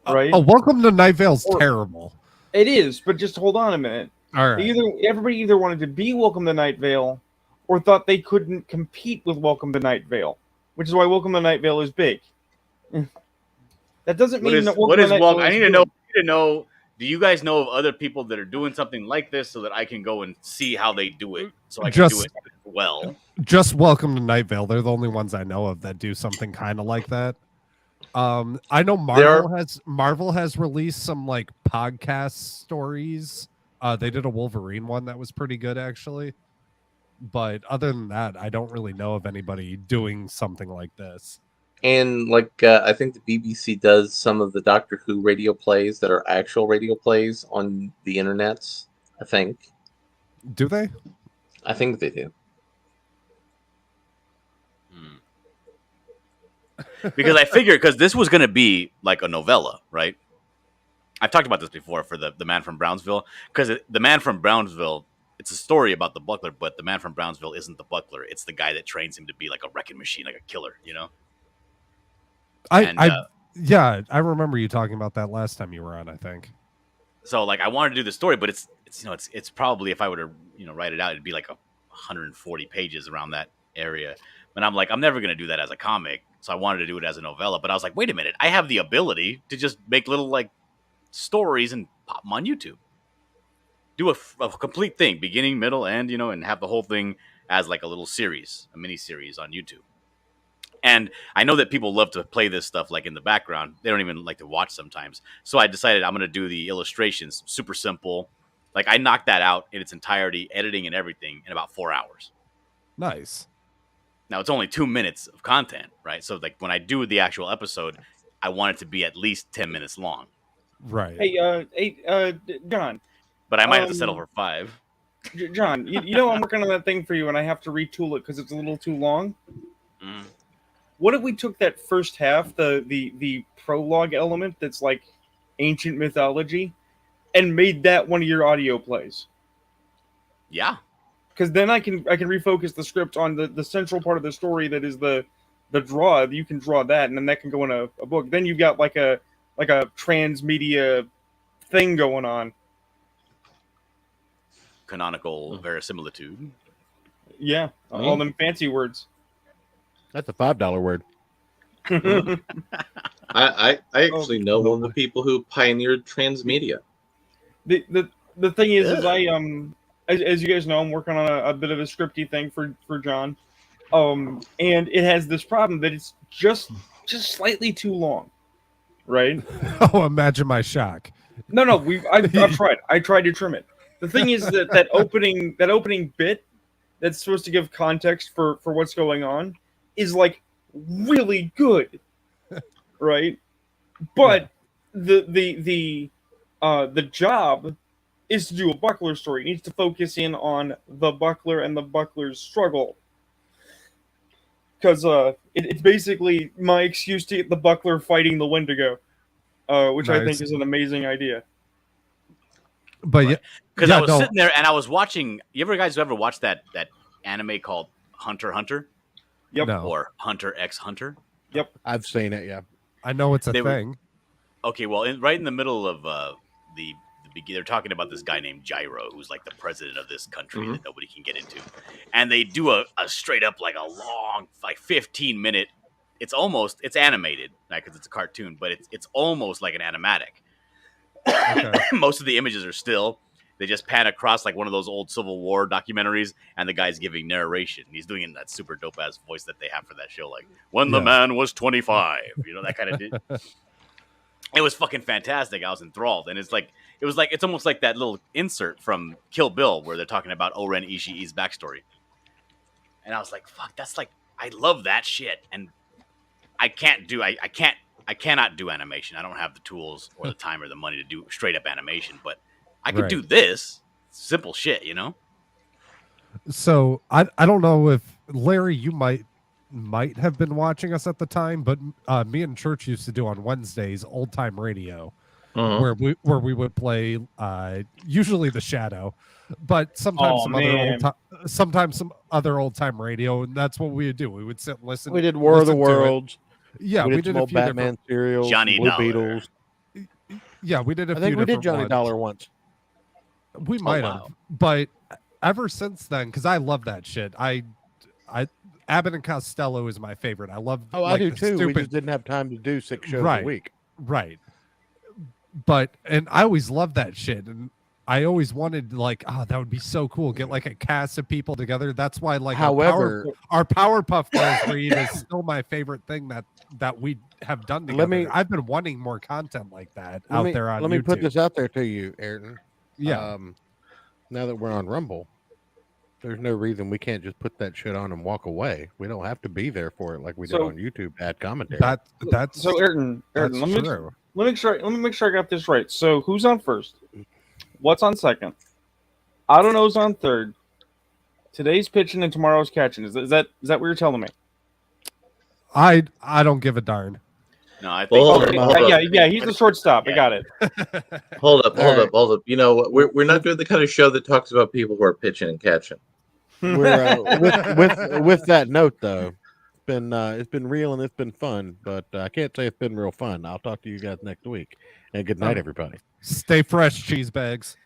right? Oh, Welcome to Night Vale's Or- terrible. It is, but just hold on a minute. All right. Everybody either wanted to be Welcome to Night Vale, or thought they couldn't compete with Welcome to Night Vale, which is why Welcome to Night Vale is big. That doesn't mean that what is Night welcome? Vale I is need to good. know. Do you guys know of other people that are doing something like this so that I can go and see how they do it, so I can do Just- it well? Just Welcome to Night Vale. They're the only ones I know of that do something kind of like that. I know Marvel has released some like podcast stories. They did a Wolverine one that was pretty good actually. But other than that, I don't really know of anybody doing something like this. And like I think the BBC does some of the Doctor Who radio plays that are actual radio plays on the internets. I think Do they? they do. Because I figured because this was going to be like a novella, right? I've talked about this before for the Man from Brownsville, because the Man from Brownsville, it's a story about the Buckler, but the Man from Brownsville isn't the Buckler. It's the guy that trains him to be like a wrecking machine, like a killer, you know? Yeah, I remember you talking about that last time you were on, I think. So like I wanted to do the story, but it's probably, if I were to write it out, it'd be like 140 pages around that area. And I'm like, I'm never gonna do that as a comic, so I wanted to do it as a novella. But I was like, wait a minute, I have the ability to just make little like stories and pop them on YouTube. Do a complete thing, beginning, middle, end, and have the whole thing as like a little series, a mini series on YouTube. And I know that people love to play this stuff like in the background. They don't even like to watch sometimes. So I decided I'm going to do the illustrations, super simple. Like I knocked that out in its entirety, editing and everything, in about 4 hours. Nice. Now it's only 2 minutes of content, right? So like when I do the actual episode, I want it to be at least 10 minutes long. Right. Hey, John. But I might have to settle for 5. John, you know I'm working on that thing for you, and I have to retool it because it's a little too long. Mm. What if we took that first half, the prologue element that's like ancient mythology, and made that one of your audio plays? Yeah. Because then I can refocus the script on the central part of the story that is the draw. You can draw that, and then that can go in a book. Then you've got like a transmedia thing going on. Canonical verisimilitude. Yeah, all them fancy words. That's a $5 word. I actually know one of the people who pioneered transmedia. The thing is I as you guys know, I'm working on a bit of a scripty thing for John, and it has this problem that it's just slightly too long, right? Oh, imagine my shock. No, I've tried. I tried to trim it. The thing is that opening bit that's supposed to give context for what's going on is like really good, right? But the job is to do a Buckler story. It needs to focus in on the Buckler and the Buckler's struggle, because it's basically my excuse to get the Buckler fighting the Wendigo, which I think is an amazing idea. But yeah, because I was sitting there and I was watching. You guys ever watched that anime called Hunter x Hunter? Yep. No. Or Hunter x Hunter? Yep. I've seen it, yeah. I know it's a thing. Okay, well, right in the middle of they're talking about this guy named Gyro, who's like the president of this country that nobody can get into, and they do a straight up like a long, like 15-minute. It's animated, not because it's a cartoon, but it's almost like an animatic. Okay. Most of the images are still. They just pan across like one of those old Civil War documentaries, and the guy's giving narration. He's doing it in that super dope ass voice that they have for that show, like when the man was 25, that kind of. It was fucking fantastic. I was enthralled, and it's like it was like it's almost like that little insert from Kill Bill where they're talking about Oren Ishii's backstory. And I was like, fuck, that's like I love that shit. And I cannot do animation. I don't have the tools or the time or the money to do straight up animation, but I could do this simple shit, you know? So I don't know if Larry, you might have been watching us at the time, but me and Church used to do on Wednesdays old time radio, where we would play usually The Shadow, but sometimes sometimes some other old time radio, and that's what we would do. We would sit and listen. We did War of the listen to Worlds. Yeah, we did some a old few Batman different. serials, Johnny Blue Dollar. Beetles. Yeah, we did a I few think we did different Johnny ones. Dollar once. We might wow. have, but ever since then, because I love that shit. I Abbott and Costello is my favorite. I love. Oh, I do too. We just didn't have time to do 6 shows a week. Right. But and I always loved that shit, and I always wanted like, oh, that would be so cool. Get like a cast of people together. That's why like However, our Powerpuff Girls read is still my favorite thing that we have done together. I've been wanting more content like that out there on YouTube. Let me put this out there to you, Ayrton. Yeah. Now that we're on Rumble, there's no reason we can't just put that shit on and walk away. We don't have to be there for it like we did on YouTube. Add commentary. That's so Ayrton. Let me make sure I got this right. So who's on first? What's on second? I don't know's on third. Today's pitching and tomorrow's catching. Is that what you're telling me? I don't give a darn. No, I think. Yeah. He's a shortstop. Yeah. I got it. Hold up. You know what? We're not doing the kind of show that talks about people who are pitching and catching. We're with that note though, it's been real and it's been fun, but I can't say it's been real fun. I'll talk to you guys next week, and good night, everybody. Stay fresh, cheese bags.